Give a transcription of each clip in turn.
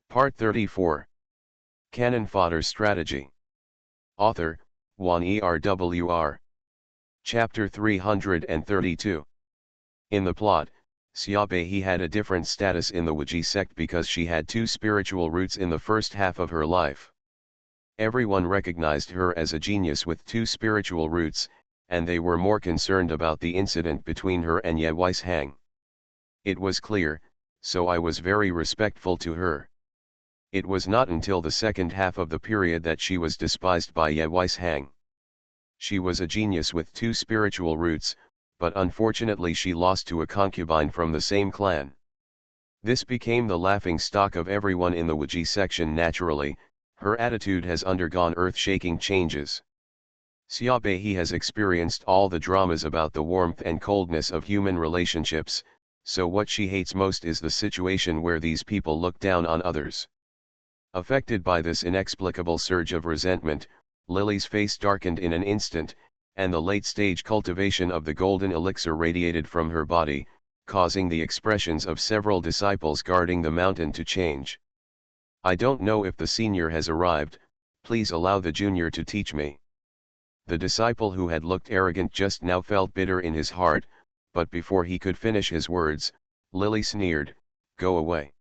Part 34. Canon Fodder Strategy. Author, Juan ERWR. Chapter 332. In the plot, Xiaobai had a different status in the Wuji sect because she had two spiritual roots in the first half of her life. Everyone recognized her as a genius with two spiritual roots, and they were more concerned about the incident between her and Ye Weishang. It was clear, so I was very respectful to her. It was not until the second half of the period that she was despised by Ye Weishang. She was a genius with two spiritual roots, but unfortunately she lost to a concubine from the same clan. This became the laughing stock of everyone in the Wuji section. Naturally, her attitude has undergone earth-shaking changes. Xiaobai has experienced all the dramas about the warmth and coldness of human relationships, so what she hates most is the situation where these people look down on others. Affected by this inexplicable surge of resentment, Lily's face darkened in an instant, and the late-stage cultivation of the golden elixir radiated from her body, causing the expressions of several disciples guarding the mountain to change. "I don't know if the senior has arrived, please allow the junior to teach me." The disciple who had looked arrogant just now felt bitter in his heart, but before he could finish his words, Lily sneered, "Go away."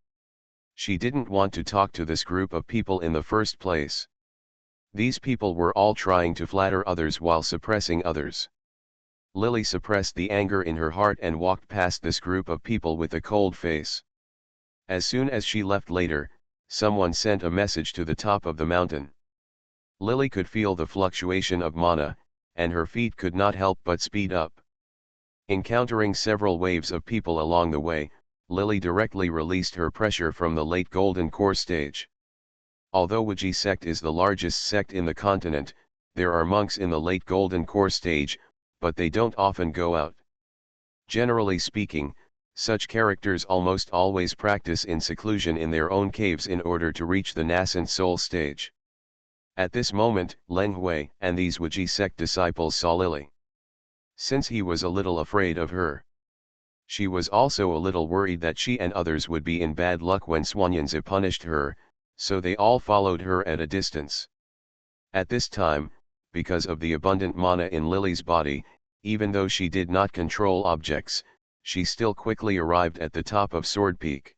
She didn't want to talk to this group of people in the first place. These people were all trying to flatter others while suppressing others. Lily suppressed the anger in her heart and walked past this group of people with a cold face. As soon as she left later, someone sent a message to the top of the mountain. Lily could feel the fluctuation of mana, and her feet could not help but speed up. Encountering several waves of people along the way, Lily directly released her pressure from the late golden core stage. Although Wuji sect is the largest sect in the continent, there are monks in the late golden core stage, but they don't often go out. Generally speaking, such characters almost always practice in seclusion in their own caves in order to reach the nascent soul stage. At this moment, Leng Hui and these Wuji sect disciples saw Lily. Since he was a little afraid of her, she was also a little worried that she and others would be in bad luck when Xuanyanzi punished her, so they all followed her at a distance. At this time, because of the abundant mana in Lily's body, even though she did not control objects, she still quickly arrived at the top of Sword Peak.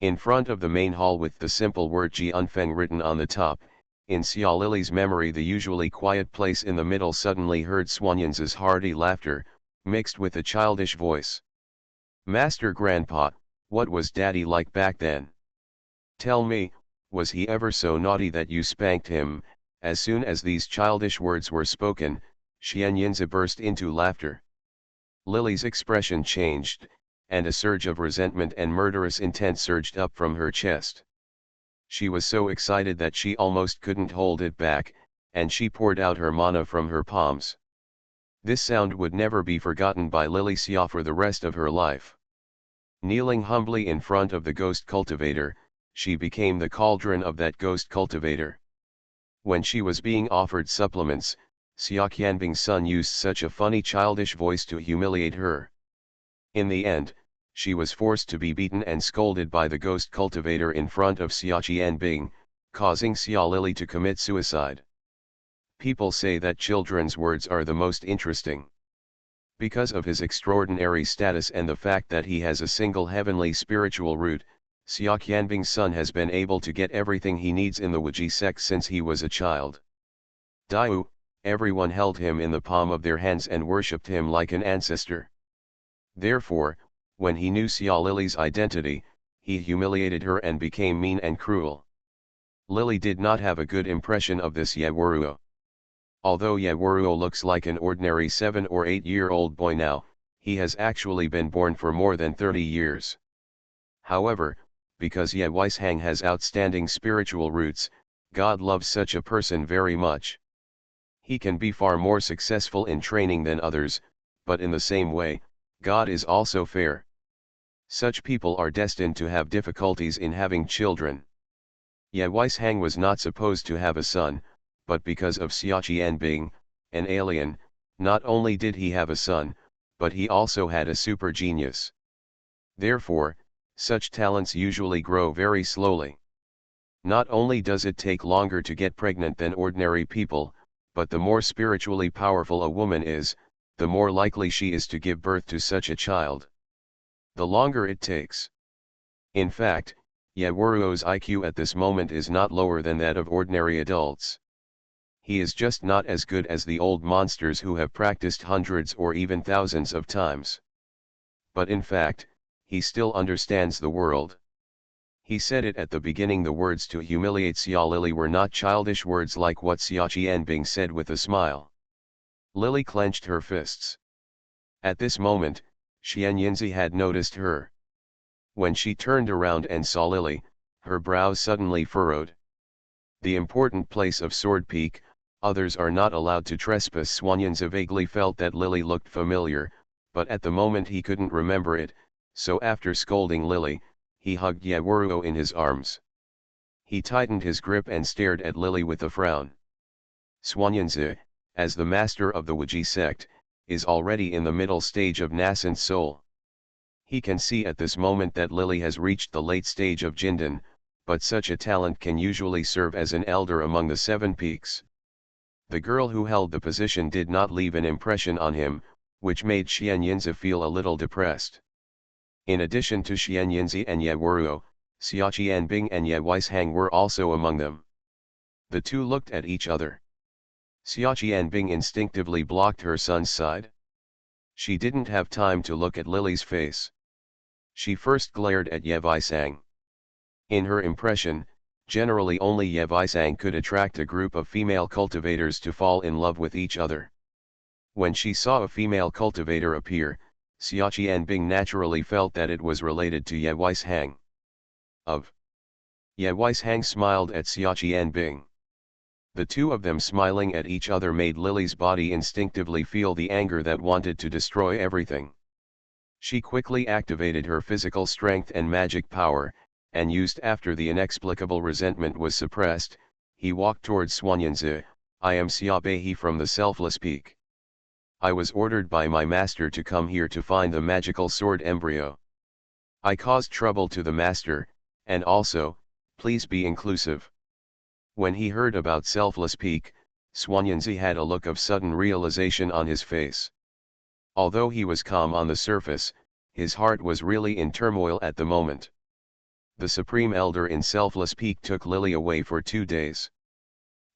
In front of the main hall with the simple word Ji Unfeng written on the top, in Xia Lily's memory the usually quiet place in the middle suddenly heard Xuanyanzi's hearty laughter, mixed with a childish voice. "Master Grandpa, what was Daddy like back then? Tell me, was he ever so naughty that you spanked him?" As soon as these childish words were spoken, Xianyanzi burst into laughter. Lily's expression changed, and a surge of resentment and murderous intent surged up from her chest. She was so excited that she almost couldn't hold it back, and she poured out her mana from her palms. This sound would never be forgotten by Lily Xia for the rest of her life. Kneeling humbly in front of the ghost cultivator, she became the cauldron of that ghost cultivator. When she was being offered supplements, Xia Qianbing's son used such a funny childish voice to humiliate her. In the end, she was forced to be beaten and scolded by the ghost cultivator in front of Xia Qianbing, causing Xia Lily to commit suicide. People say that children's words are the most interesting. Because of his extraordinary status and the fact that he has a single heavenly spiritual root, Xia Qianbing's son has been able to get everything he needs in the Wuji sect since he was a child. Daiwu, everyone held him in the palm of their hands and worshipped him like an ancestor. Therefore, when he knew Xia Lily's identity, he humiliated her and became mean and cruel. Lily did not have a good impression of this Ye Wuruo. Although Ye Wuruo looks like an ordinary 7 or 8-year-old boy now, he has actually been born for more than 30 years. However, because Ye Weishang has outstanding spiritual roots, God loves such a person very much. He can be far more successful in training than others, but in the same way, God is also fair. Such people are destined to have difficulties in having children. Ye Weishang was not supposed to have a son, but because of Xia Qianbing, an alien, not only did he have a son, but he also had a super genius. Therefore, such talents usually grow very slowly. Not only does it take longer to get pregnant than ordinary people, but the more spiritually powerful a woman is, the more likely she is to give birth to such a child. The longer it takes. In fact, Yaworuo's IQ at this moment is not lower than that of ordinary adults. He is just not as good as the old monsters who have practiced hundreds or even thousands of times. But in fact, he still understands the world. He said it at the beginning. The words to humiliate Xia Lily were not childish words like what Xia Qianbing said with a smile. Lily clenched her fists. At this moment, Xian Yinzi had noticed her. When she turned around and saw Lily, her brows suddenly furrowed. The important place of Sword Peak, others are not allowed to trespass. Xuanyinzi vaguely felt that Lily looked familiar, but at the moment he couldn't remember it, so after scolding Lily, he hugged Yaworuo in his arms. He tightened his grip and stared at Lily with a frown. Xuanyinzi, as the master of the Wuji sect, is already in the middle stage of nascent soul. He can see at this moment that Lily has reached the late stage of Jindan, but such a talent can usually serve as an elder among the 7 peaks. The girl who held the position did not leave an impression on him, which made Xian Yinzi feel a little depressed. In addition to Xian Yinzi and Yaworuo, Xia Qianbing and Ye Weishang were also among them. The two looked at each other. Xia Qianbing instinctively blocked her son's side. She didn't have time to look at Lily's face. She first glared at Ye Weishang. In her impression, generally only Ye Weishang could attract a group of female cultivators to fall in love with each other. When she saw a female cultivator appear, Xia Qianbing naturally felt that it was related to Ye Weishang. Ye Weishang smiled at Xia Qianbing. The two of them smiling at each other made Lily's body instinctively feel the anger that wanted to destroy everything. She quickly activated her physical strength and magic power, and used after the inexplicable resentment was suppressed, he walked towards Xuanyinzi. I am Xia Beihe from the Selfless Peak. I was ordered by my master to come here to find the magical sword embryo. I caused trouble to the master, and also, please be inclusive. When he heard about Selfless Peak, Xuanyinzi had a look of sudden realization on his face. Although he was calm on the surface, his heart was really in turmoil at the moment. The Supreme Elder in Selfless Peak took Lily away for 2 days.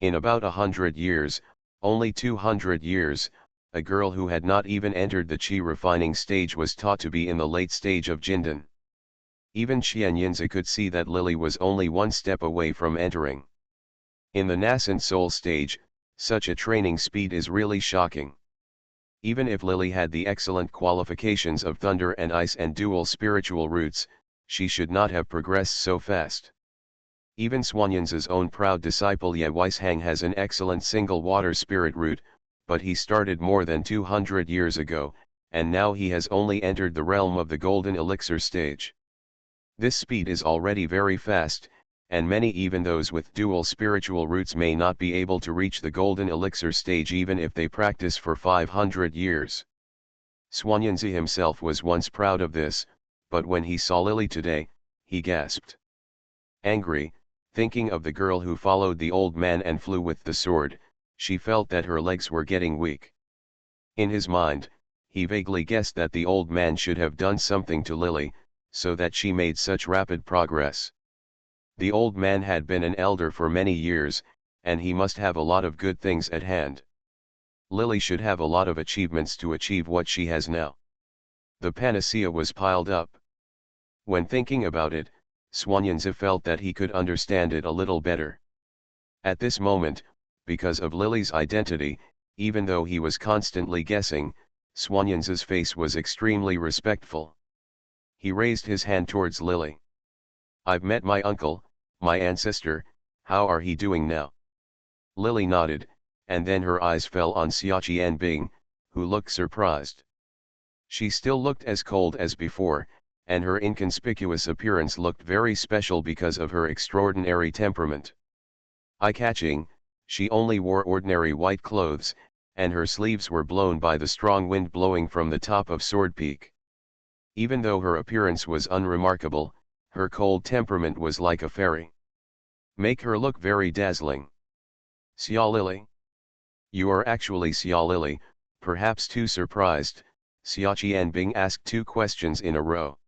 In about 100 years, only 200 years, a girl who had not even entered the Qi refining stage was taught to be in the late stage of Jindan. Even Xian Yinzi could see that Lily was only 1 step away from entering. In the nascent soul stage, such a training speed is really shocking. Even if Lily had the excellent qualifications of thunder and ice and dual spiritual roots, she should not have progressed so fast. Even Xuanyinzi's own proud disciple Ye Weishang has an excellent single water spirit root, but he started more than 200 years ago, and now he has only entered the realm of the golden elixir stage. This speed is already very fast, and many even those with dual spiritual roots may not be able to reach the golden elixir stage even if they practice for 500 years. Xuanyinzi himself was once proud of this, but when he saw Lily today, he gasped. Angry, thinking of the girl who followed the old man and flew with the sword, she felt that her legs were getting weak. In his mind, he vaguely guessed that the old man should have done something to Lily, so that she made such rapid progress. The old man had been an elder for many years, and he must have a lot of good things at hand. Lily should have a lot of achievements to achieve what she has now. The panacea was piled up. When thinking about it, Xuanyinzi felt that he could understand it a little better. At this moment, because of Lily's identity, even though he was constantly guessing, Xuanyinzi's face was extremely respectful. He raised his hand towards Lily. I've met my uncle, my ancestor, how are he doing now? Lily nodded, and then her eyes fell on Xia Qianbing, who looked surprised. She still looked as cold as before, and her inconspicuous appearance looked very special because of her extraordinary temperament. Eye-catching, she only wore ordinary white clothes, and her sleeves were blown by the strong wind blowing from the top of Sword Peak. Even though her appearance was unremarkable, her cold temperament was like a fairy. Make her look very dazzling. Xia Lily? You are actually Xia Lily, perhaps too surprised, Xia Qianbing asked two questions in a row.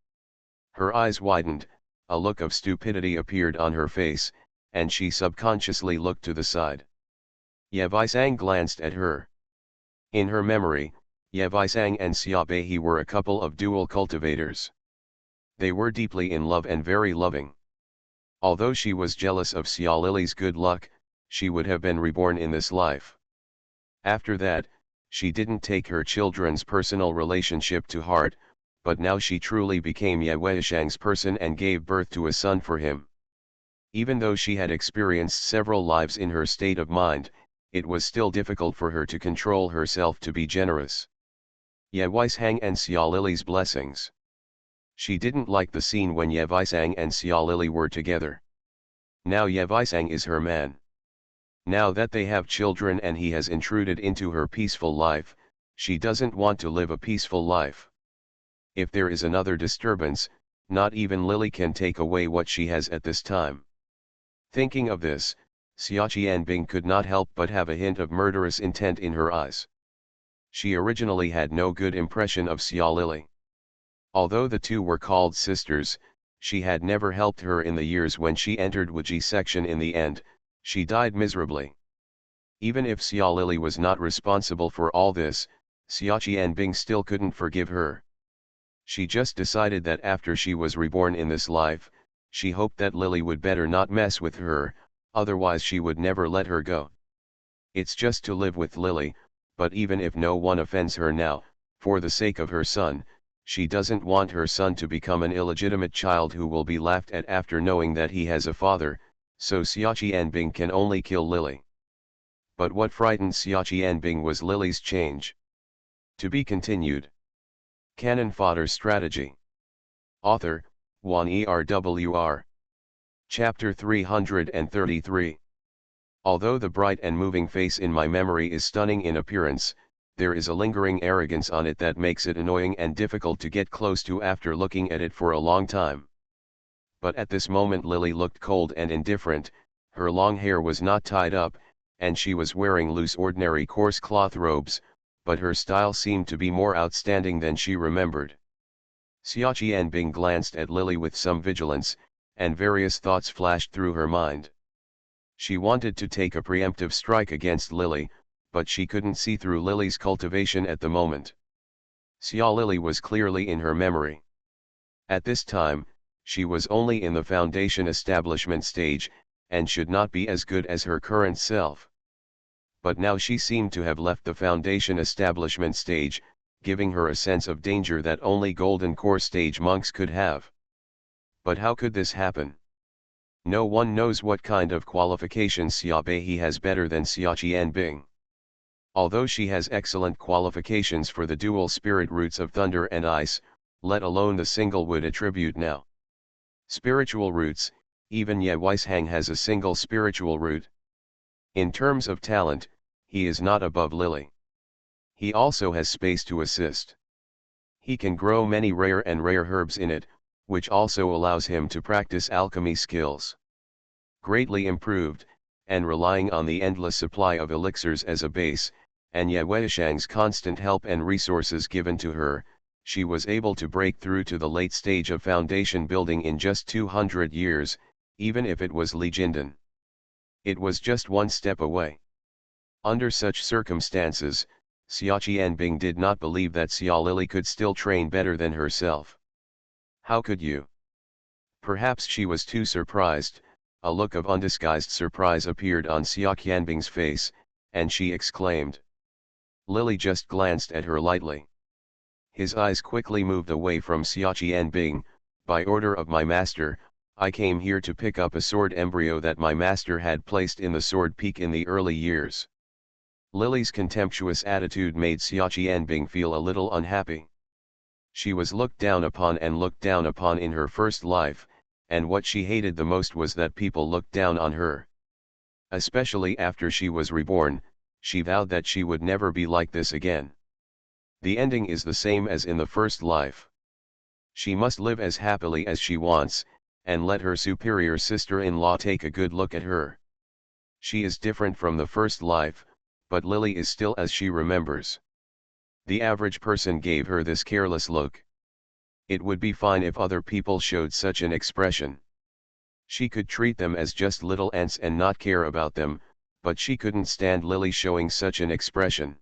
Her eyes widened, a look of stupidity appeared on her face, and she subconsciously looked to the side. Ye Weisang glanced at her. In her memory, Ye Weisang and Xia Beihe were a couple of dual cultivators. They were deeply in love and very loving. Although she was jealous of Xia Lily's good luck, she would have been reborn in this life. After that, she didn't take her children's personal relationship to heart, but now she truly became Ye Weishang's person and gave birth to a son for him. Even though she had experienced several lives in her state of mind, it was still difficult for her to control herself to be generous. Ye Weishang and Xia Lily's blessings. She didn't like the scene when Ye Weishang and Xia Lily were together. Now Ye Weishang is her man. Now that they have children and he has intruded into her peaceful life, she doesn't want to live a peaceful life. If there is another disturbance, not even Lily can take away what she has at this time. Thinking of this, Xia Qianbing could not help but have a hint of murderous intent in her eyes. She originally had no good impression of Xia Lily. Although the two were called sisters, she had never helped her in the years when she entered Wuji section. In the end, she died miserably. Even if Xia Lily was not responsible for all this, Xia Qianbing still couldn't forgive her. She just decided that after she was reborn in this life, she hoped that Lily would better not mess with her, otherwise she would never let her go. It's just to live with Lily, but even if no one offends her now, for the sake of her son, she doesn't want her son to become an illegitimate child who will be laughed at after knowing that he has a father, so Xia Qianbing can only kill Lily. But what frightened Xia Qianbing was Lily's change. To be continued. Cannon Fodder Strategy. Author, Wan Erwr. Chapter 333. Although the bright and moving face in my memory is stunning in appearance, there is a lingering arrogance on it that makes it annoying and difficult to get close to after looking at it for a long time. But at this moment Lily looked cold and indifferent, her long hair was not tied up, and she was wearing loose ordinary coarse cloth robes, but her style seemed to be more outstanding than she remembered. Xia Qianbing glanced at Lily with some vigilance, and various thoughts flashed through her mind. She wanted to take a preemptive strike against Lily, but she couldn't see through Lily's cultivation at the moment. Xia Lily was clearly in her memory. At this time, she was only in the foundation establishment stage, and should not be as good as her current self. But now she seemed to have left the foundation establishment stage, giving her a sense of danger that only golden core stage monks could have. But how could this happen? No one knows what kind of qualifications Xia Beihe has better than Xia Qianbing. Although she has excellent qualifications for the dual spirit roots of thunder and ice, let alone the single wood attribute now. Spiritual roots, even Ye Weishang has a single spiritual root. In terms of talent, he is not above Lily. He also has space to assist. He can grow many rare and rare herbs in it, which also allows him to practice alchemy skills. Greatly improved, and relying on the endless supply of elixirs as a base, and Ye Weishang's constant help and resources given to her, she was able to break through to the late stage of foundation building in just 200 years, even if it was Li Jindan. It was just one step away. Under such circumstances, Xia Qianbing did not believe that Xia Lily could still train better than herself. How could you? Perhaps she was too surprised. A look of undisguised surprise appeared on Xia Qianbing's face, and she exclaimed. Lily just glanced at her lightly. His eyes quickly moved away from Xia Qianbing. By order of my master, I came here to pick up a sword embryo that my master had placed in the sword peak in the early years. Lily's contemptuous attitude made Xia Qianbing feel a little unhappy. She was looked down upon in her first life, and what she hated the most was that people looked down on her. Especially after she was reborn, she vowed that she would never be like this again. The ending is the same as in the first life. She must live as happily as she wants, and let her superior sister-in-law take a good look at her. She is different from the first life, but Lily is still as she remembers. The average person gave her this careless look. It would be fine if other people showed such an expression. She could treat them as just little ants and not care about them, but she couldn't stand Lily showing such an expression.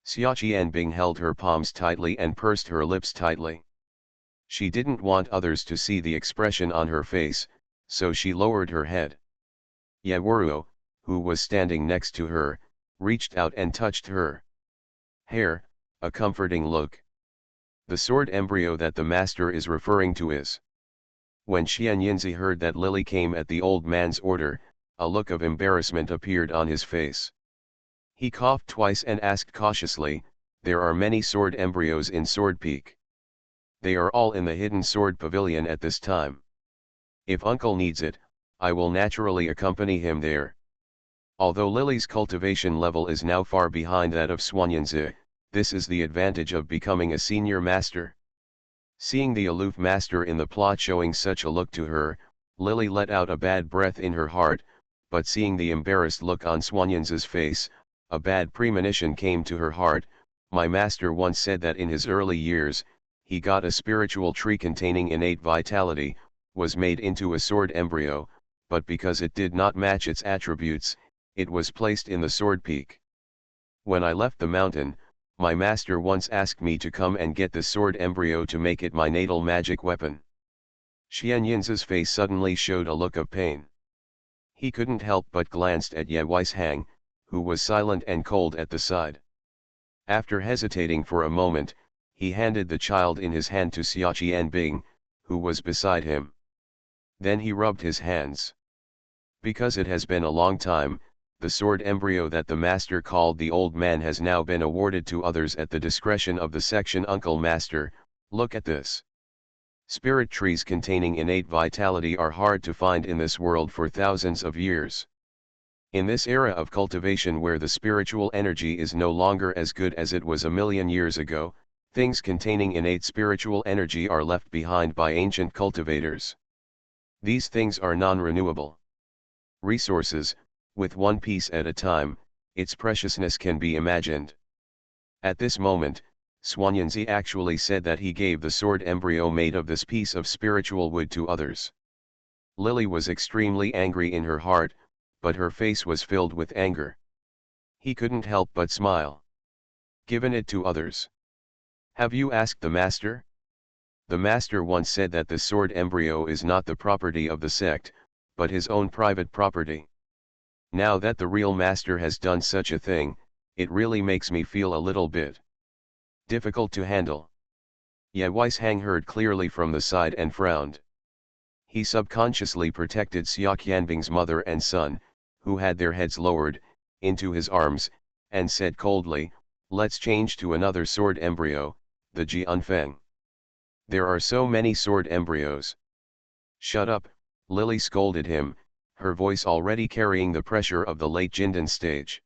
Xia Qianbing held her palms tightly and pursed her lips tightly. She didn't want others to see the expression on her face, so she lowered her head. Ye Wuruo, who was standing next to her, reached out and touched her hair, a comforting look. The sword embryo that the master is referring to is. When Xian Yinzi heard that Lily came at the old man's order, a look of embarrassment appeared on his face. He coughed twice and asked cautiously, "There are many sword embryos in Sword Peak. They are all in the hidden sword pavilion at this time. If uncle needs it, I will naturally accompany him there." Although Lily's cultivation level is now far behind that of Xuanyanzi, this is the advantage of becoming a senior master. Seeing the aloof master in the plot showing such a look to her, Lily let out a bad breath in her heart, but seeing the embarrassed look on Xuanyanzi's face, a bad premonition came to her heart. My master once said that in his early years, he got a spiritual tree containing innate vitality, was made into a sword embryo, but because it did not match its attributes, it was placed in the sword peak. When I left the mountain, my master once asked me to come and get the sword embryo to make it my natal magic weapon. Xian Yinzi's face suddenly showed a look of pain. He couldn't help but glanced at Ye Weishang, who was silent and cold at the side. After hesitating for a moment, he handed the child in his hand to Xia Qianbing, who was beside him. Then he rubbed his hands. Because it has been a long time, the sword embryo that the master called the old man has now been awarded to others at the discretion of the section uncle master. Look at this. Spirit trees containing innate vitality are hard to find in this world for thousands of years. In this era of cultivation where the spiritual energy is no longer as good as it was a million years ago, things containing innate spiritual energy are left behind by ancient cultivators. These things are non-renewable resources. With one piece at a time, its preciousness can be imagined. At this moment, Xuanyanzi actually said that he gave the sword embryo made of this piece of spiritual wood to others. Lily was extremely angry in her heart, but her face was filled with anger. He couldn't help but smile. Given it to others. Have you asked the master? The master once said that the sword embryo is not the property of the sect, but his own private property. Now that the real master has done such a thing, it really makes me feel a little bit difficult to handle. Ye Weishang heard clearly from the side and frowned. He subconsciously protected Xia Qianbing's mother and son, who had their heads lowered, into his arms, and said coldly, "Let's change to another sword embryo, the Jianfeng. There are so many sword embryos." "Shut up," Lily scolded him, her voice already carrying the pressure of the late Jindan stage.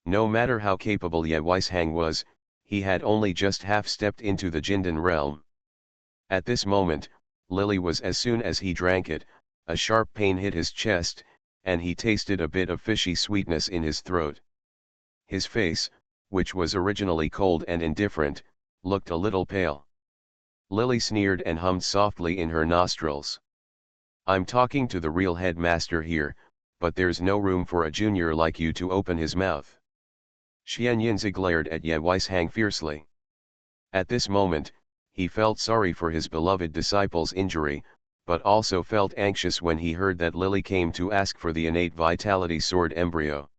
No matter how capable Ye Weishang was, he had only just half-stepped into the Jindan realm. At this moment, Lily was as soon as he drank it, a sharp pain hit his chest, and he tasted a bit of fishy sweetness in his throat. His face, which was originally cold and indifferent, looked a little pale. Lily sneered and hummed softly in her nostrils. "I'm talking to the real headmaster here, but there's no room for a junior like you to open his mouth." Xian Yinzi glared at Ye Weishang fiercely. At this moment, he felt sorry for his beloved disciple's injury, but also felt anxious when he heard that Lily came to ask for the innate vitality sword embryo.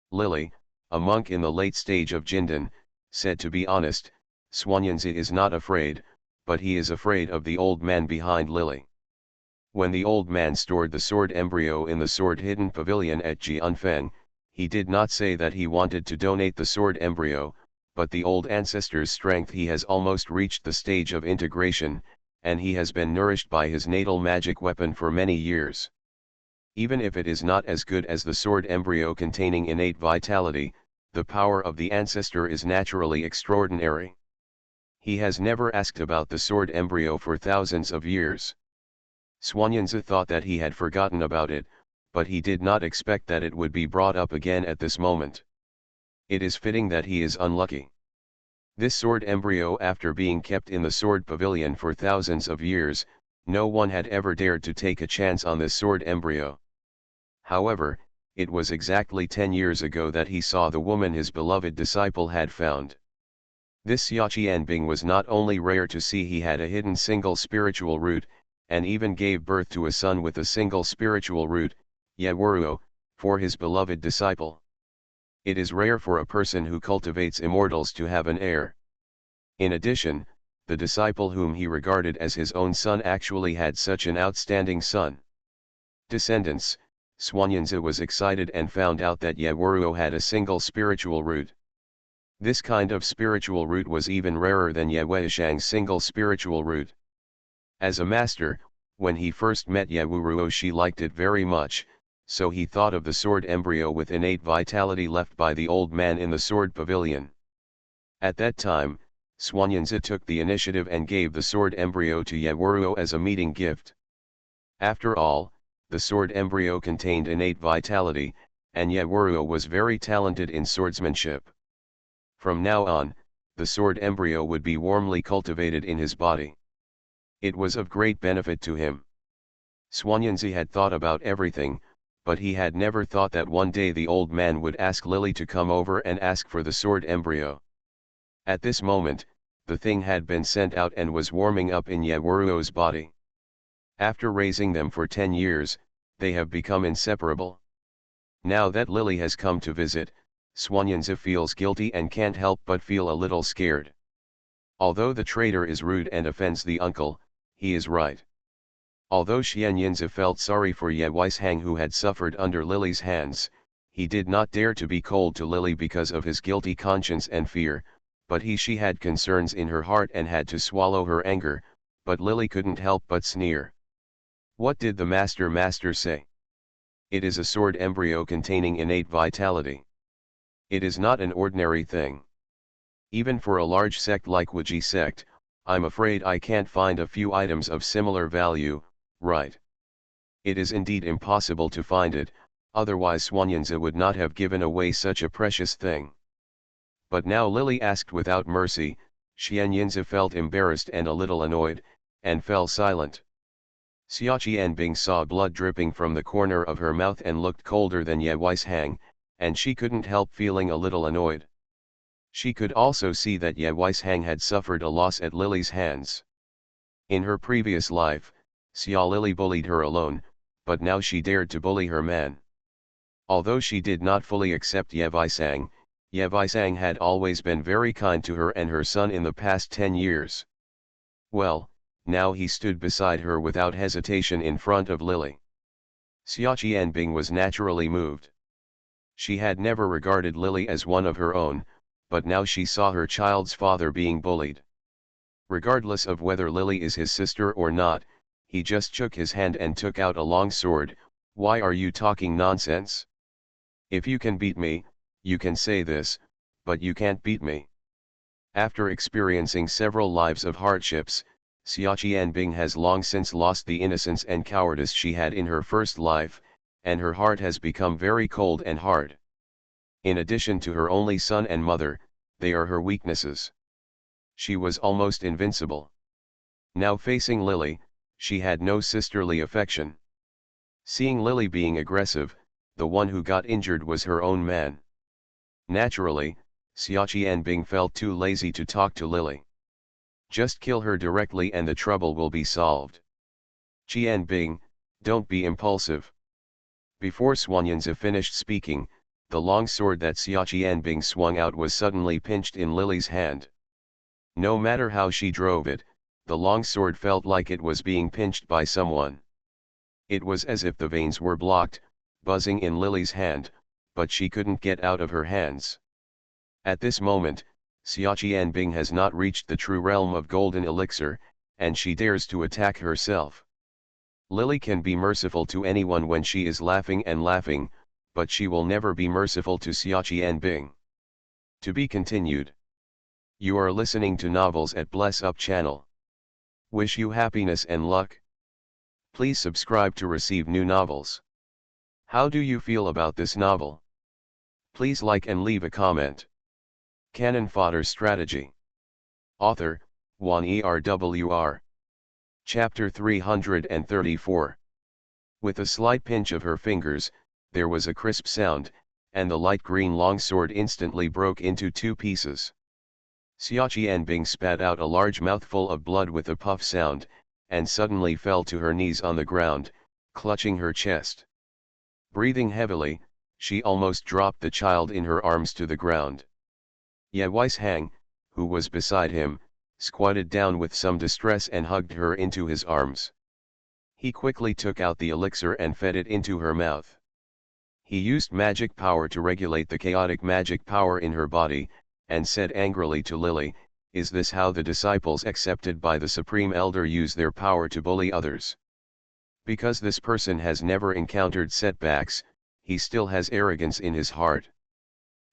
Lily, a monk in the late stage of Jindan, said, "To be honest, Xuanyanzi is not afraid, but he is afraid of the old man behind Lily." When the old man stored the sword embryo in the sword hidden pavilion at Jianfeng, he did not say that he wanted to donate the sword embryo, but the old ancestor's strength he has almost reached the stage of integration, and he has been nourished by his natal magic weapon for many years. Even if it is not as good as the sword embryo containing innate vitality, the power of the ancestor is naturally extraordinary. He has never asked about the sword embryo for thousands of years. Swanyanza thought that he had forgotten about it, but he did not expect that it would be brought up again at this moment. It is fitting that he is unlucky. This sword embryo, after being kept in the sword pavilion for thousands of years, no one had ever dared to take a chance on this sword embryo. However, it was exactly 10 years ago that he saw the woman his beloved disciple had found. This Xiaqianbing was not only rare to see, he had a hidden single spiritual root, and even gave birth to a son with a single spiritual root, Yeweruo, for his beloved disciple. It is rare for a person who cultivates immortals to have an heir. In addition, the disciple whom he regarded as his own son actually had such an outstanding son. Descendants, Swanyanza was excited and found out that Yeweruo had a single spiritual root. This kind of spiritual root was even rarer than Yeweishang's single spiritual root. As a master, when he first met Yeweruo, she liked it very much, so he thought of the sword embryo with innate vitality left by the old man in the sword pavilion. At that time, Swanyanza took the initiative and gave the sword embryo to Yeweruo as a meeting gift. After all, the sword embryo contained innate vitality, and Yeweruo was very talented in swordsmanship. From now on, the sword embryo would be warmly cultivated in his body. It was of great benefit to him. Swanyanza had thought about everything, but he had never thought that one day the old man would ask Lily to come over and ask for the sword embryo. At this moment, the thing had been sent out and was warming up in Yeweruo's body. After raising them for 10 years, they have become inseparable. Now that Lily has come to visit, Swanyanza feels guilty and can't help but feel a little scared. Although the traitor is rude and offends the uncle, he is right. Although Xianyanza felt sorry for Ye Weishang, who had suffered under Lily's hands, he did not dare to be cold to Lily because of his guilty conscience and fear, but she had concerns in her heart and had to swallow her anger, but Lily couldn't help but sneer. What did the master say? It is a sword embryo containing innate vitality. It is not an ordinary thing. Even for a large sect like Wuji sect, I'm afraid I can't find a few items of similar value, right? It is indeed impossible to find it, otherwise Swanyanza would not have given away such a precious thing. But now Lily asked without mercy. Xianyanza felt embarrassed and a little annoyed, and fell silent. Xiaqianbing saw blood dripping from the corner of her mouth and looked colder than Ye Weishang, and she couldn't help feeling a little annoyed. She could also see that Ye Weishang had suffered a loss at Lily's hands. In her previous life, Xia Lily bullied her alone, but now she dared to bully her man. Although she did not fully accept Ye Weishang had always been very kind to her and her son in the past 10 years. Well, now he stood beside her without hesitation in front of Lily. Xiaqianbing was naturally moved. She had never regarded Lily as one of her own, but now she saw her child's father being bullied. Regardless of whether Lily is his sister or not, he just shook his hand and took out a long sword. Why are you talking nonsense? If you can beat me, you can say this, but you can't beat me. After experiencing several lives of hardships, Xiaqianbing has long since lost the innocence and cowardice she had in her first life, and her heart has become very cold and hard. In addition to her only son and mother, they are her weaknesses. She was almost invincible. Now facing Lily, she had no sisterly affection. Seeing Lily being aggressive, the one who got injured was her own man. Naturally, Xiaqianbing felt too lazy to talk to Lily. Just kill her directly and the trouble will be solved. Qianbing, don't be impulsive. Before Swanyanza finished speaking, the long sword that Xiaqianbing swung out was suddenly pinched in Lily's hand. No matter how she drove it, the long sword felt like it was being pinched by someone. It was as if the veins were blocked, buzzing in Lily's hand, but she couldn't get out of her hands. At this moment, Xiaqianbing has not reached the true realm of golden elixir, and she dares to attack herself. Lily can be merciful to anyone when she is laughing and laughing, but she will never be merciful to Xiaqianbing. To be continued. You are listening to novels at Bless Up channel. Wish you happiness and luck. Please subscribe to receive new novels. How do you feel about this novel? Please like and leave a comment. Cannon Fodder Strategy. Author, Juan ERWR. Chapter 334. With a slight pinch of her fingers, there was a crisp sound, and the light green longsword instantly broke into two pieces. Xia Qianbing spat out a large mouthful of blood with a puff sound, and suddenly fell to her knees on the ground, clutching her chest. Breathing heavily, she almost dropped the child in her arms to the ground. Ye Weishang, who was beside him, squatted down with some distress and hugged her into his arms. He quickly took out the elixir and fed it into her mouth. He used magic power to regulate the chaotic magic power in her body, and said angrily to Lily, "Is this how the disciples accepted by the Supreme Elder use their power to bully others? Because this person has never encountered setbacks, he still has arrogance in his heart."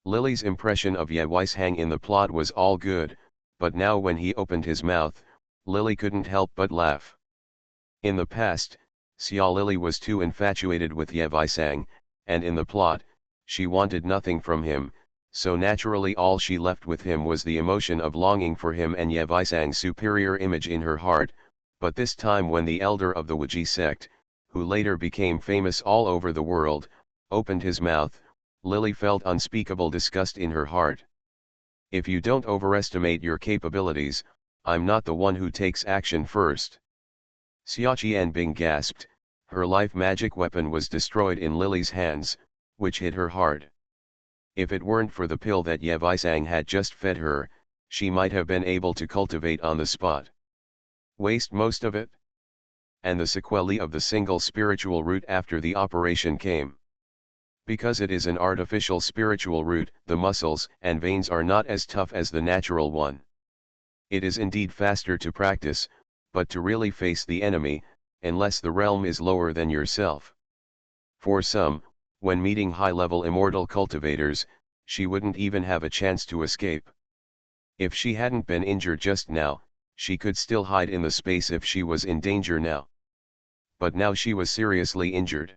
Lily's impression of Ye Weishang in the plot was all good, but now when he opened his mouth, Lily couldn't help but laugh. In the past, Xia Lily was too infatuated with Ye Weishang, and in the plot, she wanted nothing from him, so naturally all she left with him was the emotion of longing for him and Ye Weishang's superior image in her heart, but this time when the elder of the Wuji sect, who later became famous all over the world, opened his mouth, Lily felt unspeakable disgust in her heart. "If you don't overestimate your capabilities, I'm not the one who takes action first." Xia Qianbing gasped. Her life magic weapon was destroyed in Lily's hands, which hit her hard. If it weren't for the pill that Ye Weishang had just fed her, she might have been able to cultivate on the spot. Waste most of it? And the sequelae of the single spiritual root after the operation came. Because it is an artificial spiritual root, the muscles and veins are not as tough as the natural one. It is indeed faster to practice, but to really face the enemy, unless the realm is lower than yourself. For some, when meeting high-level immortal cultivators, she wouldn't even have a chance to escape. If she hadn't been injured just now, she could still hide in the space if she was in danger now. But now she was seriously injured.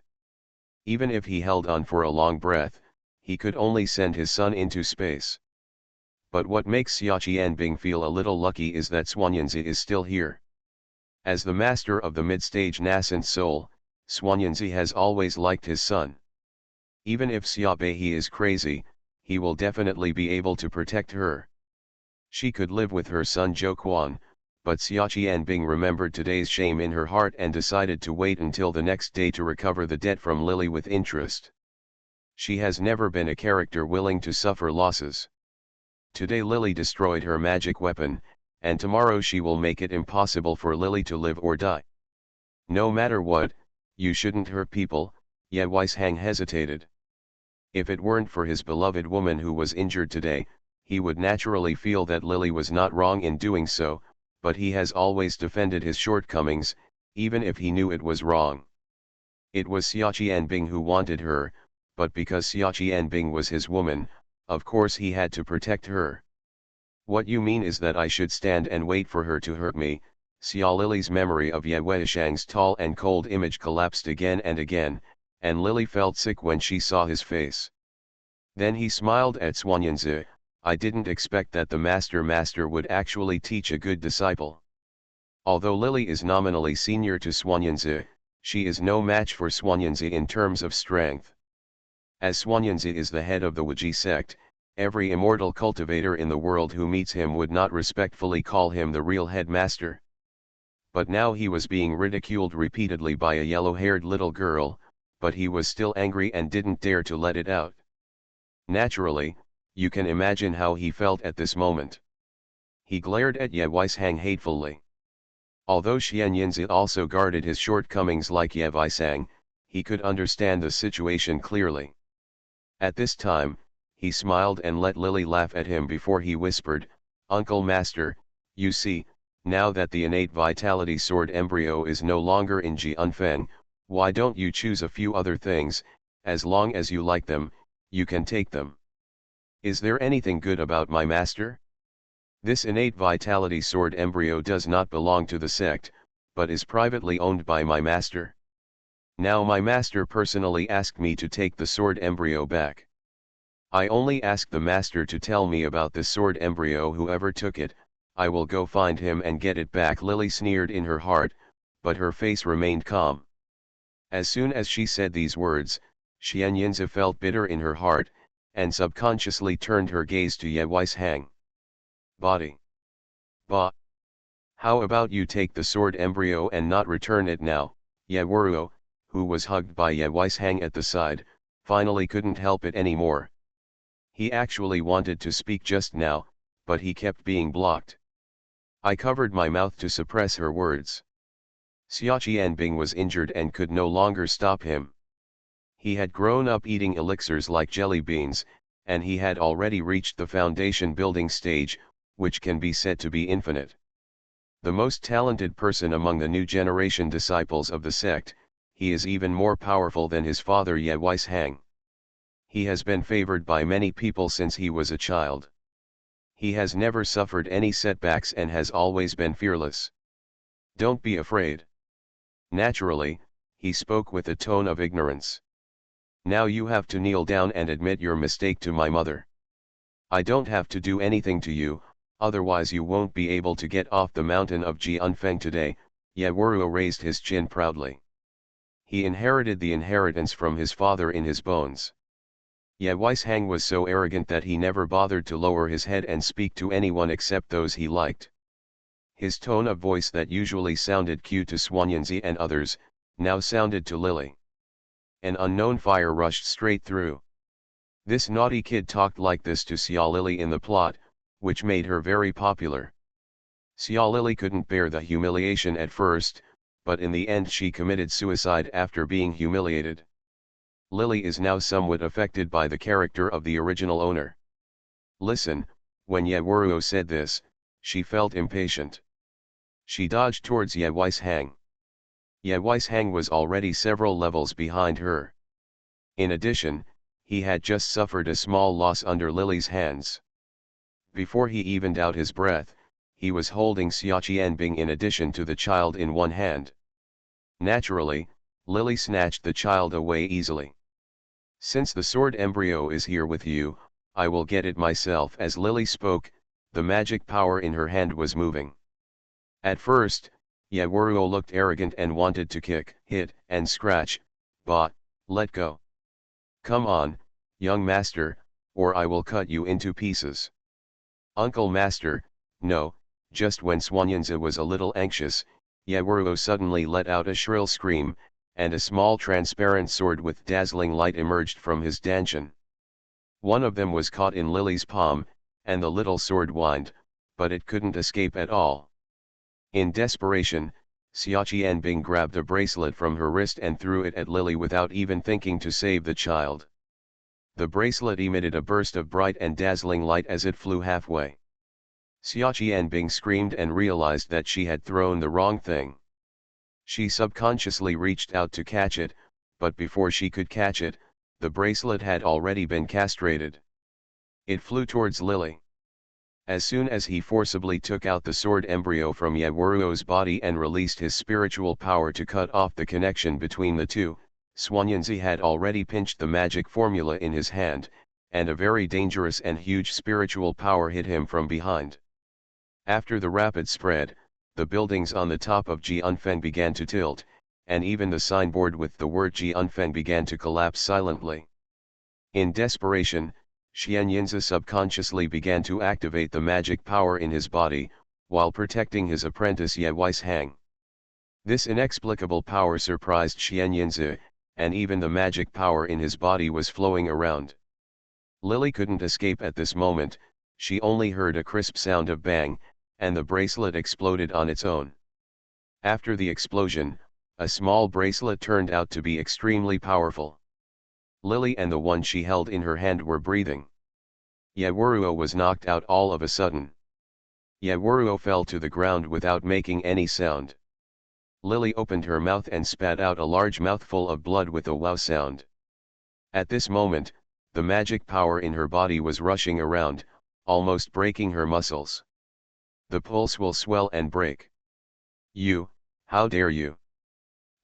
Even if he held on for a long breath, he could only send his son into space. But what makes Xia Qianbing feel a little lucky is that Xuanyanzi is still here. As the master of the mid-stage nascent soul, Xuanyanzi has always liked his son. Even if Xia Beihe is crazy, he will definitely be able to protect her. She could live with her son Zhou Quan, but Xia Qianbing remembered today's shame in her heart and decided to wait until the next day to recover the debt from Lily with interest. She has never been a character willing to suffer losses. Today Lily destroyed her magic weapon, and tomorrow she will make it impossible for Lily to live or die. No matter what, you shouldn't hurt people, Ye Weishang hesitated. If it weren't for his beloved woman who was injured today, he would naturally feel that Lily was not wrong in doing so, but he has always defended his shortcomings, even if he knew it was wrong. It was Xia Qianbing who wanted her, but because Xia Qianbing was his woman, of course he had to protect her. "What you mean is that I should stand and wait for her to hurt me." Xia Lily's memory of Ye Weishang's tall and cold image collapsed again and again, and Lily felt sick when she saw his face. Then he smiled at Xuanyanzi. "I didn't expect that the master would actually teach a good disciple." Although Lily is nominally senior to Xuanyanzi, she is no match for Xuanyanzi in terms of strength. As Xuanyanzi is the head of the Wuji sect, every immortal cultivator in the world who meets him would not respectfully call him the real headmaster. But now he was being ridiculed repeatedly by a yellow-haired little girl, but he was still angry and didn't dare to let it out. Naturally, you can imagine how he felt at this moment. He glared at Ye Weishang hatefully. Although Xianyanzi also guarded his shortcomings like Ye Weishang, he could understand the situation clearly. At this time, he smiled and let Lily laugh at him before he whispered, "Uncle Master, you see, now that the innate vitality sword embryo is no longer in Ji Unfeng, why don't you choose a few other things? As long as you like them, you can take them. Is there anything good about my master? This innate vitality sword embryo does not belong to the sect, but is privately owned by my master. Now my master personally asked me to take the sword embryo back. I only asked the master to tell me about the sword embryo. Whoever took it, I will go find him and get it back. Lily sneered in her heart, but her face remained calm. As soon as she said these words, Xian Yinzi felt bitter in her heart, and subconsciously turned her gaze to Ye Weishang. Body. Ba. How about you take the sword embryo and not return it now? Ye Wuruo, who was hugged by Ye Weishang at the side, finally couldn't help it anymore. He actually wanted to speak just now, but he kept being blocked. I covered my mouth to suppress her words. Xia Qianbing was injured and could no longer stop him. He had grown up eating elixirs like jelly beans, and he had already reached the foundation building stage, which can be said to be infinite. The most talented person among the new generation disciples of the sect, he is even more powerful than his father Ye Weishang. He has been favored by many people since he was a child. He has never suffered any setbacks and has always been fearless. Don't be afraid. Naturally, he spoke with a tone of ignorance. Now you have to kneel down and admit your mistake to my mother. I don't have to do anything to you, otherwise you won't be able to get off the mountain of Jianfeng today. Ye Wuruo raised his chin proudly. He inherited the inheritance from his father in his bones. Ye Weishang was so arrogant that he never bothered to lower his head and speak to anyone except those he liked. His tone of voice that usually sounded cute to Xuanyanzi and others, now sounded to Lily. An unknown fire rushed straight through. This naughty kid talked like this to Xia Lily in the plot, which made her very popular. Xia Lily couldn't bear the humiliation at first, but in the end she committed suicide after being humiliated. Lily is now somewhat affected by the character of the original owner. Listen, when Ye Wuruo said this, she felt impatient. She dodged towards Ye Weishang. Ye Weishang was already several levels behind her. In addition, he had just suffered a small loss under Lily's hands. Before he evened out his breath, he was holding Xia Qianbing in addition to the child in one hand. Naturally, Lily snatched the child away easily. Since the sword embryo is here with you, I will get it myself. As Lily spoke, the magic power in her hand was moving. At first, Ye Wuruo looked arrogant and wanted to kick, hit, and scratch, but, let go. Come on, young master, or I will cut you into pieces. Uncle Master, no. Just when Xuanyanzi was a little anxious, Ye Wuruo suddenly let out a shrill scream, and a small transparent sword with dazzling light emerged from his danshan. One of them was caught in Lily's palm, and the little sword whined, but it couldn't escape at all. In desperation, Xia Qianbing grabbed a bracelet from her wrist and threw it at Lily without even thinking to save the child. The bracelet emitted a burst of bright and dazzling light as it flew halfway. Xia Qianbing screamed and realized that she had thrown the wrong thing. She subconsciously reached out to catch it, but before she could catch it, the bracelet had already been castrated. It flew towards Lily. As soon as he forcibly took out the sword embryo from Ye Wuruo's body and released his spiritual power to cut off the connection between the two, Xuanyanzi had already pinched the magic formula in his hand, and a very dangerous and huge spiritual power hit him from behind. After the rapid spread, the buildings on the top of Jianfeng began to tilt, and even the signboard with the word Jianfeng began to collapse silently. In desperation, Xian Yinzi subconsciously began to activate the magic power in his body, while protecting his apprentice Ye Weishang. This inexplicable power surprised Xian Yinzi, and even the magic power in his body was flowing around. Lily couldn't escape at this moment. She only heard a crisp sound of bang, and the bracelet exploded on its own. After the explosion, a small bracelet turned out to be extremely powerful. Lily and the one she held in her hand were breathing. Ye Wuruo was knocked out all of a sudden. Ye Wuruo fell to the ground without making any sound. Lily opened her mouth and spat out a large mouthful of blood with a wow sound. At this moment, the magic power in her body was rushing around, almost breaking her muscles. The pulse will swell and break. How dare you?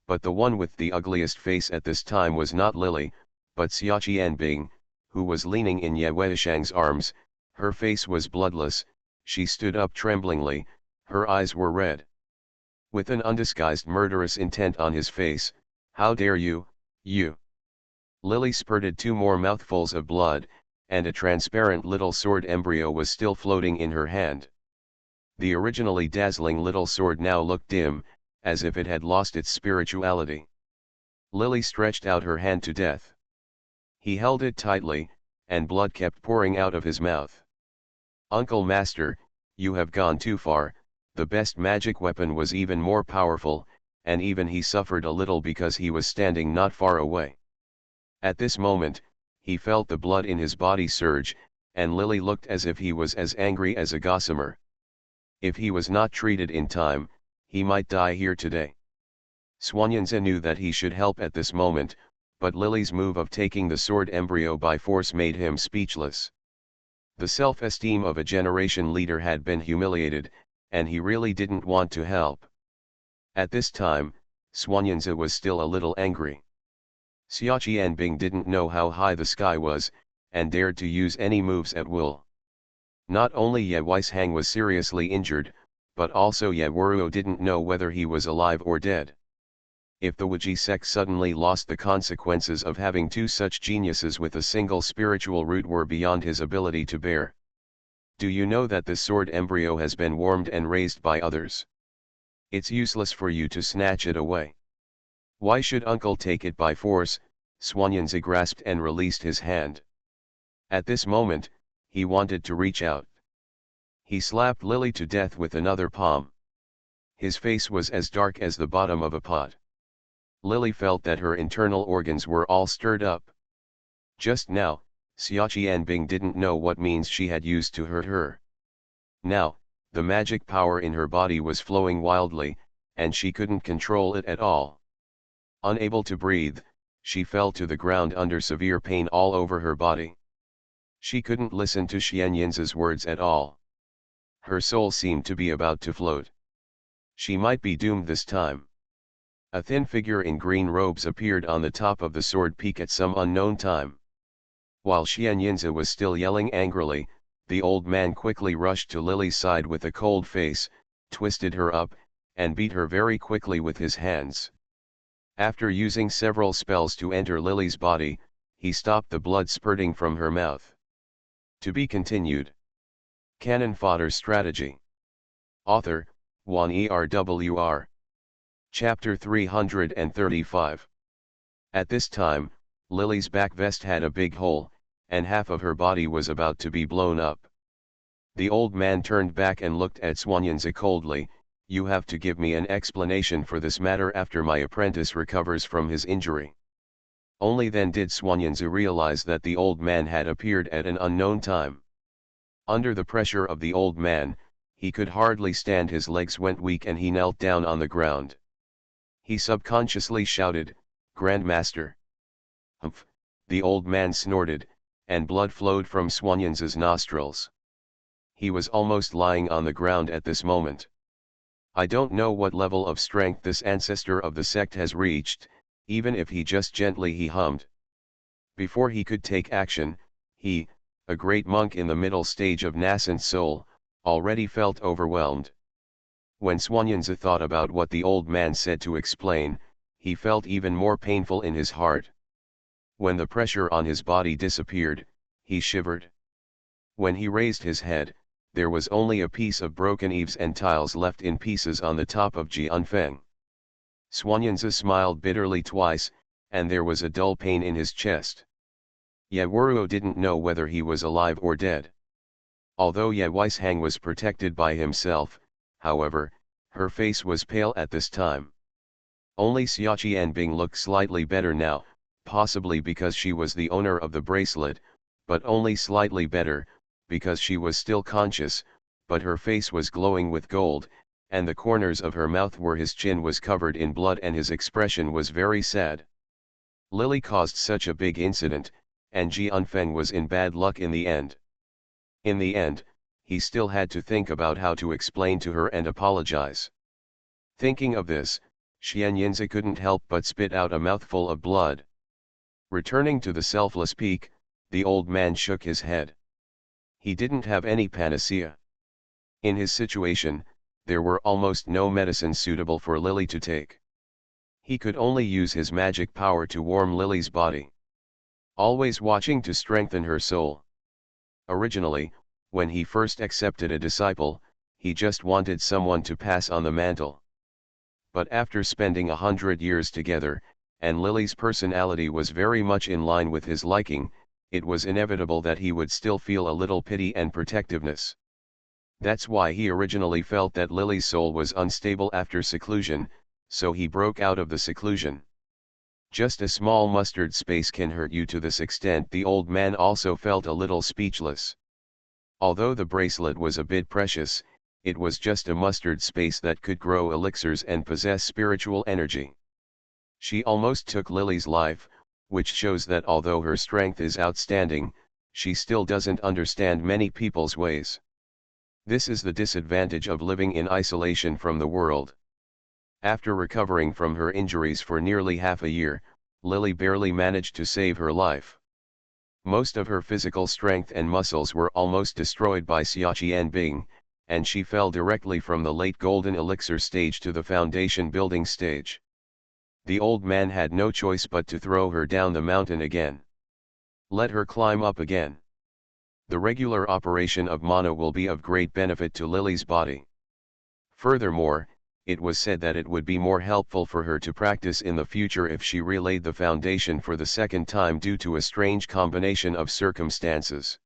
But the one with the ugliest face at this time was not Lily, but Xia Qianbing, who was leaning in Ye Weishang's arms. Her face was bloodless, she stood up tremblingly, her eyes were red. With an undisguised murderous intent on his face, how dare you, you! Lily spurted 2 more mouthfuls of blood, and a transparent little sword embryo was still floating in her hand. The originally dazzling little sword now looked dim, as if it had lost its spirituality. Lily stretched out her hand to death. He held it tightly, and blood kept pouring out of his mouth. Uncle Master, you have gone too far. The best magic weapon was even more powerful, and even he suffered a little because he was standing not far away. At this moment, he felt the blood in his body surge, and Lily looked as if he was as angry as a gossamer. If he was not treated in time, he might die here today. Xuanyanzi knew that he should help at this moment, but Lily's move of taking the sword embryo by force made him speechless. The self-esteem of a generation leader had been humiliated, and he really didn't want to help. At this time, Xuanyanzi was still a little angry. Xia Qianbing didn't know how high the sky was, and dared to use any moves at will. Not only Ye Weishang was seriously injured, but also Ye Wuruo didn't know whether he was alive or dead. If the Wuji sect suddenly lost, the consequences of having 2 such geniuses with a single spiritual root were beyond his ability to bear. Do you know that this sword embryo has been warmed and raised by others? It's useless for you to snatch it away. Why should uncle take it by force? Xuanyanzi grasped and released his hand. At this moment, he wanted to reach out. He slapped Lily to death with another palm. His face was as dark as the bottom of a pot. Lily felt that her internal organs were all stirred up. Just now, Xia Qianbing didn't know what means she had used to hurt her. Now, the magic power in her body was flowing wildly, and she couldn't control it at all. Unable to breathe, she fell to the ground under severe pain all over her body. She couldn't listen to Xuanyanzi's words at all. Her soul seemed to be about to float. She might be doomed this time. A thin figure in green robes appeared on the top of the sword peak at some unknown time. While Xuanyanzi was still yelling angrily, the old man quickly rushed to Lily's side with a cold face, twisted her up, and beat her very quickly with his hands. After using several spells to enter Lily's body, he stopped the blood spurting from her mouth. To be continued. Cannon Fodder Strategy. Author, Wan Erwr. Chapter 335. At this time, Lily's back vest had a big hole, and half of her body was about to be blown up. The old man turned back and looked at Xuanyanzi coldly. You have to give me an explanation for this matter after my apprentice recovers from his injury. Only then did Xuanyanzi realize that the old man had appeared at an unknown time. Under the pressure of the old man, he could hardly stand, his legs went weak and he knelt down on the ground. He subconsciously shouted, "Grandmaster!" "Humph!" the old man snorted, and blood flowed from Xuanyanzi's nostrils. He was almost lying on the ground at this moment. I don't know what level of strength this ancestor of the sect has reached, even if he just gently he hummed. Before he could take action, he, a great monk in the middle stage of nascent soul, already felt overwhelmed. When Xuanyanzi thought about what the old man said to explain, he felt even more painful in his heart. When the pressure on his body disappeared, he shivered. When he raised his head, there was only a piece of broken eaves and tiles left in pieces on the top of Jianfeng. Xuanyanzi smiled bitterly twice, and there was a dull pain in his chest. Ye Wuruo didn't know whether he was alive or dead. Although Ye Weishang was protected by himself, however, her face was pale at this time. Only Xia Qianbing looked slightly better now, possibly because she was the owner of the bracelet, but only slightly better, because she was still conscious, but her face was glowing with gold, and the corners of her mouth where his chin was covered in blood, and his expression was very sad. Lily caused such a big incident, and Jianfeng was in bad luck in the end. In the end, he still had to think about how to explain to her and apologize. Thinking of this, Xianyinza couldn't help but spit out a mouthful of blood. Returning to the selfless peak, the old man shook his head. He didn't have any panacea. In his situation, there were almost no medicines suitable for Lily to take. He could only use his magic power to warm Lily's body, always watching to strengthen her soul. Originally, when he first accepted a disciple, he just wanted someone to pass on the mantle. But after spending 100 years together, and Lily's personality was very much in line with his liking, it was inevitable that he would still feel a little pity and protectiveness. That's why he originally felt that Lily's soul was unstable after seclusion, so he broke out of the seclusion. Just a small mustard space can hurt you to this extent. The old man also felt a little speechless. Although the bracelet was a bit precious, it was just a mustard space that could grow elixirs and possess spiritual energy. She almost took Lily's life, which shows that although her strength is outstanding, she still doesn't understand many people's ways. This is the disadvantage of living in isolation from the world. After recovering from her injuries for nearly half a year, Lily barely managed to save her life. Most of her physical strength and muscles were almost destroyed by Xiaqianbing, and she fell directly from the late golden elixir stage to the foundation building stage. The old man had no choice but to throw her down the mountain again. Let her climb up again. The regular operation of mana will be of great benefit to Lily's body. Furthermore, it was said that it would be more helpful for her to practice in the future if she relaid the foundation for the second time due to a strange combination of circumstances.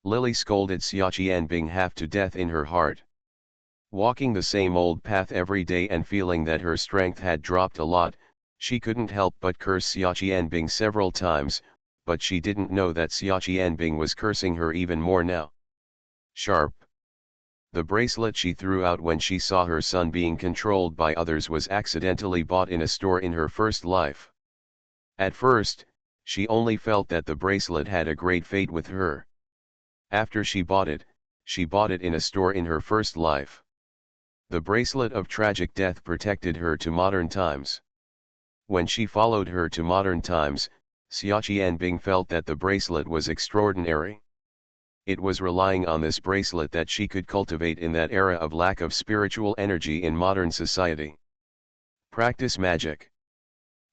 Lily scolded Xiaqianbing half to death in her heart. Walking the same old path every day and feeling that her strength had dropped a lot, she couldn't help but curse Xiaqianbing several times, but she didn't know that Xiaqianbing was cursing her even more now. Sharp. The bracelet she threw out when she saw her son being controlled by others was accidentally bought in a store in her first life. At first, she only felt that the bracelet had a great fate with her. After she bought it in a store in her first life. The bracelet of tragic death protected her to modern times. When she followed her to modern times, Xiaqianbing felt that the bracelet was extraordinary. It was relying on this bracelet that she could cultivate in that era of lack of spiritual energy in modern society. Practice magic.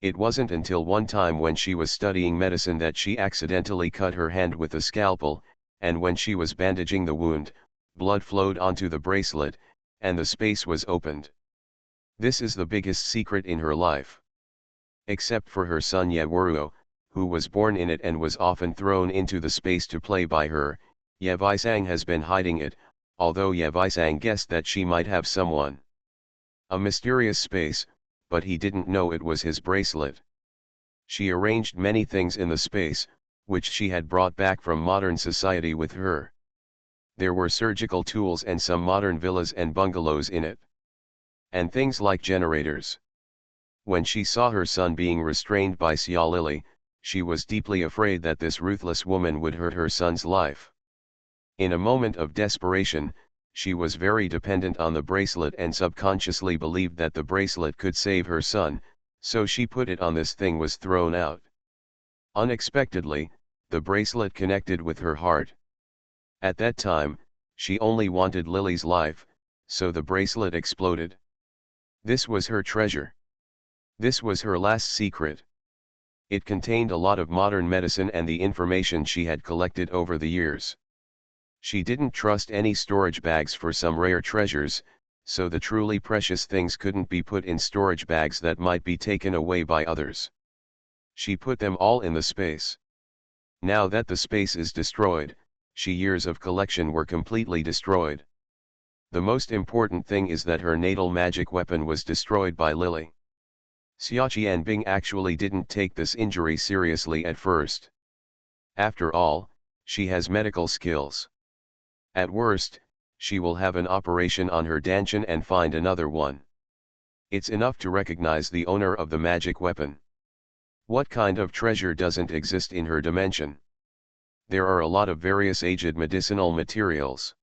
It wasn't until one time when she was studying medicine that she accidentally cut her hand with a scalpel, and when she was bandaging the wound, blood flowed onto the bracelet, and the space was opened. This is the biggest secret in her life. Except for her son Yewaruo, who was born in it and was often thrown into the space to play by her, Yevisang has been hiding it, although Yevisang guessed that she might have someone. A mysterious space, but he didn't know it was his bracelet. She arranged many things in the space, which she had brought back from modern society with her. There were surgical tools and some modern villas and bungalows in it. And things like generators. When she saw her son being restrained by Xia Lily, she was deeply afraid that this ruthless woman would hurt her son's life. In a moment of desperation, she was very dependent on the bracelet and subconsciously believed that the bracelet could save her son, so she put it on. This thing was thrown out. Unexpectedly, the bracelet connected with her heart. At that time, she only wanted Lily's life, so the bracelet exploded. This was her treasure. This was her last secret. It contained a lot of modern medicine and the information she had collected over the years. She didn't trust any storage bags for some rare treasures, so the truly precious things couldn't be put in storage bags that might be taken away by others. She put them all in the space. Now that the space is destroyed, she years of collection were completely destroyed. The most important thing is that her natal magic weapon was destroyed by Lily. Xiaqianbing actually didn't take this injury seriously at first. After all, she has medical skills. At worst, she will have an operation on her dantian and find another one. It's enough to recognize the owner of the magic weapon. What kind of treasure doesn't exist in her dimension? There are a lot of various aged medicinal materials.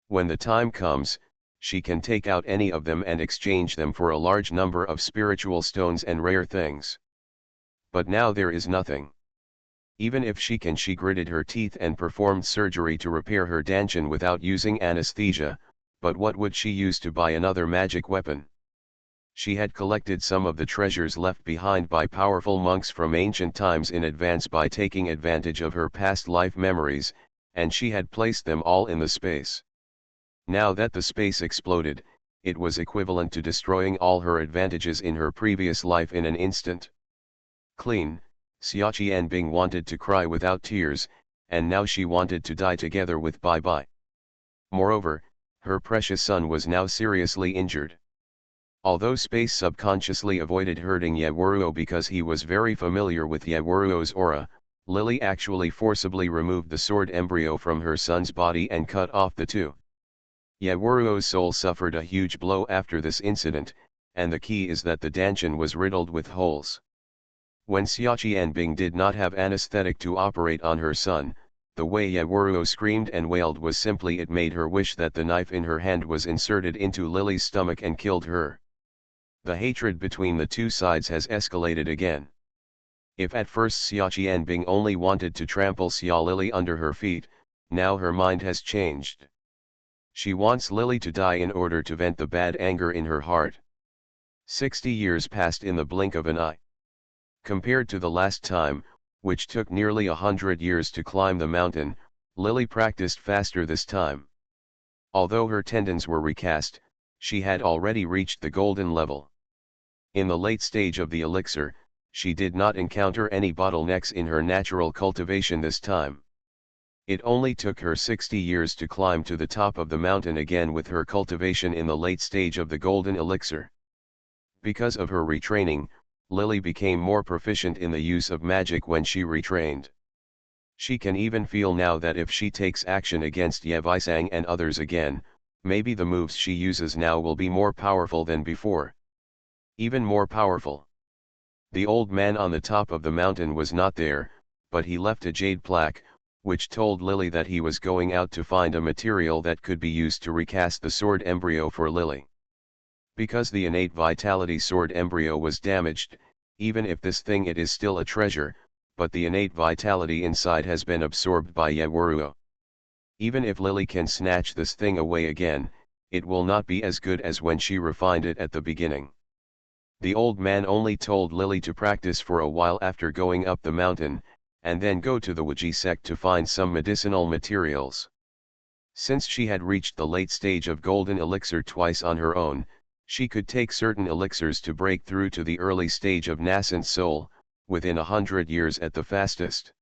When the time comes, she can take out any of them and exchange them for a large number of spiritual stones and rare things. But now there is nothing. Even if she gritted her teeth and performed surgery to repair her dantian without using anesthesia, but what would she use to buy another magic weapon? She had collected some of the treasures left behind by powerful monks from ancient times in advance by taking advantage of her past life memories, and she had placed them all in the space. Now that the space exploded, it was equivalent to destroying all her advantages in her previous life in an instant. Clean, Xia Qianbing wanted to cry without tears, and now she wanted to die together with Bai Bai. Moreover, her precious son was now seriously injured. Although Space subconsciously avoided hurting Yaoruo because he was very familiar with Yaoruo's aura, Lily actually forcibly removed the sword embryo from her son's body and cut off the two. Yaoruo's soul suffered a huge blow after this incident, and the key is that the dantian was riddled with holes. When Xia Qianbing did not have anesthetic to operate on her son, the way Yaoruo screamed and wailed was simply it made her wish that the knife in her hand was inserted into Lily's stomach and killed her. The hatred between the two sides has escalated again. If at first Xia Qianbing only wanted to trample Xia Lily under her feet, now her mind has changed. She wants Lily to die in order to vent the bad anger in her heart. 60 years passed in the blink of an eye. Compared to the last time, which took nearly 100 years to climb the mountain, Lily practiced faster this time. Although her tendons were recast, she had already reached the golden level. In the late stage of the elixir, she did not encounter any bottlenecks in her natural cultivation this time. It only took her 60 years to climb to the top of the mountain again with her cultivation in the late stage of the golden elixir. Because of her retraining, Lily became more proficient in the use of magic when she retrained. She can even feel now that if she takes action against Ye Weisang and others again, maybe the moves she uses now will be more powerful than before. Even more powerful. The old man on the top of the mountain was not there, but he left a jade plaque, which told Lily that he was going out to find a material that could be used to recast the sword embryo for Lily. Because the innate vitality sword embryo was damaged, even if this thing it is still a treasure, but the innate vitality inside has been absorbed by Yaoruo. Even if Lily can snatch this thing away again, it will not be as good as when she refined it at the beginning. The old man only told Lily to practice for a while after going up the mountain, and then go to the Wuji sect to find some medicinal materials. Since she had reached the late stage of golden elixir twice on her own, she could take certain elixirs to break through to the early stage of nascent soul, within 100 years at the fastest.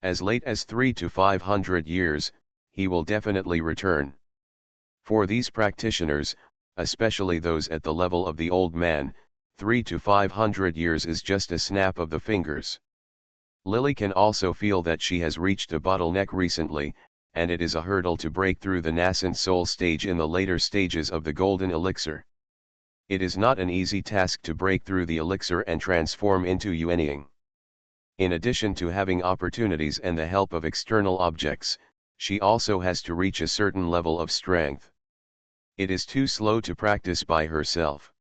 As late as 300 to 500 years, he will definitely return. For these practitioners, especially those at the level of the old man, 300 to 500 years is just a snap of the fingers. Lily can also feel that she has reached a bottleneck recently, and it is a hurdle to break through the nascent soul stage in the later stages of the golden elixir. It is not an easy task to break through the elixir and transform into Yuanying. In addition to having opportunities and the help of external objects, she also has to reach a certain level of strength. It is too slow to practice by herself.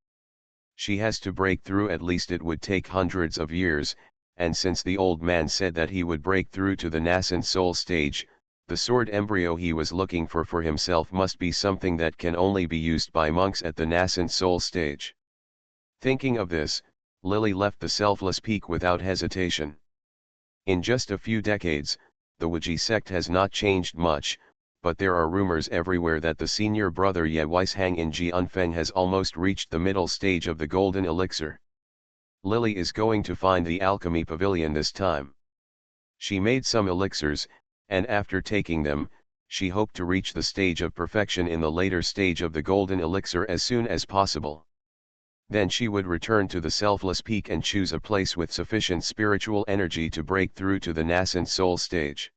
She has to break through, at least it would take hundreds of years, and since the old man said that he would break through to the nascent soul stage, the sword embryo he was looking for himself must be something that can only be used by monks at the nascent soul stage. Thinking of this, Lily left the selfless peak without hesitation. In just a few decades, the Wuji sect has not changed much, but there are rumors everywhere that the senior brother Ye Weishang in Jianfeng has almost reached the middle stage of the golden elixir. Lily is going to find the alchemy pavilion this time. She made some elixirs, and after taking them, she hoped to reach the stage of perfection in the later stage of the golden elixir as soon as possible. Then she would return to the selfless peak and choose a place with sufficient spiritual energy to break through to the nascent soul stage.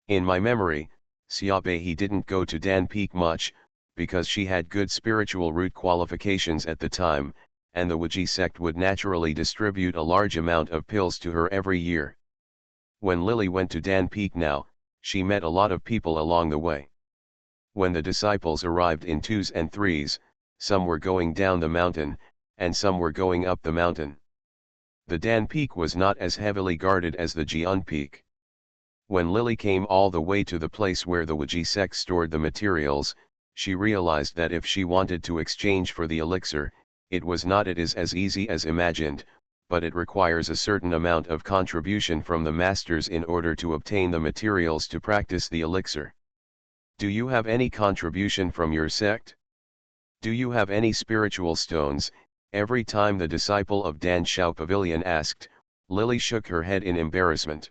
In my memory, Xiaobei didn't go to Dan Peak much, because she had good spiritual root qualifications at the time, and the Wuji sect would naturally distribute a large amount of pills to her every year. When Lily went to Dan Peak now, she met a lot of people along the way. When the disciples arrived in twos and threes, some were going down the mountain, and some were going up the mountain. The Dan Peak was not as heavily guarded as the Jian Peak. When Lily came all the way to the place where the Wiji sect stored the materials, she realized that if she wanted to exchange for the elixir, it was not as easy as imagined, but it requires a certain amount of contribution from the masters in order to obtain the materials to practice the elixir. Do you have any contribution from your sect? Do you have any spiritual stones? Every time the disciple of Dan Shao Pavilion asked, Lily shook her head in embarrassment.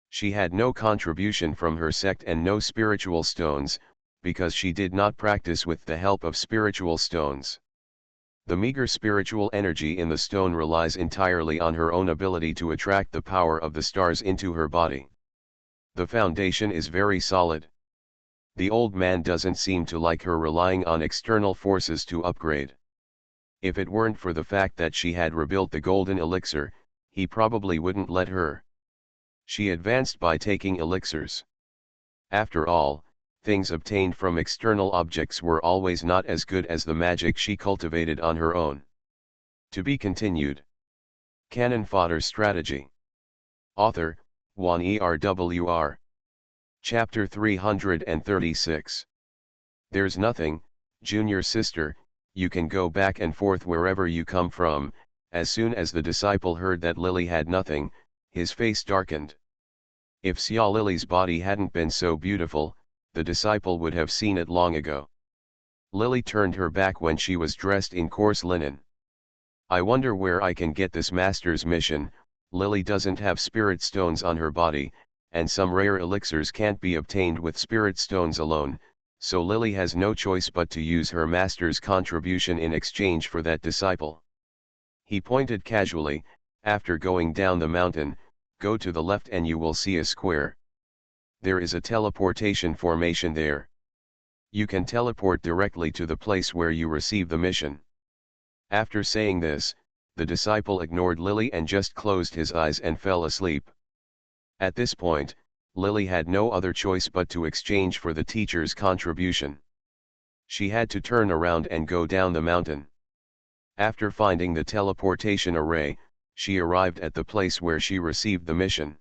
She had no contribution from her sect and no spiritual stones, because she did not practice with the help of spiritual stones. The meager spiritual energy in the stone relies entirely on her own ability to attract the power of the stars into her body. The foundation is very solid. The old man doesn't seem to like her relying on external forces to upgrade. If it weren't for the fact that she had rebuilt the golden elixir, he probably wouldn't let her. She advanced by taking elixirs. After all, things obtained from external objects were always not as good as the magic she cultivated on her own. To be continued. Cannon Fodder Strategy. Author, Juan ERWR. Chapter 336. There's nothing, junior sister, you can go back and forth wherever you come from. As soon as the disciple heard that Lily had nothing, his face darkened. If Xia Lily's body hadn't been so beautiful, the disciple would have seen it long ago. Lily turned her back when she was dressed in coarse linen. I wonder where I can get this master's mission. Lily doesn't have spirit stones on her body, and some rare elixirs can't be obtained with spirit stones alone, so Lily has no choice but to use her master's contribution in exchange for that disciple. He pointed casually, after going down the mountain, go to the left and you will see a square. There is a teleportation formation there. You can teleport directly to the place where you receive the mission. After saying this, the disciple ignored Lily and just closed his eyes and fell asleep. At this point, Lily had no other choice but to exchange for the teacher's contribution. She had to turn around and go down the mountain. After finding the teleportation array, she arrived at the place where she received the mission.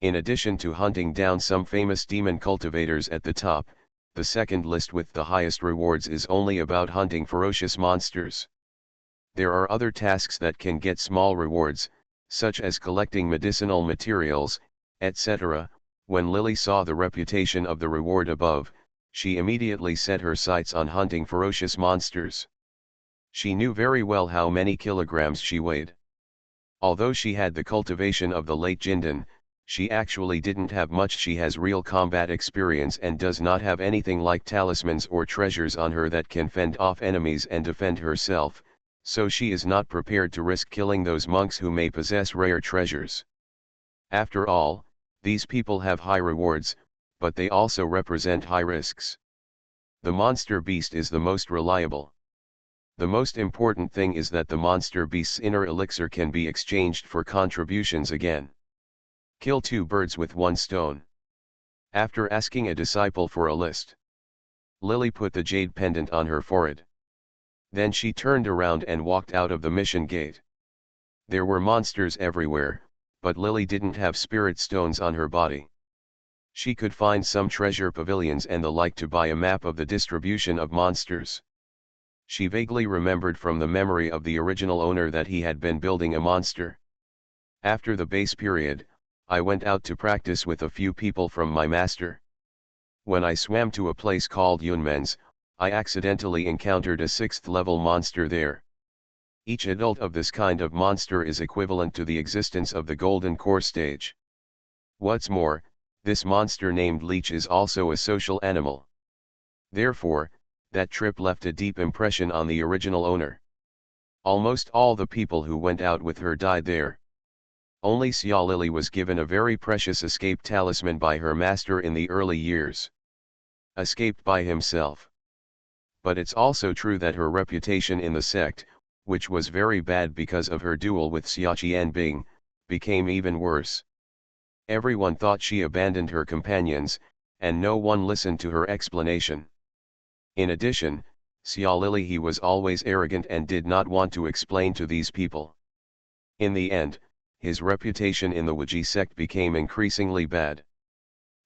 In addition to hunting down some famous demon cultivators at the top, the second list with the highest rewards is only about hunting ferocious monsters. There are other tasks that can get small rewards, such as collecting medicinal materials, etc. When Lily saw the reputation of the reward above, she immediately set her sights on hunting ferocious monsters. She knew very well how many kilograms she weighed. Although she had the cultivation of the late Jindan, she actually didn't have much. She has real combat experience and does not have anything like talismans or treasures on her that can fend off enemies and defend herself, so she is not prepared to risk killing those monks who may possess rare treasures. After all, these people have high rewards, but they also represent high risks. The monster beast is the most reliable. The most important thing is that the monster beast's inner elixir can be exchanged for contributions again. Kill two birds with one stone. After asking a disciple for a list, Lily put the jade pendant on her forehead. Then she turned around and walked out of the mission gate. There were monsters everywhere, but Lily didn't have spirit stones on her body. She could find some treasure pavilions and the like to buy a map of the distribution of monsters. She vaguely remembered from the memory of the original owner that he had been building a monster. After the base period, I went out to practice with a few people from my master. When I swam to a place called Yunmen's, I accidentally encountered a 6th level monster there. Each adult of this kind of monster is equivalent to the existence of the Golden Core stage. What's more, this monster named Leech is also a social animal. Therefore, that trip left a deep impression on the original owner. Almost all the people who went out with her died there. Only Xia Lily was given a very precious escape talisman by her master in the early years. Escaped by himself. But it's also true that her reputation in the sect, which was very bad because of her duel with Xia Qianbing, became even worse. Everyone thought she abandoned her companions, and no one listened to her explanation. In addition, Xia Lili he was always arrogant and did not want to explain to these people. In the end, his reputation in the Wuji sect became increasingly bad.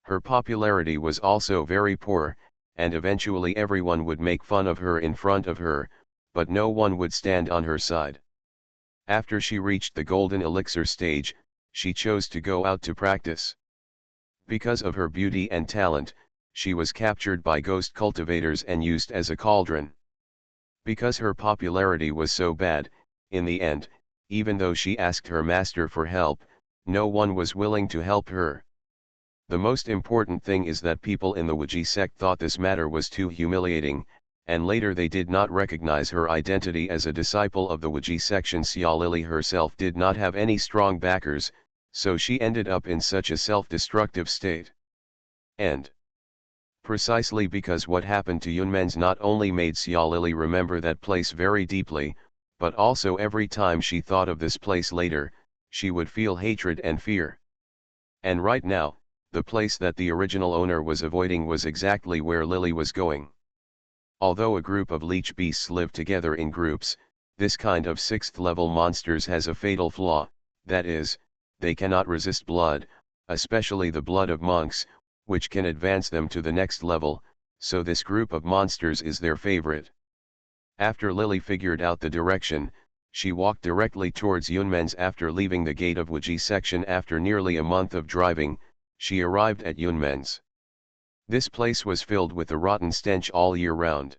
Her popularity was also very poor, and eventually everyone would make fun of her in front of her, but no one would stand on her side. After she reached the golden elixir stage, she chose to go out to practice. Because of her beauty and talent, she was captured by ghost cultivators and used as a cauldron. Because her popularity was so bad, in the end, even though she asked her master for help, no one was willing to help her. The most important thing is that people in the Wuji sect thought this matter was too humiliating, and later they did not recognize her identity as a disciple of the Wuji section. Xia Lili herself did not have any strong backers, so she ended up in such a self-destructive state. And precisely because what happened to Yunmen's not only made Xia Lili remember that place very deeply, but also every time she thought of this place later, she would feel hatred and fear. And right now, the place that the original owner was avoiding was exactly where Lily was going. Although a group of leech beasts live together in groups, this kind of 6th level monsters has a fatal flaw, that is, they cannot resist blood, especially the blood of monks, which can advance them to the next level, so this group of monsters is their favorite. After Lily figured out the direction, she walked directly towards Yunmen's. After leaving the gate of Wuji section after nearly a month of driving, she arrived at Yunmen's. This place was filled with a rotten stench all year round.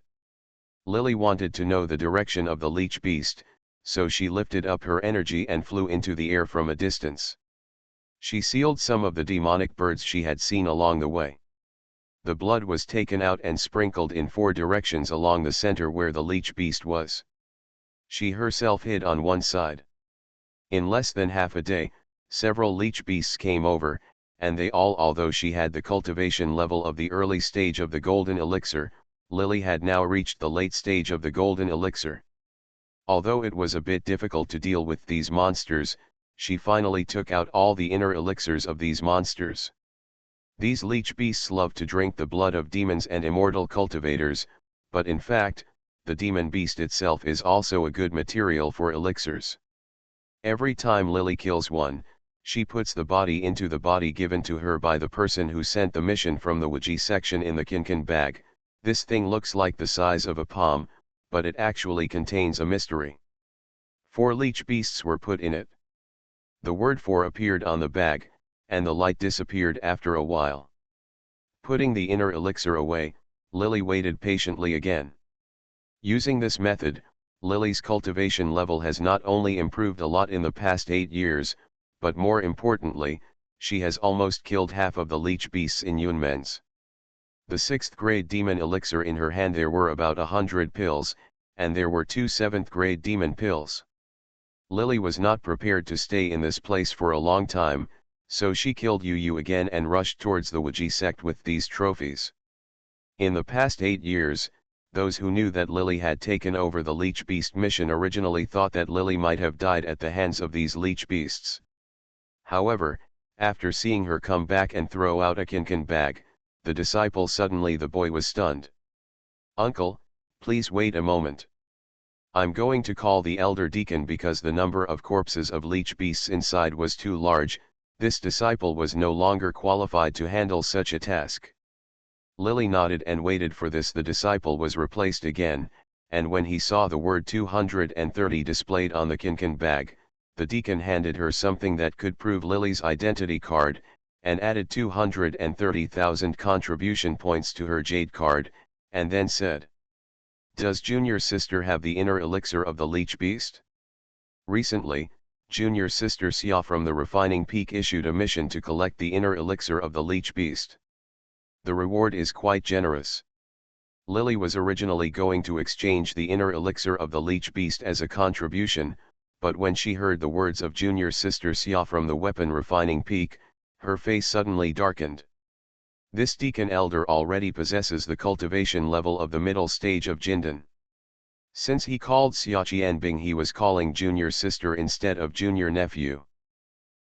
Lily wanted to know the direction of the leech beast, so she lifted up her energy and flew into the air from a distance. She sealed some of the demonic birds she had seen along the way. The blood was taken out and sprinkled in 4 directions along the center where the leech beast was. She herself hid on one side. In less than half a day, several leech beasts came over, and they all, although she had the cultivation level of the early stage of the golden elixir, Lily had now reached the late stage of the golden elixir. Although it was a bit difficult to deal with these monsters, she finally took out all the inner elixirs of these monsters. These leech beasts love to drink the blood of demons and immortal cultivators, but in fact, the demon beast itself is also a good material for elixirs. Every time Lily kills one, she puts the body into the body given to her by the person who sent the mission from the Wuji section in the Kinkan bag. This thing looks like the size of a palm, but it actually contains a mystery. 4 leech beasts were put in it. The word 4 appeared on the bag, and the light disappeared after a while. Putting the inner elixir away, Lily waited patiently again. Using this method, Lily's cultivation level has not only improved a lot in the past 8 years, but more importantly, she has almost killed half of the leech beasts in Yunmen's. The 6th grade demon elixir in her hand, there were about 100 pills, and there were 2 7th grade demon pills. Lily was not prepared to stay in this place for a long time, so she killed Yu again and rushed towards the Wuji sect with these trophies. In the past 8 years, those who knew that Lily had taken over the leech beast mission originally thought that Lily might have died at the hands of these leech beasts. However, after seeing her come back and throw out a Kinkan bag, the boy was stunned. "Uncle, please wait a moment. I'm going to call the elder deacon because the number of corpses of leech beasts inside was too large." This disciple was no longer qualified to handle such a task. Lily nodded and waited for this. The disciple was replaced again, and when he saw the word 230 displayed on the Kinkan bag, the deacon handed her something that could prove Lily's identity card, and added 230,000 contribution points to her jade card, and then said, "Does junior sister have the inner elixir of the leech beast?" Recently, junior sister Xia from the refining peak issued a mission to collect the inner elixir of the leech beast. The reward is quite generous. Lily was originally going to exchange the inner elixir of the leech beast as a contribution, but when she heard the words of junior sister Xia from the weapon refining peak, her face suddenly darkened. This deacon elder already possesses the cultivation level of the middle stage of Jindan. Since he called Xia Qianbing, he was calling junior sister instead of junior nephew.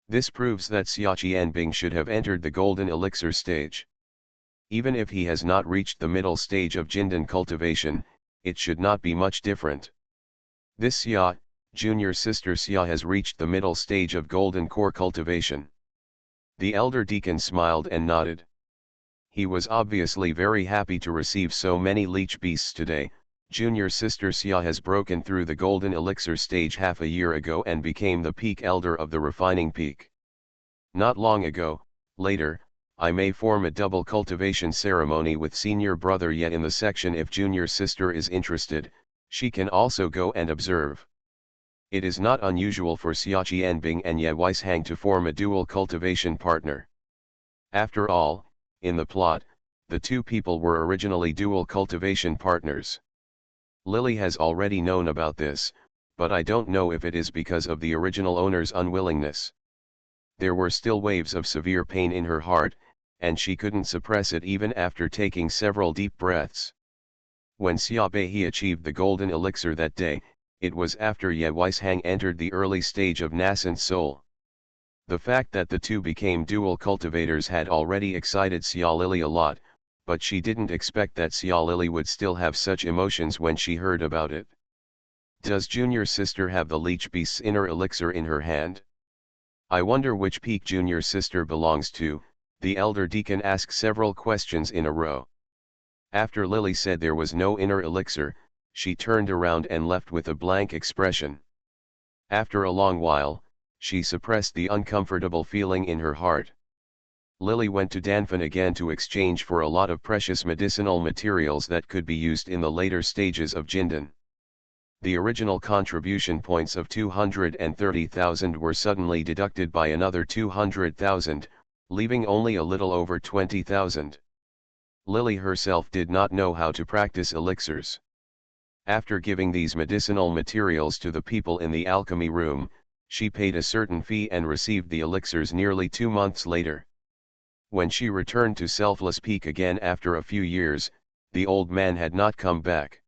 This proves that Xia Qianbing should have entered the golden elixir stage. Even if he has not reached the middle stage of Jindan cultivation, it should not be much different. This Xia, junior sister Xia, has reached the middle stage of golden core cultivation. The elder deacon smiled and nodded. He was obviously very happy to receive so many leech beasts today. Junior sister Xia has broken through the golden elixir stage half a year ago and became the peak elder of the refining peak. Not long ago, later, I may form a double cultivation ceremony with senior brother yet in the section. If junior sister is interested, she can also go and observe. It is not unusual for Xia Qianbing and Ye Weishang to form a dual cultivation partner. After all, in the plot, the two people were originally dual cultivation partners. Lily has already known about this, but I don't know if it is because of the original owner's unwillingness. There were still waves of severe pain in her heart, and she couldn't suppress it even after taking several deep breaths. When Xia Beihe achieved the golden elixir that day, it was after Ye Weishang entered the early stage of nascent soul. The fact that the two became dual cultivators had already excited Xia Lily a lot, but she didn't expect that Xia Lily would still have such emotions when she heard about it. Does junior sister have the leech beast's inner elixir in her hand? I wonder which peak junior sister belongs to. The elder deacon asked several questions in a row. After Lily said there was no inner elixir, she turned around and left with a blank expression. After a long while, she suppressed the uncomfortable feeling in her heart. Lily went to Danfan again to exchange for a lot of precious medicinal materials that could be used in the later stages of Jindan. The original contribution points of 230,000 were suddenly deducted by another 200,000, leaving only a little over 20,000. Lily herself did not know how to practice elixirs. After giving these medicinal materials to the people in the alchemy room, she paid a certain fee and received the elixirs nearly 2 months later. When she returned to Selfless Peak again after a few years, the old man had not come back.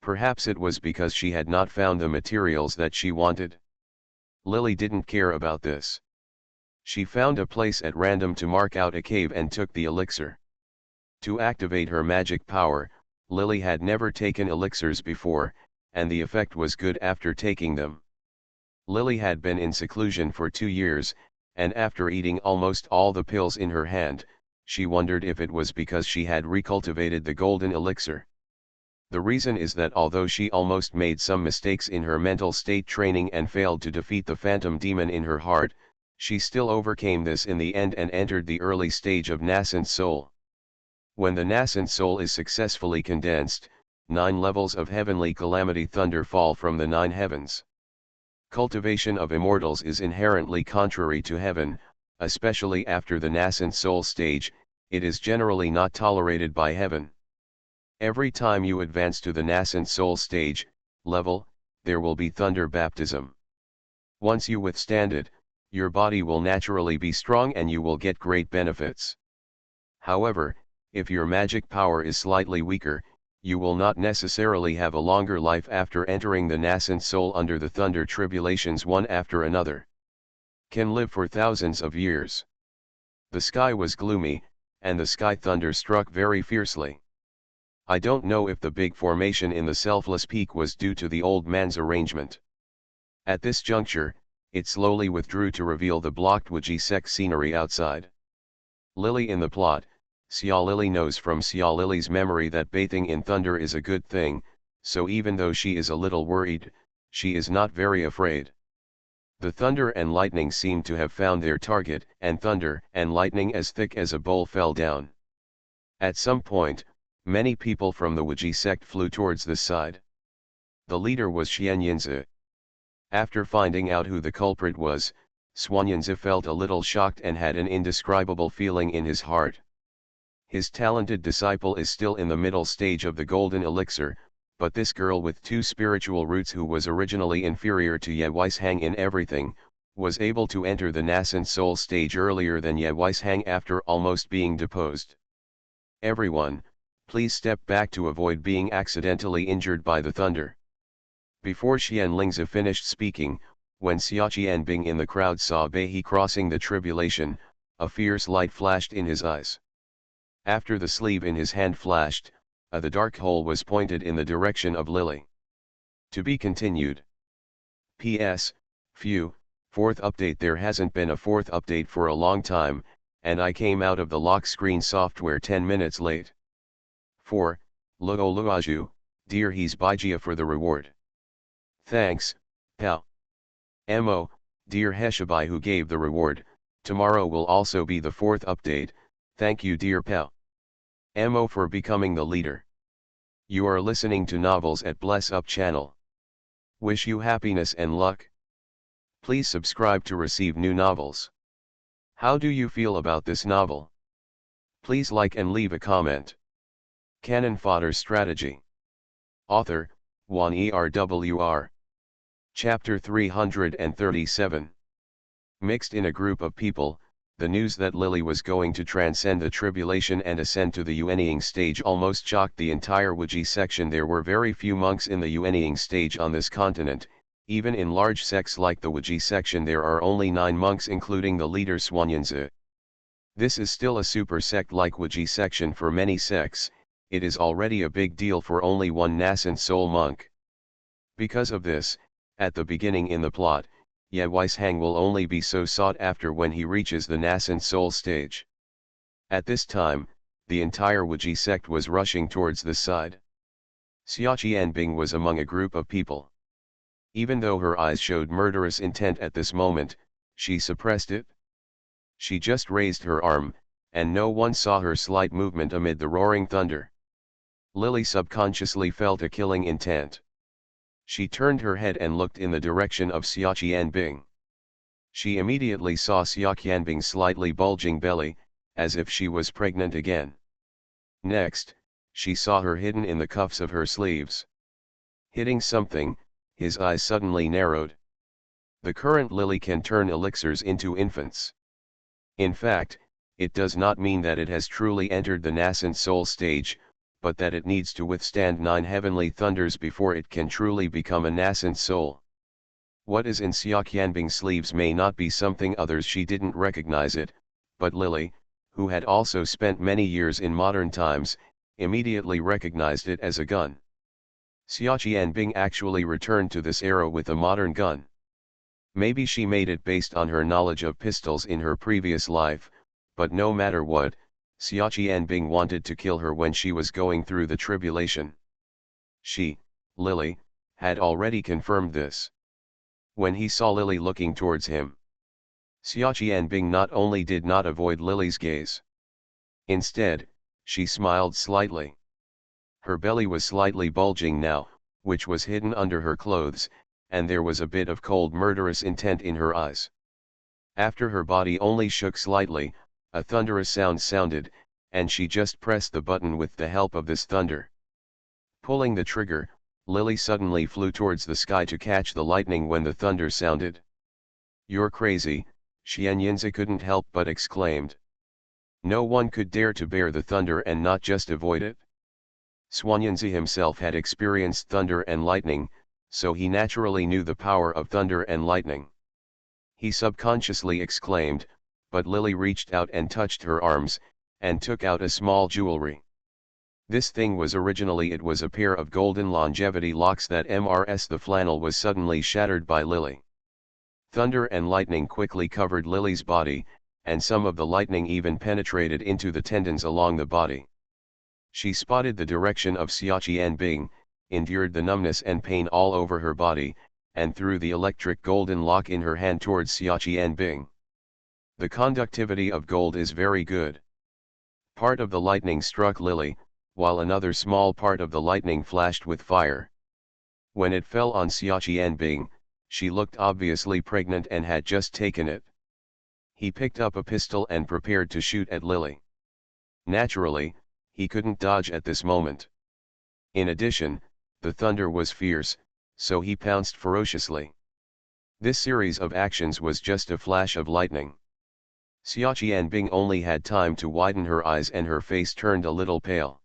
Perhaps it was because she had not found the materials that she wanted. Lily didn't care about this. She found a place at random to mark out a cave and took the elixir. To activate her magic power, Lily had never taken elixirs before, and the effect was good after taking them. Lily had been in seclusion for 2 years, and after eating almost all the pills in her hand, she wondered if it was because she had recultivated the golden elixir. The reason is that although she almost made some mistakes in her mental state training and failed to defeat the phantom demon in her heart, she still overcame this in the end and entered the early stage of nascent soul. When the nascent soul is successfully condensed, 9 levels of heavenly calamity thunder fall from the 9 heavens. Cultivation of immortals is inherently contrary to heaven, especially after the nascent soul stage. It is generally not tolerated by heaven. Every time you advance to the nascent soul stage, level, there will be thunder baptism. Once you withstand it, your body will naturally be strong and you will get great benefits. However, if your magic power is slightly weaker, you will not necessarily have a longer life after entering the nascent soul under the thunder tribulations one after another. Can live for thousands of years. The sky was gloomy, and the sky thunder struck very fiercely. I don't know if the big formation in the Selfless Peak was due to the old man's arrangement. At this juncture, it slowly withdrew to reveal the blocked Wajisek scenery outside. Lily in the plot. Xia Lily knows from Xia Lily's memory that bathing in thunder is a good thing, so even though she is a little worried, she is not very afraid. The thunder and lightning seem to have found their target, and thunder and lightning as thick as a bowl fell down. At some point, many people from the Wuji sect flew towards this side. The leader was Xuanyinzi. After finding out who the culprit was, Xuanyinzi felt a little shocked and had an indescribable feeling in his heart. His talented disciple is still in the middle stage of the golden elixir, but this girl with 2 spiritual roots who was originally inferior to Ye Weishang in everything, was able to enter the nascent soul stage earlier than Ye Weishang after almost being deposed. Everyone, please step back to avoid being accidentally injured by the thunder. Before Xian Lingzi finished speaking, when Xia Qianbing in the crowd saw Beihe crossing the tribulation, a fierce light flashed in his eyes. After the sleeve in his hand flashed, the dark hole was pointed in the direction of Lily. To be continued. P.S. Phew, fourth update. There hasn't been a fourth update for a long time, and I came out of the lock screen software 10 minutes late. 4. Luaju, dear, he's Baigia for the reward. Thanks, pal. Mo, dear Heshabai who gave the reward, tomorrow will also be the fourth update, thank you dear pal. Mo for becoming the leader. You are listening to Novels at Bless Up channel. Wish you happiness and luck. Please subscribe to receive new novels. How do you feel about this novel? Please like and leave a comment. Cannon Fodder Strategy. Author, Juan ERWR. Chapter 337. Mixed in a group of people, the news that Lily was going to transcend the tribulation and ascend to the Yuanying stage almost shocked the entire Wuji section. There were very few monks in the Yuanying stage on this continent. Even in large sects like the Wuji section there are only 9 monks including the leader Xuanyanzi. This is still a super sect like Wuji section for many sects. It is already a big deal for only one nascent soul monk. Because of this, at the beginning in the plot, Ye Weishang will only be so sought after when he reaches the nascent soul stage. At this time, the entire Wuji sect was rushing towards this side. Xia Qianbing was among a group of people. Even though her eyes showed murderous intent at this moment, she suppressed it. She just raised her arm, and no one saw her slight movement amid the roaring thunder. Lily subconsciously felt a killing intent. She turned her head and looked in the direction of Xia Qianbing. She immediately saw Xia Qianbing's slightly bulging belly, as if she was pregnant again. Next, she saw her hidden in the cuffs of her sleeves. Hitting something, his eyes suddenly narrowed. The current Lily can turn elixirs into infants. In fact, it does not mean that it has truly entered the nascent soul stage, but that it needs to withstand 9 heavenly thunders before it can truly become a nascent soul. What is in Xia Qianbing's sleeves may not be something others she didn't recognize it, but Lily, who had also spent many years in modern times, immediately recognized it as a gun. Xia Qianbing actually returned to this era with a modern gun. Maybe she made it based on her knowledge of pistols in her previous life, but no matter what, Xia Qianbing wanted to kill her when she was going through the tribulation. She, Lily, had already confirmed this. When he saw Lily looking towards him, Xia Qianbing not only did not avoid Lily's gaze. Instead, she smiled slightly. Her belly was slightly bulging now, which was hidden under her clothes, and there was a bit of cold murderous intent in her eyes. After her body only shook slightly, a thunderous sound sounded, and she just pressed the button with the help of this thunder. Pulling the trigger, Lily suddenly flew towards the sky to catch the lightning when the thunder sounded. "You're crazy," Xianyinzi couldn't help but exclaimed. No one could dare to bear the thunder and not just avoid it. Xuanyinzi himself had experienced thunder and lightning, so he naturally knew the power of thunder and lightning. He subconsciously exclaimed, but Lily reached out and touched her arms, and took out a small jewelry. This thing was originally it was a pair of golden longevity locks that Mrs. the flannel was suddenly shattered by Lily. Thunder and lightning quickly covered Lily's body, and some of the lightning even penetrated into the tendons along the body. She spotted the direction of Xia Qianbing, endured the numbness and pain all over her body, and threw the electric golden lock in her hand towards Xia Qianbing. The conductivity of gold is very good. Part of the lightning struck Lily, while another small part of the lightning flashed with fire. When it fell on Xia Qianbing, she looked obviously pregnant and had just taken it. He picked up a pistol and prepared to shoot at Lily. Naturally, he couldn't dodge at this moment. In addition, the thunder was fierce, so he pounced ferociously. This series of actions was just a flash of lightning. Xia Qianbing only had time to widen her eyes and her face turned a little pale.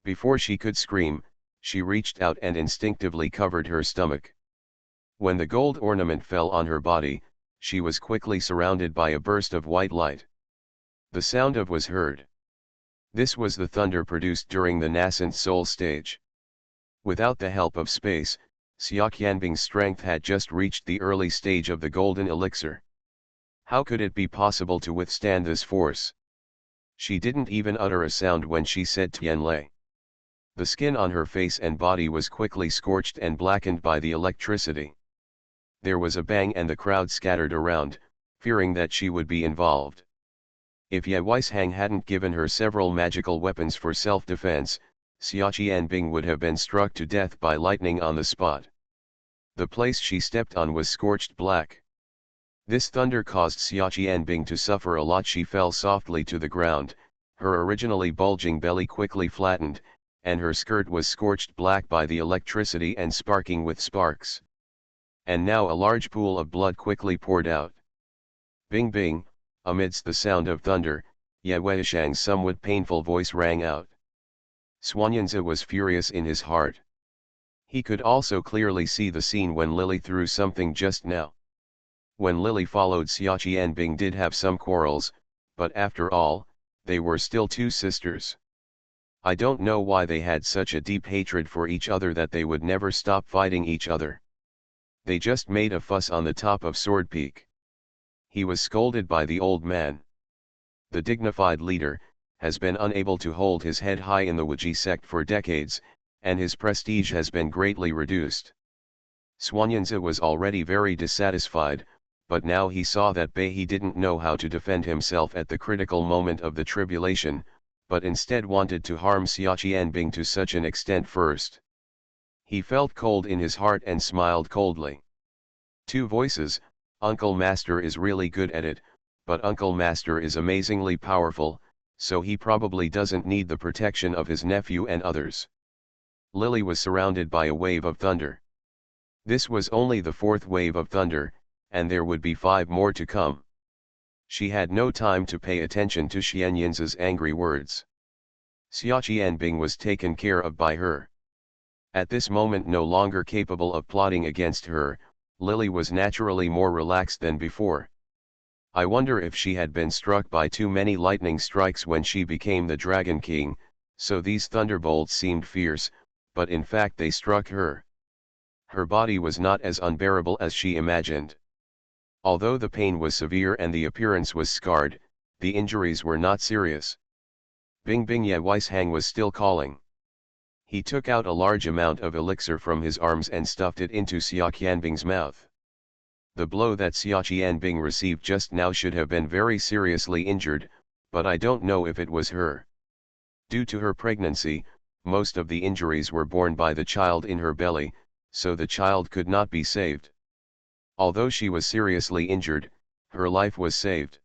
Before she could scream, she reached out and instinctively covered her stomach. When the gold ornament fell on her body, she was quickly surrounded by a burst of white light. The sound of was heard. This was the thunder produced during the nascent soul stage. Without the help of space, Xia Qianbing's strength had just reached the early stage of the golden elixir. How could it be possible to withstand this force? She didn't even utter a sound when she said Tianlei. The skin on her face and body was quickly scorched and blackened by the electricity. There was a bang and the crowd scattered around, fearing that she would be involved. If Ye Weishang hadn't given her several magical weapons for self-defense, Xia Qianbing would have been struck to death by lightning on the spot. The place she stepped on was scorched black. This thunder caused Xia Qianbing to suffer a lot. She fell softly to the ground, her originally bulging belly quickly flattened, and her skirt was scorched black by the electricity and sparking with sparks. And now a large pool of blood quickly poured out. Bing bing, amidst the sound of thunder, Ye Weishang's somewhat painful voice rang out. Xuanyanzi was furious in his heart. He could also clearly see the scene when Lily threw something just now. When Lily followed Xia Qianbing did have some quarrels, but after all, they were still two sisters. I don't know why they had such a deep hatred for each other that they would never stop fighting each other. They just made a fuss on the top of Sword Peak. He was scolded by the old man. The dignified leader has been unable to hold his head high in the Wuji sect for decades, and his prestige has been greatly reduced. Xuanyanzi was already very dissatisfied, but now he saw that he didn't know how to defend himself at the critical moment of the tribulation, but instead wanted to harm Xia Qianbing to such an extent first. He felt cold in his heart and smiled coldly. Two voices, Uncle Master is really good at it, but Uncle Master is amazingly powerful, so he probably doesn't need the protection of his nephew and others. Lily was surrounded by a wave of thunder. This was only the fourth wave of thunder, and there would be 5 more to come. She had no time to pay attention to Xuanyanzi's angry words. Xia Qianbing was taken care of by her. At this moment, no longer capable of plotting against her, Lily was naturally more relaxed than before. I wonder if she had been struck by too many lightning strikes when she became the Dragon King, so these thunderbolts seemed fierce, but in fact they struck her. Her body was not as unbearable as she imagined. Although the pain was severe and the appearance was scarred, the injuries were not serious. Bing bing, Ye Weishang was still calling. He took out a large amount of elixir from his arms and stuffed it into Xia Qianbing's mouth. The blow that Xia Qianbing received just now should have been very seriously injured, but I don't know if it was her. Due to her pregnancy, most of the injuries were borne by the child in her belly, so the child could not be saved. Although she was seriously injured, her life was saved.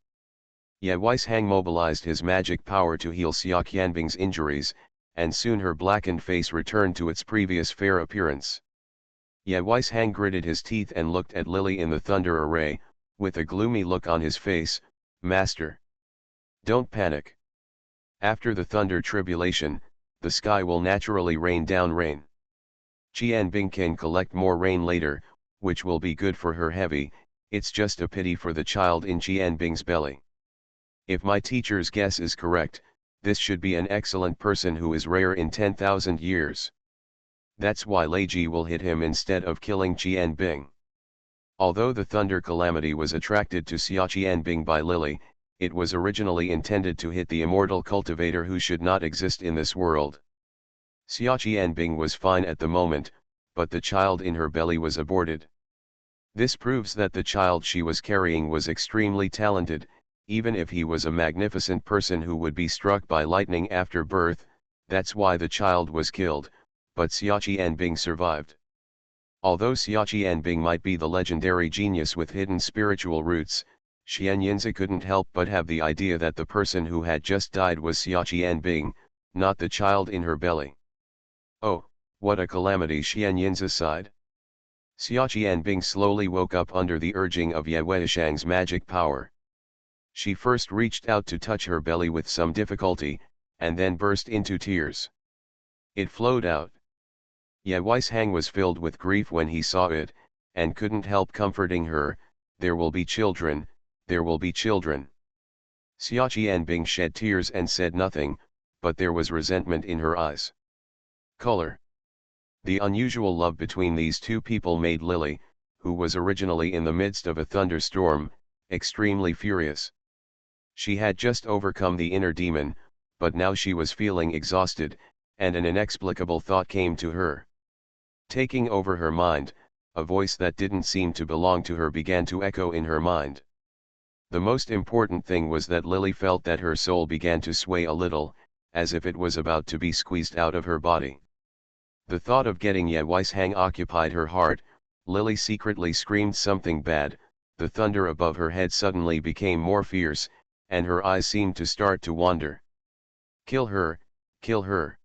Ye Weishang mobilized his magic power to heal Xia Qianbing's injuries, and soon her blackened face returned to its previous fair appearance. Ye Weishang gritted his teeth and looked at Lily in the thunder array, with a gloomy look on his face. Master, don't panic. After the thunder tribulation, the sky will naturally rain down rain. Qianbing can collect more rain later, which will be good for her heavy. It's just a pity for the child in Qianbing's belly. If my teacher's guess is correct, this should be an excellent person who is rare in 10,000 years. That's why Lei Ji will hit him instead of killing Qianbing. Although the thunder calamity was attracted to Xia Qianbing by Lily, it was originally intended to hit the immortal cultivator who should not exist in this world. Xia Qianbing was fine at the moment, but the child in her belly was aborted. This proves that the child she was carrying was extremely talented, even if he was a magnificent person who would be struck by lightning after birth. That's why the child was killed, but Xia Qianbing survived. Although Xia Qianbing might be the legendary genius with hidden spiritual roots, Xuanyanzi couldn't help but have the idea that the person who had just died was Xia Qianbing, not the child in her belly. Oh, what a calamity, Xuanyanzi sighed. Xia Qianbing slowly woke up under the urging of Ye Weishang's magic power. She first reached out to touch her belly with some difficulty, and then burst into tears. It flowed out. Ye Weishang was filled with grief when he saw it, and couldn't help comforting her. There will be children, there will be children. Xia Qianbing shed tears and said nothing, but there was resentment in her eyes. Color. The unusual love between these two people made Lily, who was originally in the midst of a thunderstorm, extremely furious. She had just overcome the inner demon, but now she was feeling exhausted, and an inexplicable thought came to her. Taking over her mind, a voice that didn't seem to belong to her began to echo in her mind. The most important thing was that Lily felt that her soul began to sway a little, as if it was about to be squeezed out of her body. The thought of getting Yewisang occupied her heart. Lily secretly screamed something bad. The thunder above her head suddenly became more fierce, and her eyes seemed to start to wander. Kill her, kill her.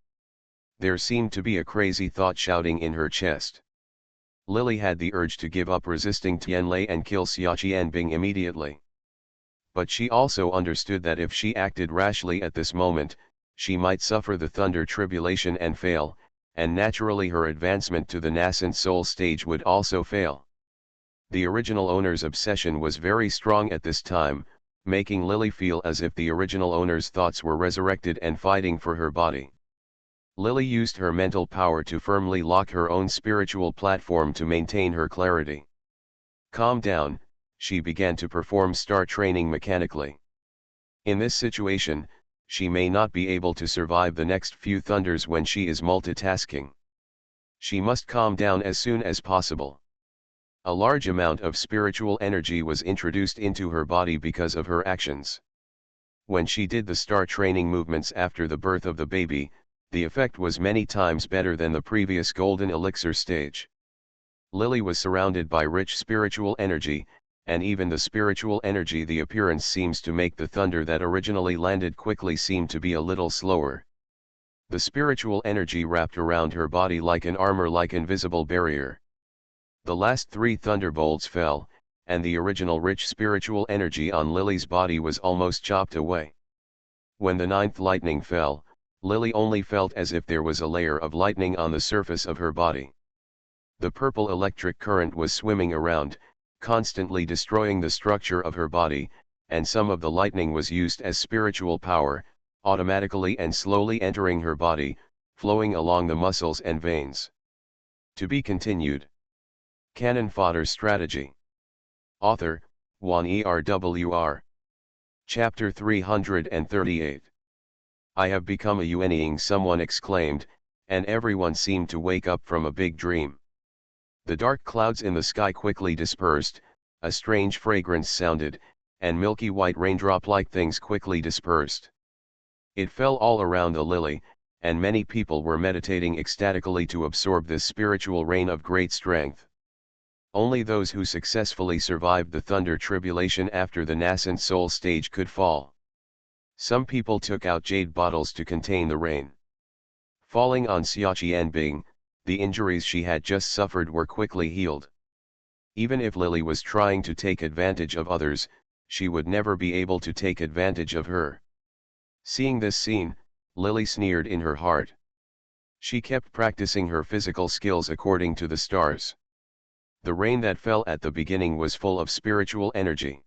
There seemed to be a crazy thought shouting in her chest. Lily had the urge to give up resisting Tianlei and kill Xia Qianbing immediately. But she also understood that if she acted rashly at this moment, she might suffer the thunder tribulation and fail, and naturally her advancement to the nascent soul stage would also fail. The original owner's obsession was very strong at this time, making Lily feel as if the original owner's thoughts were resurrected and fighting for her body. Lily used her mental power to firmly lock her own spiritual platform to maintain her clarity. Calm down, she began to perform star training mechanically. In this situation, she may not be able to survive the next few thunders when she is multitasking. She must calm down as soon as possible. A large amount of spiritual energy was introduced into her body because of her actions. When she did the star training movements after the birth of the baby, the effect was many times better than the previous golden elixir stage. Lily was surrounded by rich spiritual energy, and even the spiritual energy the appearance seems to make the thunder that originally landed quickly seem to be a little slower. The spiritual energy wrapped around her body like an armor-like invisible barrier. The last 3 thunderbolts fell, and the original rich spiritual energy on Lily's body was almost chopped away. When the 9th lightning fell, Lily only felt as if there was a layer of lightning on the surface of her body. The purple electric current was swimming around, constantly destroying the structure of her body, and some of the lightning was used as spiritual power, automatically and slowly entering her body, flowing along the muscles and veins. To be continued. Cannon Fodder Strategy. Author, Wan Erwr. Chapter 338. I have become a Yuanying, someone exclaimed, and everyone seemed to wake up from a big dream. The dark clouds in the sky quickly dispersed, a strange fragrance sounded, and milky white raindrop-like things quickly dispersed. It fell all around the lily, and many people were meditating ecstatically to absorb this spiritual rain of great strength. Only those who successfully survived the thunder tribulation after the nascent soul stage could fall. Some people took out jade bottles to contain the rain. Falling on Xia Qianbing, the injuries she had just suffered were quickly healed. Even if Lily was trying to take advantage of others, she would never be able to take advantage of her. Seeing this scene, Lily sneered in her heart. She kept practicing her physical skills according to the stars. The rain that fell at the beginning was full of spiritual energy.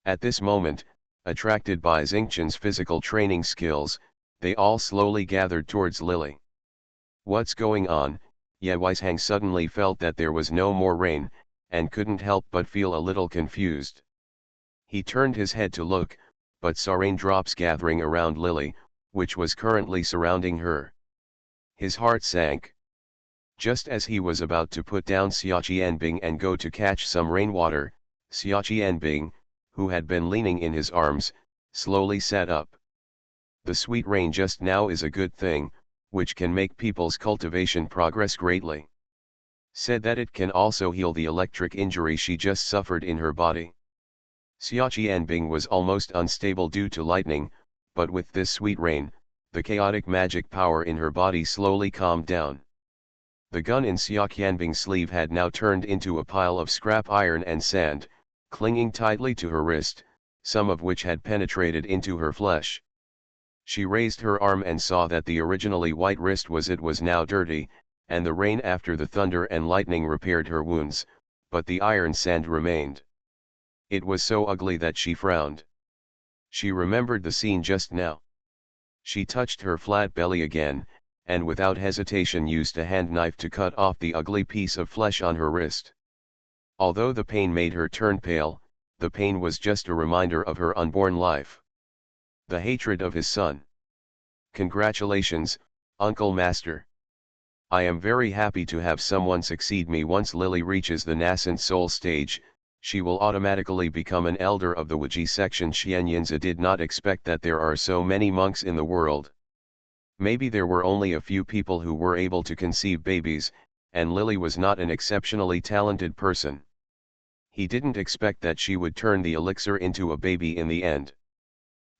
At this moment, attracted by Xingqian's physical training skills, they all slowly gathered towards Lily. What's going on? Yewisang suddenly felt that there was no more rain, and couldn't help but feel a little confused. He turned his head to look, but saw raindrops gathering around Lily, which was currently surrounding her. His heart sank. Just as he was about to put down Xia Qianbing and go to catch some rainwater, Xia Qianbing, who had been leaning in his arms, slowly sat up. The sweet rain just now is a good thing, which can make people's cultivation progress greatly. Said that it can also heal the electric injury she just suffered in her body. Xia Qianbing was almost unstable due to lightning, but with this sweet rain, the chaotic magic power in her body slowly calmed down. The gun in Xia Qianbing's sleeve had now turned into a pile of scrap iron and sand, clinging tightly to her wrist, some of which had penetrated into her flesh. She raised her arm and saw that the originally white wrist was now dirty, and the rain after the thunder and lightning repaired her wounds, but the iron sand remained. It was so ugly that she frowned. She remembered the scene just now. She touched her flat belly again, and without hesitation used a hand knife to cut off the ugly piece of flesh on her wrist. Although the pain made her turn pale, the pain was just a reminder of her unborn life. The hatred of his son. Congratulations, Uncle Master. I am very happy to have someone succeed me. Once Lily reaches the nascent soul stage, she will automatically become an elder of the Wiji section. Xianyinzi did not expect that there are so many monks in the world. Maybe there were only a few people who were able to conceive babies, and Lily was not an exceptionally talented person. He didn't expect that she would turn the elixir into a baby in the end.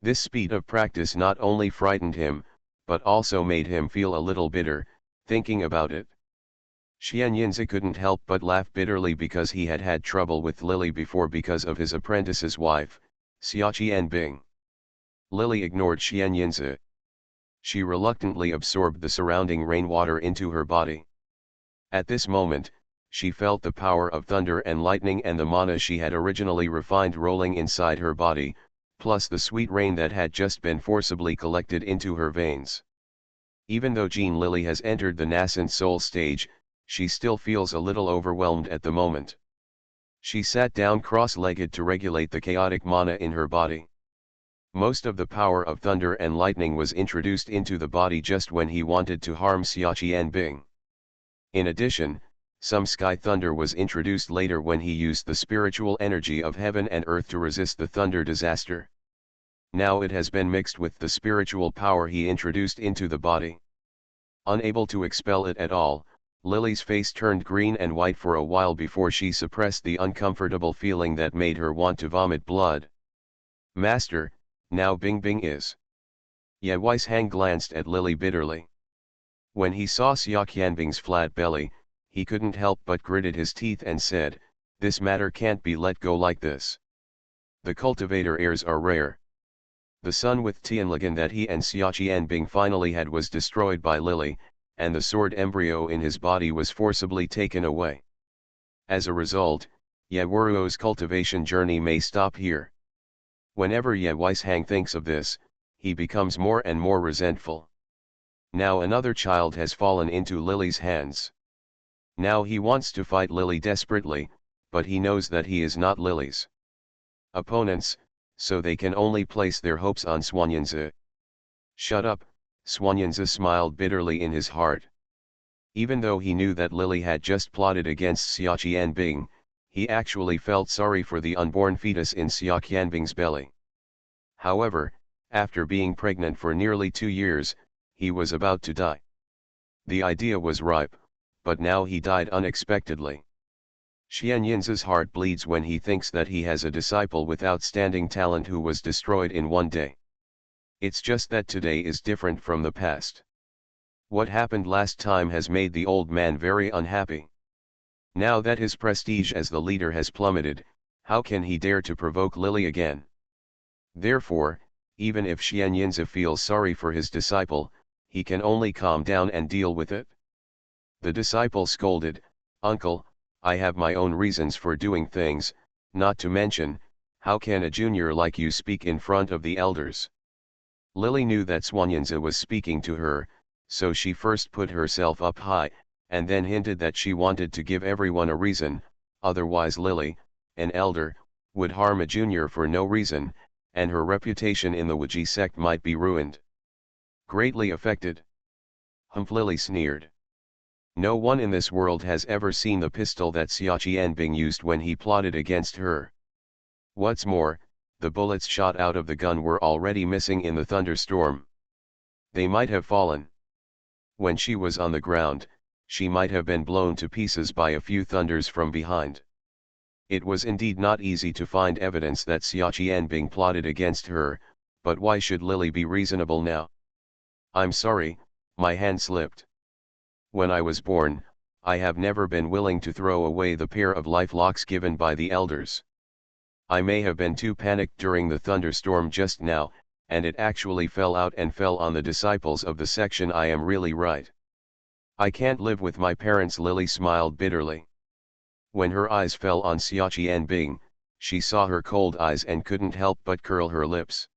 This speed of practice not only frightened him, but also made him feel a little bitter, thinking about it. Xianyinzi couldn't help but laugh bitterly because he had had trouble with Lily before because of his apprentice's wife, Xiaqianbing. Lily ignored Xianyinzi. She reluctantly absorbed the surrounding rainwater into her body. At this moment, she felt the power of thunder and lightning and the mana she had originally refined rolling inside her body, plus the sweet rain that had just been forcibly collected into her veins. Even though Jean Lily has entered the nascent soul stage, she still feels a little overwhelmed at the moment. She sat down cross-legged to regulate the chaotic mana in her body. Most of the power of thunder and lightning was introduced into the body just when he wanted to harm Xiaqianbing. In addition, some sky thunder was introduced later when he used the spiritual energy of heaven and earth to resist the thunder disaster. Now it has been mixed with the spiritual power he introduced into the body. Unable to expel it at all, Lily's face turned green and white for a while before she suppressed the uncomfortable feeling that made her want to vomit blood. Master, now Bing Bing is. Ye Weishang glanced at Lily bitterly. When he saw Xiaqianbing's flat belly, he couldn't help but gritted his teeth and said, "This matter can't be let go like this. The cultivator heirs are rare." The son with Tianligan that he and Xiaqianbing finally had was destroyed by Lily, and the sword embryo in his body was forcibly taken away. As a result, Ye Wuruo's cultivation journey may stop here. Whenever Ye Weishang thinks of this, he becomes more and more resentful. Now another child has fallen into Lily's hands. Now he wants to fight Lily desperately, but he knows that he is not Lily's opponents, so they can only place their hopes on Xianyinzi. Shut up, Xianyinzi smiled bitterly in his heart. Even though he knew that Lily had just plotted against Xiaqianbing, he actually felt sorry for the unborn fetus in Xiaqianbing's belly. However, after being pregnant for nearly 2 years, he was about to die. The idea was ripe, but now he died unexpectedly. Xianyinzi's heart bleeds when he thinks that he has a disciple with outstanding talent who was destroyed in one day. It's just that today is different from the past. What happened last time has made the old man very unhappy. Now that his prestige as the leader has plummeted, how can he dare to provoke Lily again? Therefore, even if Xianyinzi feels sorry for his disciple, he can only calm down and deal with it. The disciple scolded, "Uncle, I have my own reasons for doing things, not to mention, how can a junior like you speak in front of the elders?" Lily knew that Xianyinzi was speaking to her, so she first put herself up high, and then hinted that she wanted to give everyone a reason, otherwise Lily, an elder, would harm a junior for no reason, and her reputation in the Wiji sect might be ruined. Greatly affected. Humph, Lily sneered. No one in this world has ever seen the pistol that Xiaqianbing used when he plotted against her. What's more, the bullets shot out of the gun were already missing in the thunderstorm. They might have fallen. When she was on the ground, she might have been blown to pieces by a few thunders from behind. It was indeed not easy to find evidence that Xiaqianbing plotted against her, but why should Lily be reasonable now? "I'm sorry, my hand slipped. When I was born, I have never been willing to throw away the pair of life locks given by the elders. I may have been too panicked during the thunderstorm just now, and it actually fell out and fell on the disciples of the section. I am really right. I can't live with my parents." Lily smiled bitterly. When her eyes fell on Xiaqianbing, she saw her cold eyes and couldn't help but curl her lips.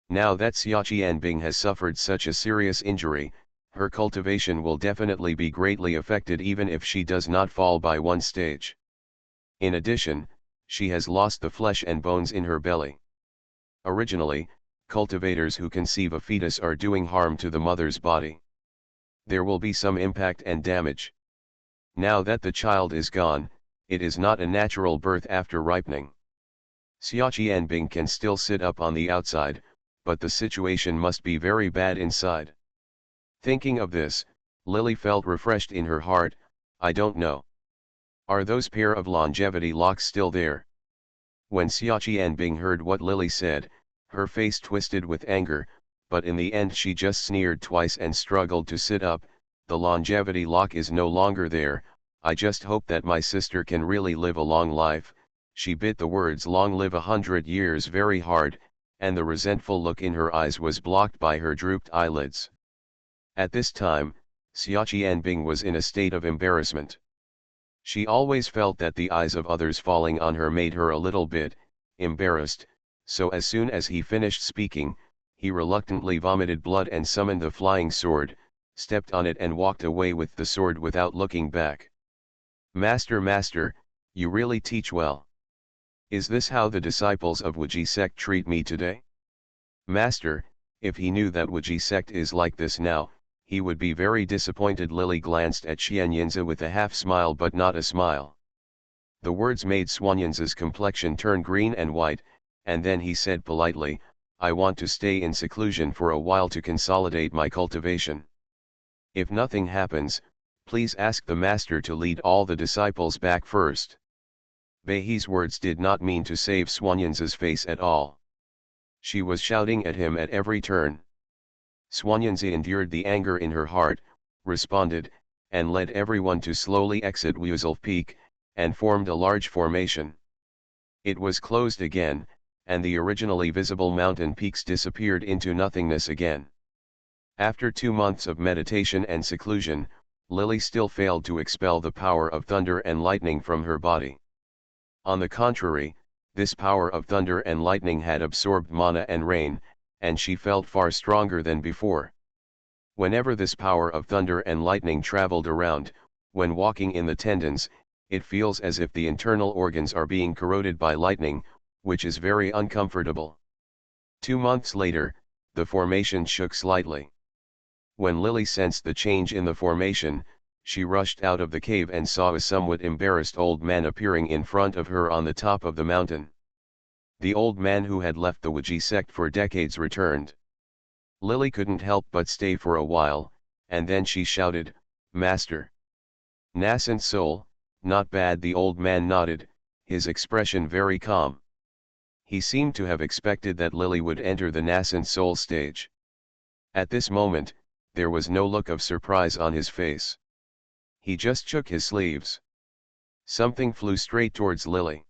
Now that Xia Qianbing has suffered such a serious injury, her cultivation will definitely be greatly affected even if she does not fall by one stage. In addition, she has lost the flesh and bones in her belly. Originally, cultivators who conceive a fetus are doing harm to the mother's body. There will be some impact and damage. Now that the child is gone, it is not a natural birth after ripening. Xia Qianbing can still sit up on the outside, but the situation must be very bad inside. Thinking of this, Lily felt refreshed in her heart. I don't know. Are those pair of longevity locks still there? When Xia Qianbing heard what Lily said, her face twisted with anger, but in the end she just sneered twice and struggled to sit up. The longevity lock is no longer there. I just hope that my sister can really live a long life. She bit the words "long live 100 years" very hard, and the resentful look in her eyes was blocked by her drooped eyelids. At this time, Xia Qianbing was in a state of embarrassment. She always felt that the eyes of others falling on her made her a little bit embarrassed, so as soon as he finished speaking, he reluctantly vomited blood and summoned the flying sword, stepped on it and walked away with the sword without looking back. Master, master, you really teach well. Is this how the disciples of Wuji sect treat me today? Master, if he knew that Wuji sect is like this now, he would be very disappointed. Lily glanced at Xuanyinzi with a half smile but not a smile. The words made Xuanyinzi's complexion turn green and white, and then he said politely, I want to stay in seclusion for a while to consolidate my cultivation. If nothing happens, please ask the master to lead all the disciples back first. Beihi's words did not mean to save Xuanyinzi's face at all. She was shouting at him at every turn. Xuanyinzi endured the anger in her heart, responded, and led everyone to slowly exit Wuzhou Peak, and formed a large formation. It was closed again, and the originally visible mountain peaks disappeared into nothingness again. After 2 months of meditation and seclusion, Lily still failed to expel the power of thunder and lightning from her body. On the contrary, this power of thunder and lightning had absorbed mana and rain, and she felt far stronger than before. Whenever this power of thunder and lightning traveled around, when walking in the tendons, it feels as if the internal organs are being corroded by lightning, which is very uncomfortable. 2 months later, the formation shook slightly. When Lily sensed the change in the formation, she rushed out of the cave and saw a somewhat embarrassed old man appearing in front of her on the top of the mountain. The old man who had left the Wuji sect for decades returned. Lily couldn't help but stay for a while, and then she shouted, Master. Nascent soul, not bad. The old man nodded, his expression very calm. He seemed to have expected that Lily would enter the nascent soul stage. At this moment, there was no look of surprise on his face. He just shook his sleeves. Something flew straight towards Lily.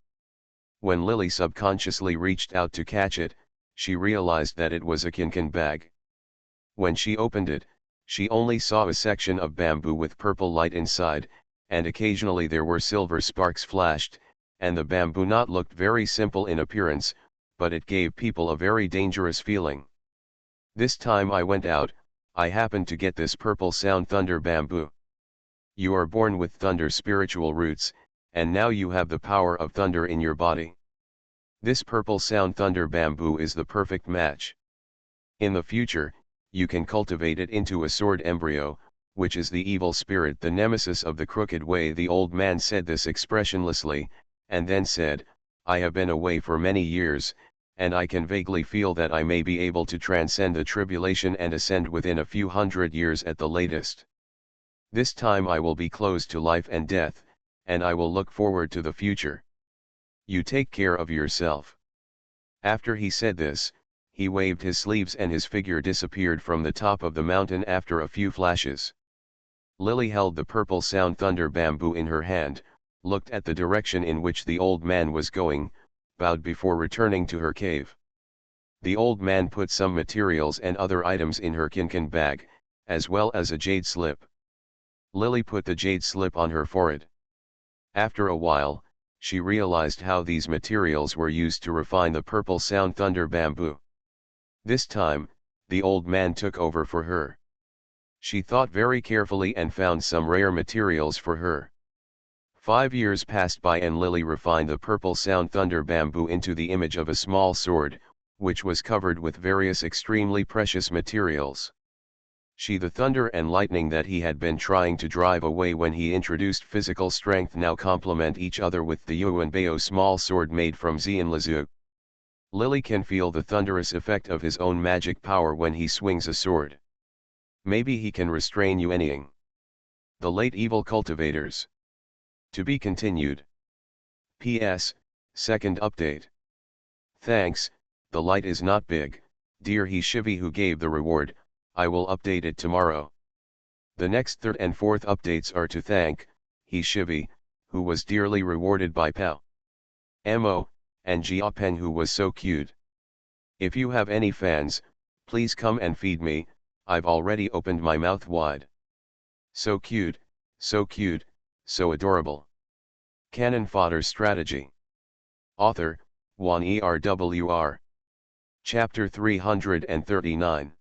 When Lily subconsciously reached out to catch it, she realized that it was a kinkan bag. When she opened it, she only saw a section of bamboo with purple light inside, and occasionally there were silver sparks flashed, and the bamboo knot looked very simple in appearance, but it gave people a very dangerous feeling. This time I went out, I happened to get this purple sound thunder bamboo. You are born with thunder spiritual roots, and now you have the power of thunder in your body. This purple sound thunder bamboo is the perfect match. In the future, you can cultivate it into a sword embryo, which is the evil spirit, the nemesis of the crooked way. The old man said this expressionlessly, and then said, I have been away for many years, and I can vaguely feel that I may be able to transcend the tribulation and ascend within a few hundred years at the latest. This time I will be close to life and death, and I will look forward to the future. You take care of yourself. After he said this, he waved his sleeves and his figure disappeared from the top of the mountain after a few flashes. Lily held the purple sound thunder bamboo in her hand, looked at the direction in which the old man was going, bowed before returning to her cave. The old man put some materials and other items in her kinkan bag, as well as a jade slip. Lily put the jade slip on her forehead. After a while, she realized how these materials were used to refine the purple sound thunder bamboo. This time, the old man took over for her. She thought very carefully and found some rare materials for her. 5 years passed by and Lily refined the purple sound thunder bamboo into the image of a small sword, which was covered with various extremely precious materials. The thunder and lightning that he had been trying to drive away when he introduced physical strength now complement each other with the Yuan Bao small sword made from Xian Lizu. Lily can feel the thunderous effect of his own magic power when he swings a sword. Maybe he can restrain Yuanying. The late evil cultivators. To be continued. P.S. Second update. Thanks, the light is not big, dear he Shivi who gave the reward, I will update it tomorrow. The next third and fourth updates are to thank, he Shivi, who was dearly rewarded by Pao Mo, and Jiapeng who was so cute. If you have any fans, please come and feed me, I've already opened my mouth wide. So cute, so adorable. Cannon Fodder Strategy. Author, Wan Erwr. Chapter 339.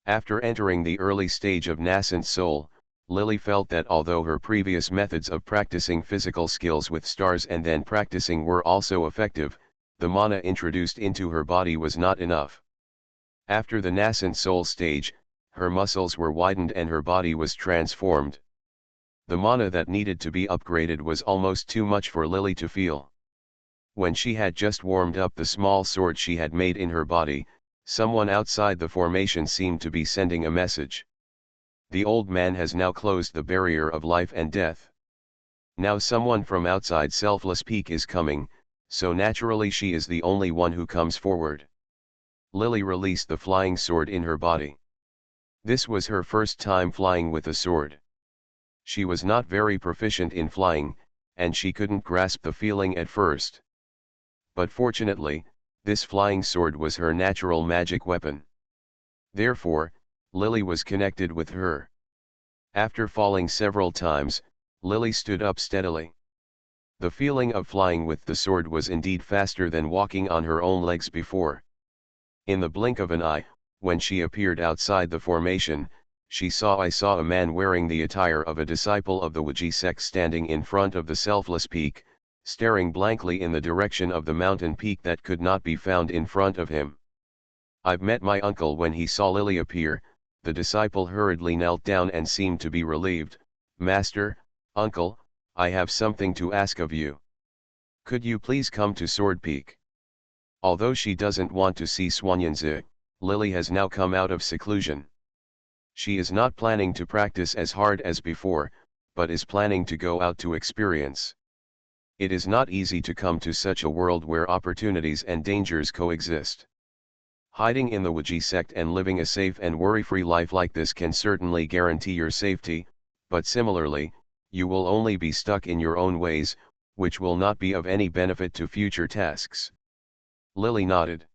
After entering the early stage of nascent soul, Lily felt that although her previous methods of practicing physical skills with stars and then practicing were also effective, the mana introduced into her body was not enough. After the nascent soul stage, her muscles were widened and her body was transformed. The mana that needed to be upgraded was almost too much for Lily to feel. When she had just warmed up the small sword she had made in her body, someone outside the formation seemed to be sending a message. The old man has now closed the barrier of life and death. Now someone from outside Selfless Peak is coming, so naturally she is the only one who comes forward. Lily released the flying sword in her body. This was her first time flying with a sword. She was not very proficient in flying, and she couldn't grasp the feeling at first. But fortunately, this flying sword was her natural magic weapon. Therefore, Lily was connected with her. After falling several times, Lily stood up steadily. The feeling of flying with the sword was indeed faster than walking on her own legs before. In the blink of an eye, when she appeared outside the formation, I saw a man wearing the attire of a disciple of the Wuji sect standing in front of the Selfless Peak, staring blankly in the direction of the mountain peak that could not be found in front of him. I've met my uncle. When he saw Lily appear, the disciple hurriedly knelt down and seemed to be relieved. Master, uncle, I have something to ask of you. Could you please come to Sword Peak? Although she doesn't want to see Xuanyanzi, Lily has now come out of seclusion. She is not planning to practice as hard as before, but is planning to go out to experience. It is not easy to come to such a world where opportunities and dangers coexist. Hiding in the Wuji sect and living a safe and worry-free life like this can certainly guarantee your safety, but similarly, you will only be stuck in your own ways, which will not be of any benefit to future tasks. Lily nodded.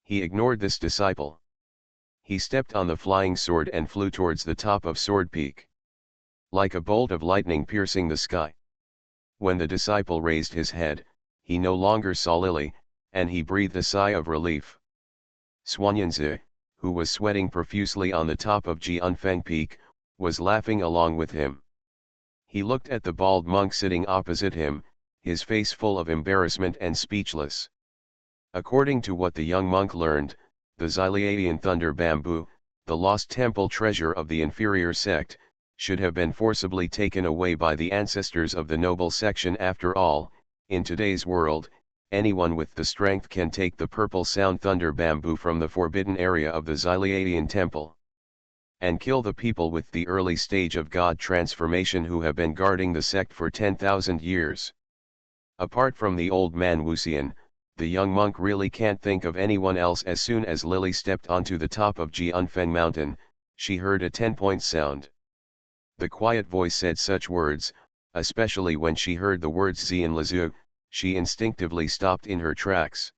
He ignored this disciple. He stepped on the flying sword and flew towards the top of Sword Peak. Like a bolt of lightning piercing the sky. When the disciple raised his head, he no longer saw Lily, and he breathed a sigh of relief. Xuanyanzi, who was sweating profusely on the top of Jianfeng Peak, was laughing along with him. He looked at the bald monk sitting opposite him, his face full of embarrassment and speechless. According to what the young monk learned, the Xiliaean thunder bamboo, the lost temple treasure of the inferior sect, should have been forcibly taken away by the ancestors of the noble section. After all, in today's world, anyone with the strength can take the purple sound thunder bamboo from the forbidden area of the Xiliaean temple and kill the people with the early stage of God transformation who have been guarding the sect for 10,000 years. Apart from the old man Wuxian, the young monk really can't think of anyone else. As soon as Lily stepped onto the top of Jianfeng mountain, she heard a 10-point sound. The quiet voice said such words, especially when she heard the words Xian Lizu, she instinctively stopped in her tracks.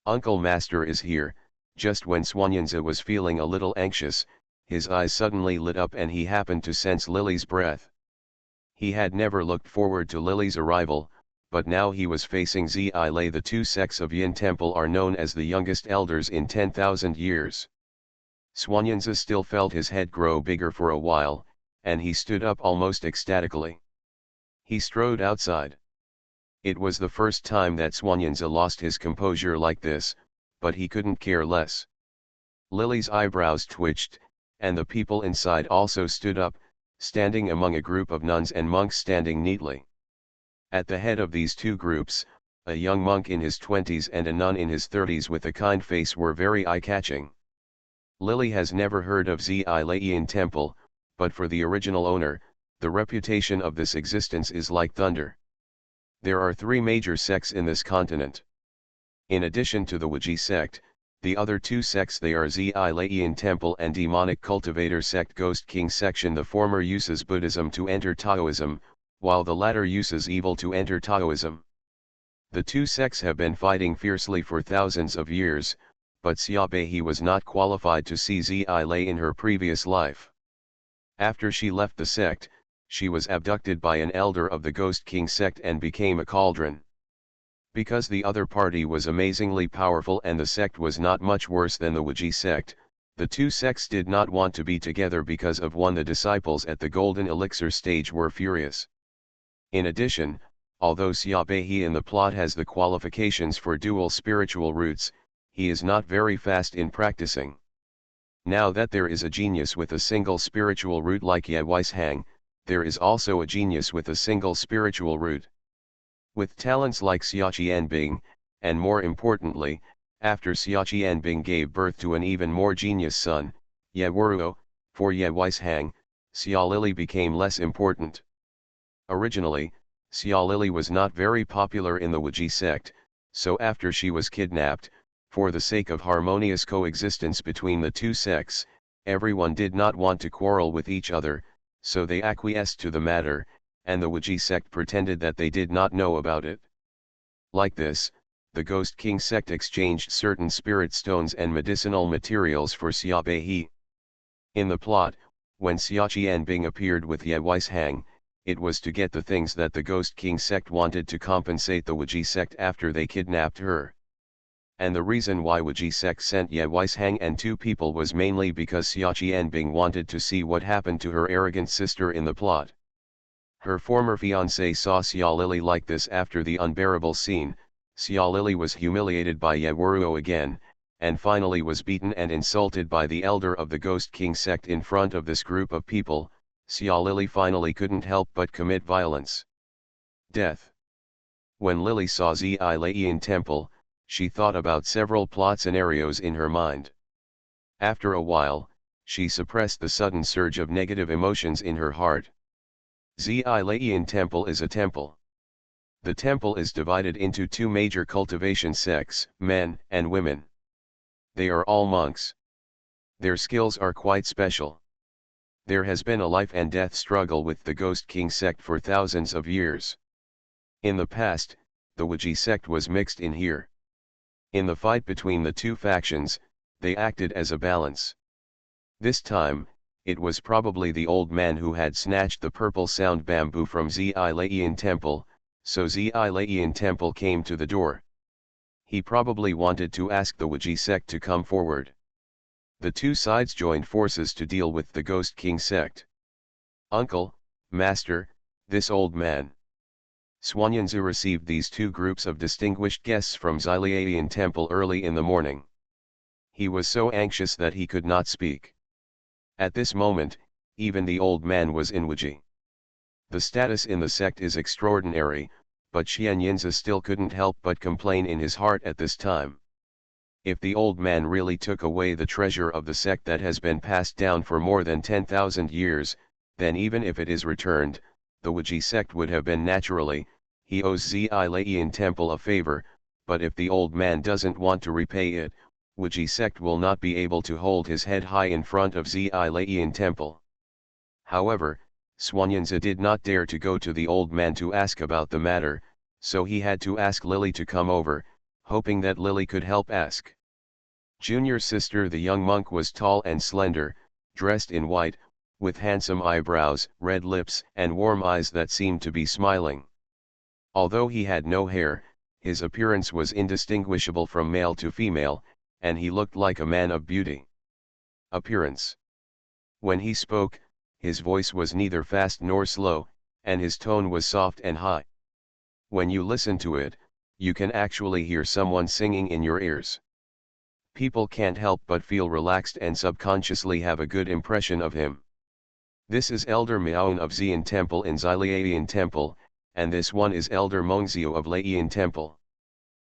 Uncle Master is here. Just when Xuanyanzi was feeling a little anxious, his eyes suddenly lit up and he happened to sense Lily's breath. He had never looked forward to Lily's arrival, but now he was facing Zi-Lei. The two sects of Yin Temple are known as the youngest elders in 10,000 years. Xuanyanzi still felt his head grow bigger for a while, and he stood up almost ecstatically. He strode outside. It was the first time that Xuanyanzi lost his composure like this, but he couldn't care less. Lily's eyebrows twitched, and the people inside also stood up, standing among a group of nuns and monks standing neatly. At the head of these two groups, a young monk in his 20s and a nun in his 30s with a kind face were very eye-catching. Lily has never heard of Zi-Lei Temple, but for the original owner, the reputation of this existence is like thunder. There are three major sects in this continent. In addition to the Wuji sect, the other two sects, they are Zi-Lei Temple and Demonic Cultivator sect Ghost King section. The former uses Buddhism to enter Taoism, while the latter uses evil to enter Taoism. The two sects have been fighting fiercely for thousands of years, but Xiaobei was not qualified to see Zi-Lei in her previous life. After she left the sect, she was abducted by an elder of the Ghost King sect and became a cauldron. Because the other party was amazingly powerful and the sect was not much worse than the Wuji sect, the two sects did not want to be together. Because of one, the disciples at the Golden Elixir stage were furious. In addition, although Xiaobei in the plot has the qualifications for dual spiritual roots, he is not very fast in practicing. Now that there is a genius with a single spiritual root like Ye Weishang, there is also a genius with a single spiritual root. With talents like Xia Qianbing, and more importantly, after Xia Qianbing gave birth to an even more genius son, Ye Wuruo, for Ye Weishang, Xia Lili became less important. Originally, Xia Lili was not very popular in the Wuji sect, so after she was kidnapped, for the sake of harmonious coexistence between the two sects, everyone did not want to quarrel with each other, so they acquiesced to the matter, and the Wuji sect pretended that they did not know about it. Like this, the Ghost King sect exchanged certain spirit stones and medicinal materials for Xiaobei. In the plot, when Xia Qianbing appeared with Ye Weishang, it was to get the things that the Ghost King sect wanted to compensate the Wuji sect after they kidnapped her. And the reason why Wuji sect sent Ye Weishang and two people was mainly because Xia Qianbing wanted to see what happened to her arrogant sister in the plot. Her former fiancé saw Xia Lili like this. After the unbearable scene, Xia Lili was humiliated by Ye Wuruo again, and finally was beaten and insulted by the elder of the Ghost King sect in front of this group of people. Xia Lili finally couldn't help but commit violence. Death. When Lily saw Zi-Lei Temple, she thought about several plot scenarios in her mind. After a while, she suppressed the sudden surge of negative emotions in her heart. Zi-Lei Temple is a temple. The temple is divided into two major cultivation sects, men and women. They are all monks. Their skills are quite special. There has been a life and death struggle with the Ghost King sect for thousands of years. In the past, the Wuji sect was mixed in here. In the fight between the two factions, they acted as a balance. This time, it was probably the old man who had snatched the purple sound bamboo from Zi-Lei Temple, so Zi-Lei Temple came to the door. He probably wanted to ask the Wuji sect to come forward. The two sides joined forces to deal with the Ghost King sect. Uncle, Master, this old man. Xuanyanzi received these two groups of distinguished guests from Zi-Lei Temple early in the morning. He was so anxious that he could not speak. At this moment, even the old man was in Wuji. The status in the sect is extraordinary, but Xuanyanzi still couldn't help but complain in his heart at this time. If the old man really took away the treasure of the sect that has been passed down for more than 10,000 years, then even if it is returned, the Wuji sect would have been naturally, he owes Zi-Lei Temple a favor, but if the old man doesn't want to repay it, Wuji sect will not be able to hold his head high in front of Zi-Lei Temple. However, Xuanyanzi did not dare to go to the old man to ask about the matter, so he had to ask Lily to come over, hoping that Lily could help ask. Junior sister, the young monk, was tall and slender, dressed in white, with handsome eyebrows, red lips and warm eyes that seemed to be smiling. Although he had no hair, his appearance was indistinguishable from male to female, and he looked like a man of beauty. Appearance. When he spoke, his voice was neither fast nor slow, and his tone was soft and high. When you listen to it, you can actually hear someone singing in your ears. People can't help but feel relaxed and subconsciously have a good impression of him. This is Elder Miaon of Xian Temple in Xiliayan Temple, and this one is Elder Mongzio of Laiyan Temple.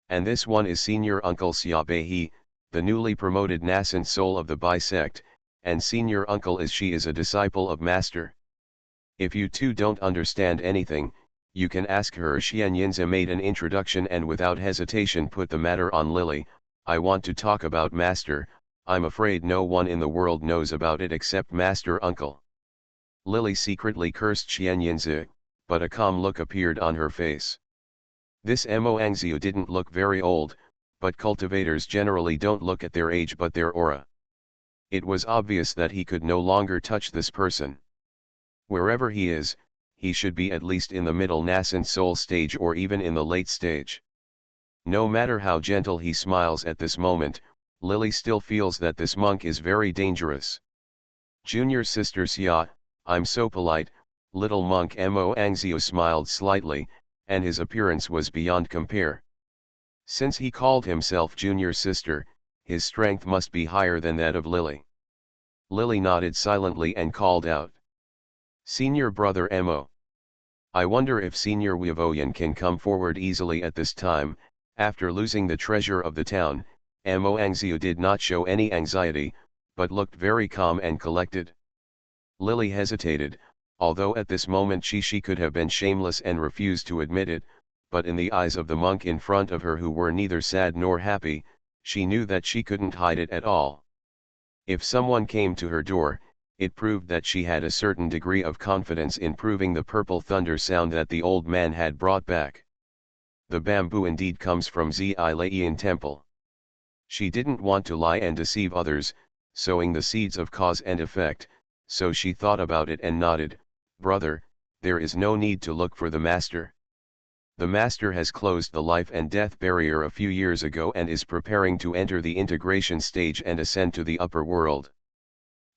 And this one is Senior Uncle Xiaobehi, the newly promoted nascent soul of the Bai sect, and Senior Uncle is a disciple of Master. If you two don't understand anything, you can ask her. Xian Yinzi made an introduction and without hesitation put the matter on Lily. I want to talk about Master. I'm afraid no one in the world knows about it except Master Uncle. Lily secretly cursed Xian Yinzi, but a calm look appeared on her face. This Mo Angziu didn't look very old, but cultivators generally don't look at their age but their aura. It was obvious that he could no longer touch this person. Wherever he is, he should be at least in the middle nascent soul stage or even in the late stage. No matter how gentle he smiles at this moment, Lily still feels that this monk is very dangerous. Junior sister Xia, I'm so polite. Little monk Mo Angzio smiled slightly, and his appearance was beyond compare. Since he called himself junior sister, his strength must be higher than that of Lily. Lily nodded silently and called out, Senior brother Mo. I wonder if Senior Weavoyan can come forward easily at this time. After losing the treasure of the town, Mo Angzio did not show any anxiety, but looked very calm and collected. Lily hesitated, although at this moment she could have been shameless and refused to admit it, but in the eyes of the monk in front of her who were neither sad nor happy, she knew that she couldn't hide it at all. If someone came to her door, it proved that she had a certain degree of confidence in proving the purple thunder sound that the old man had brought back. The bamboo indeed comes from Zilaiyan Temple. She didn't want to lie and deceive others, sowing the seeds of cause and effect, so she thought about it and nodded, Brother, there is no need to look for the Master. The Master has closed the life and death barrier a few years ago and is preparing to enter the integration stage and ascend to the upper world.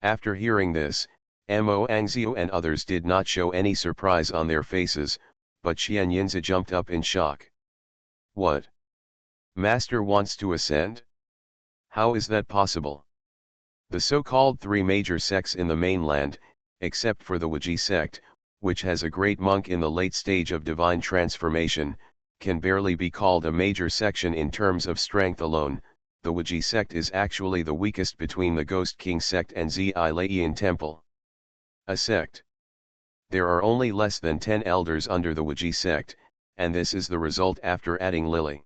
After hearing this, Mo Angzio and others did not show any surprise on their faces, but Xian Yinzi jumped up in shock. What? Master wants to ascend? How is that possible? The so-called three major sects in the mainland, except for the Wuji sect, which has a great monk in the late stage of divine transformation, can barely be called a major section in terms of strength alone. The Wuji sect is actually the weakest between the Ghost King sect and Zilaiyan Temple. A sect. There are only less than 10 elders under the Wuji sect, and this is the result after adding Lily.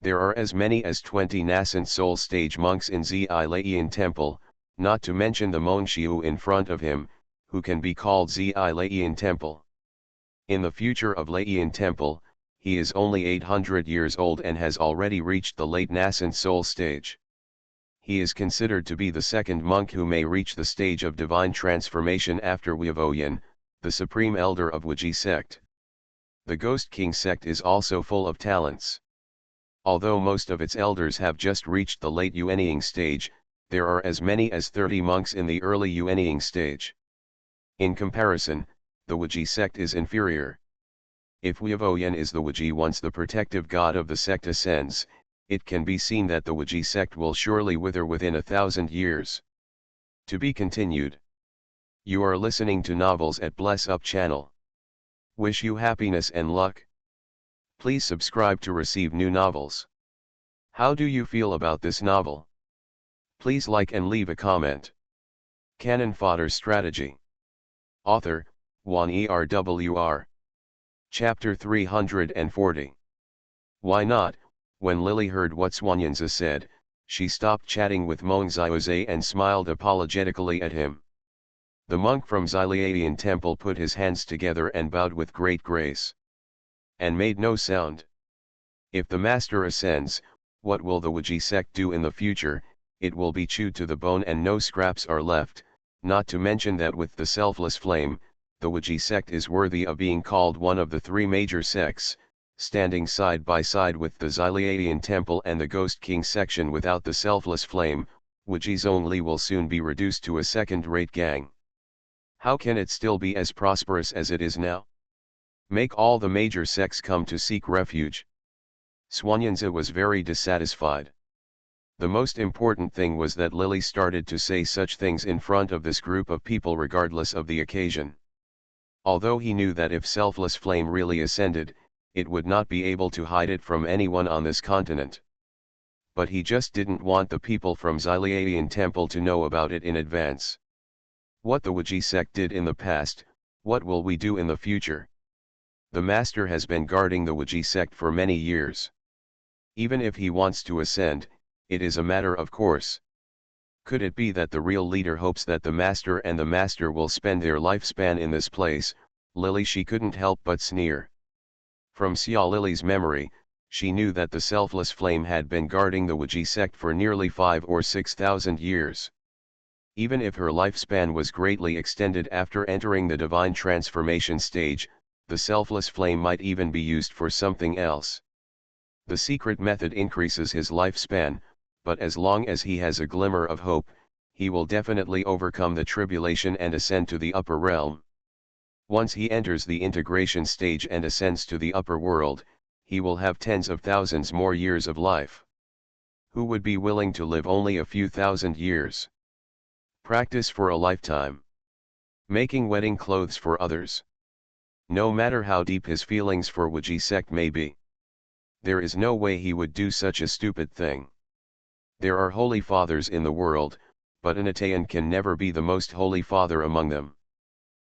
There are as many as 20 nascent soul stage monks in Zilaiyan Temple, not to mention the Mongshiu in front of him, who can be called Zilaiyan Temple. In the future of Laiyan Temple, he is only 800 years old and has already reached the late nascent soul stage. He is considered to be the second monk who may reach the stage of divine transformation after Weavoyan, the supreme elder of Wuji sect. The Ghost King sect is also full of talents. Although most of its elders have just reached the late Yuanying stage, there are as many as 30 monks in the early Yuanying stage. In comparison, the Wuji sect is inferior. If Weavoyan is the Wuji once the protective god of the sect ascends, it can be seen that the Wuji sect will surely wither within 1,000 years. To be continued. You are listening to Novels at Bless Up channel. Wish you happiness and luck. Please subscribe to receive new novels. How do you feel about this novel? Please like and leave a comment. Cannon Fodder Strategy. Author, Wan Erwr. Chapter 340. Why not? When Lily heard what Swanyanza said, she stopped chatting with Mongzioze and smiled apologetically at him. The monk from Xiliayan Temple put his hands together and bowed with great grace. And made no sound. If the Master ascends, what will the Wuji sect do in the future? It will be chewed to the bone and no scraps are left, not to mention that with the selfless flame, the Wiji sect is worthy of being called one of the three major sects, standing side by side with the Xyliadian Temple and the Ghost King section without the selfless flame. Wijis only will soon be reduced to a second-rate gang. How can it still be as prosperous as it is now? Make all the major sects come to seek refuge. Xuanyanzi was very dissatisfied. The most important thing was that Lily started to say such things in front of this group of people regardless of the occasion. Although he knew that if selfless flame really ascended, it would not be able to hide it from anyone on this continent. But he just didn't want the people from Xyliadian Temple to know about it in advance. What the Wiji sect did in the past, what will we do in the future? The master has been guarding the Wiji sect for many years. Even if he wants to ascend, it is a matter of course. Could it be that the real leader hopes that the master and the master will spend their lifespan in this place? Lily, she couldn't help but sneer. From Xia Lily's memory, she knew that the selfless flame had been guarding the Wiji sect for nearly 5,000 or 6,000 years. Even if her lifespan was greatly extended after entering the divine transformation stage, the selfless flame might even be used for something else. The secret method increases his lifespan, but as long as he has a glimmer of hope, he will definitely overcome the tribulation and ascend to the upper realm. Once he enters the integration stage and ascends to the upper world, he will have tens of thousands more years of life. Who would be willing to live only a few thousand years? Practice for a lifetime. Making wedding clothes for others. No matter how deep his feelings for Wiji sect may be, there is no way he would do such a stupid thing. There are holy fathers in the world, but an Atayan can never be the most holy father among them.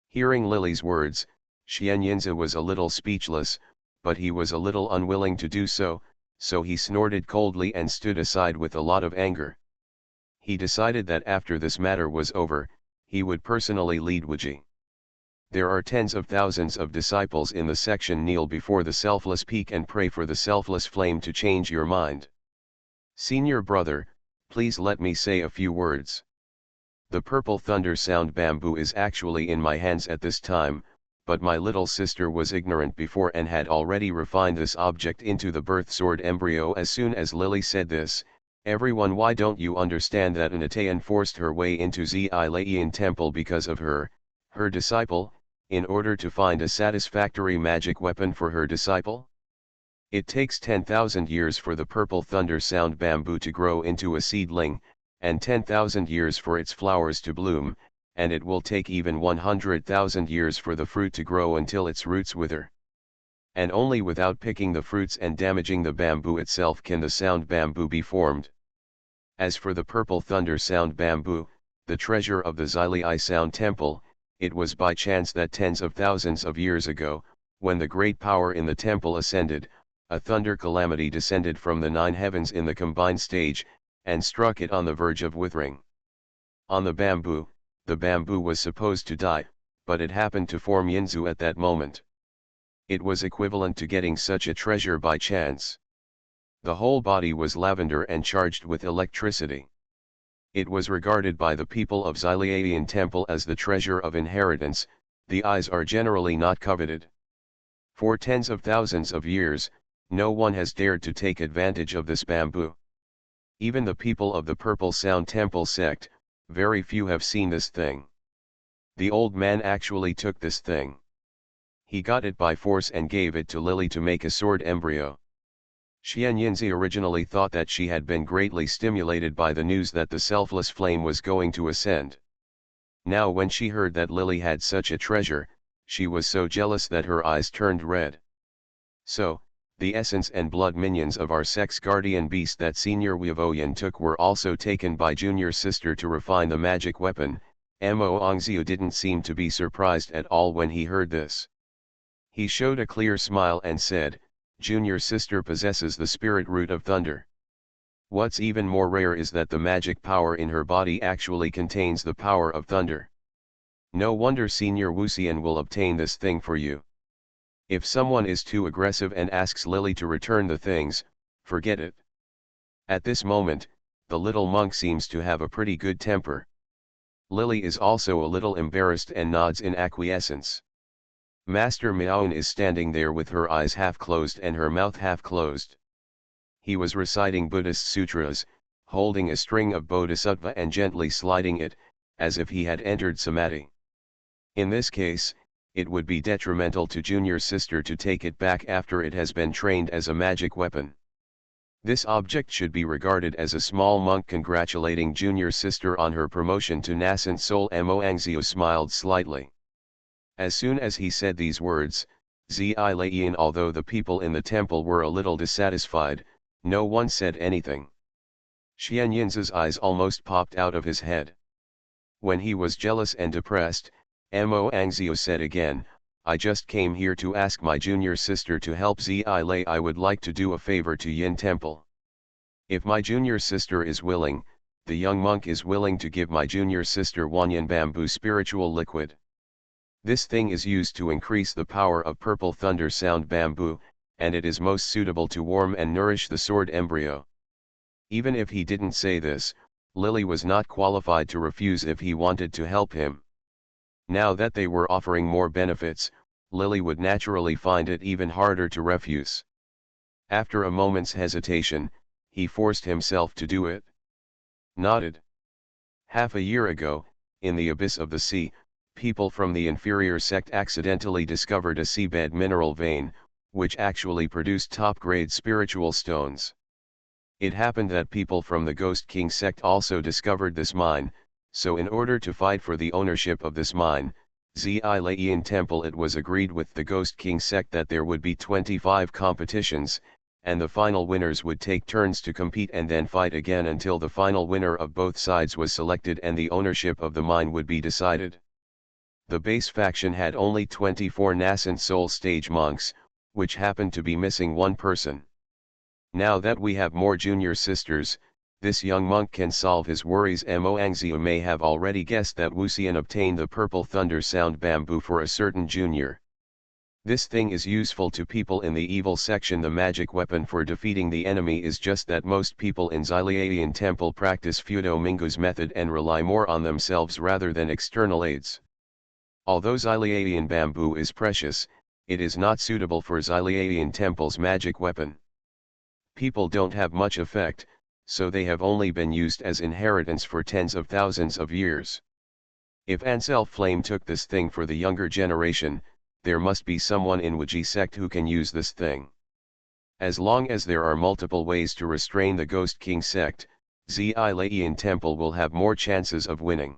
Hearing Lily's words, Xianyinzi was a little speechless, but he was a little unwilling to do so, so he snorted coldly and stood aside with a lot of anger. He decided that after this matter was over, he would personally lead Wiji. There are tens of thousands of disciples in the section. Kneel before the selfless peak and pray for the selfless flame to change your mind. Senior brother, please let me say a few words. The purple thunder sound bamboo is actually in my hands at this time, but my little sister was ignorant before and had already refined this object into the birth sword embryo. As soon as Lily said this, everyone, why don't you understand that an Atayan forced her way into Xyliadian Temple because of her disciple, in order to find a satisfactory magic weapon for her disciple? It takes 10,000 years for the purple thunder sound bamboo to grow into a seedling, and 10,000 years for its flowers to bloom, and it will take even 100,000 years for the fruit to grow until its roots wither. And only without picking the fruits and damaging the bamboo itself can the sound bamboo be formed. As for the purple thunder sound bamboo, the treasure of the Xyli Sound Temple, it was by chance that tens of thousands of years ago, when the great power in the temple ascended, a thunder calamity descended from the 9 heavens in the combined stage, and struck it on the verge of withering. On the bamboo was supposed to die, but it happened to form Yinzu at that moment. It was equivalent to getting such a treasure by chance. The whole body was lavender and charged with electricity. It was regarded by the people of Xyliadian Temple as the treasure of inheritance. The eyes are generally not coveted. For tens of thousands of years, no one has dared to take advantage of this bamboo. Even the people of the Purple Sound Temple sect, very few have seen this thing. The old man actually took this thing. He got it by force and gave it to Lily to make a sword embryo. Xianyinzi originally thought that she had been greatly stimulated by the news that the selfless flame was going to ascend. Now when she heard that Lily had such a treasure, she was so jealous that her eyes turned red. So, the essence and blood minions of our sex guardian beast that Senior Weavoyan took were also taken by junior sister to refine the magic weapon. Mo Ongziu didn't seem to be surprised at all when he heard this. He showed a clear smile and said, "Junior sister possesses the spirit root of thunder. What's even more rare is that the magic power in her body actually contains the power of thunder. No wonder Senior Wuxian will obtain this thing for you. If someone is too aggressive and asks Lily to return the things, forget it." At this moment, the little monk seems to have a pretty good temper. Lily is also a little embarrassed and nods in acquiescence. Master Miaoun is standing there with her eyes half closed and her mouth half closed. He was reciting Buddhist sutras, holding a string of bodhisattva and gently sliding it, as if he had entered samadhi. In this case, it would be detrimental to junior sister to take it back after it has been trained as a magic weapon. This object should be regarded as a small monk congratulating junior sister on her promotion to nascent soul. Moangzio smiled slightly. As soon as he said these words, Zilayan, although the people in the temple were a little dissatisfied, no one said anything. Xianyin's eyes almost popped out of his head. When he was jealous and depressed, Moangzio said again, I just came here to ask my junior sister to help Zilei. I would like to do a favor to Yin Temple. If my junior sister is willing, the young monk is willing to give my junior sister Wanyan bamboo spiritual liquid. This thing is used to increase the power of purple thunder sound bamboo, and it is most suitable to warm and nourish the sword embryo. Even if he didn't say this, Lily was not qualified to refuse if he wanted to help him. Now that they were offering more benefits, Lily would naturally find it even harder to refuse. After a moment's hesitation, he forced himself to do it. Nodded. Half a year ago, in the abyss of the sea, people from the inferior sect accidentally discovered a seabed mineral vein, which actually produced top-grade spiritual stones. It happened that people from the Ghost King sect also discovered this mine, so in order to fight for the ownership of this mine, Zilayan Temple, it was agreed with the Ghost King sect that there would be 25 competitions, and the final winners would take turns to compete and then fight again until the final winner of both sides was selected and the ownership of the mine would be decided. The base faction had only 24 nascent soul stage monks, which happened to be missing one person. Now that we have more junior sisters, this young monk can solve his worries. Moangzio may have already guessed that Wuxian obtained the purple thunder sound bamboo for a certain junior. This thing is useful to people in the evil section. The magic weapon for defeating the enemy is just that most people in Zilayan Temple practice Fudo Mingu's method and rely more on themselves rather than external aids. Although Zilayan bamboo is precious, it is not suitable for Zilayan Temple's magic weapon. People don't have much effect, so they have only been used as inheritance for tens of thousands of years. If Ansel Flame took this thing for the younger generation, there must be someone in Wuji sect who can use this thing. As long as there are multiple ways to restrain the Ghost King sect, Zilayan Temple will have more chances of winning.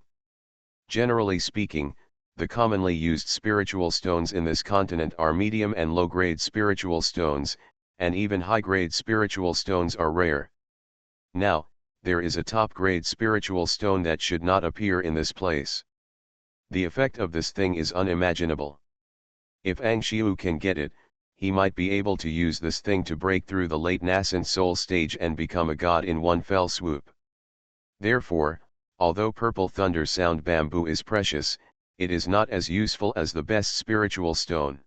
Generally speaking, the commonly used spiritual stones in this continent are medium and low-grade spiritual stones, and even high-grade spiritual stones are rare. Now, there is a top-grade spiritual stone that should not appear in this place. The effect of this thing is unimaginable. If Ang Xiu can get it, he might be able to use this thing to break through the late nascent soul stage and become a god in one fell swoop. Therefore, although purple thunder sound bamboo is precious, it is not as useful as the best spiritual stone.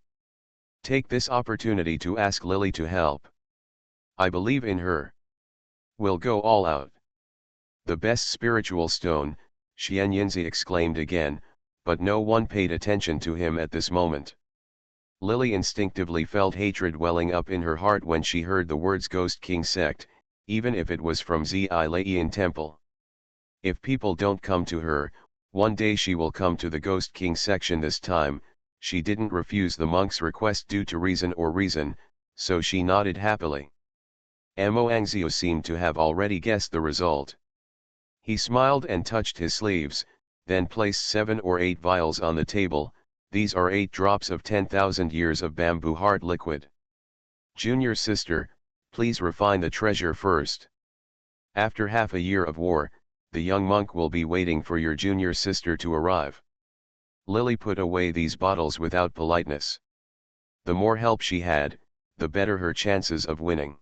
Take this opportunity to ask Lily to help. I believe in her. We'll go all out. The best spiritual stone, Xianyinzi exclaimed again, but no one paid attention to him at this moment. Lily instinctively felt hatred welling up in her heart when she heard the words Ghost King sect, even if it was from Zilayan Temple. If people don't come to her, one day she will come to the Ghost King section. This time, she didn't refuse the monk's request due to reason, so she nodded happily. Moangzio seemed to have already guessed the result. He smiled and touched his sleeves, then placed 7 or 8 vials on the table. These are 8 drops of 10,000 years of bamboo heart liquid. Junior sister, please refine the treasure first. After half a year of war, the young monk will be waiting for your junior sister to arrive. Lily put away these bottles without politeness. The more help she had, the better her chances of winning.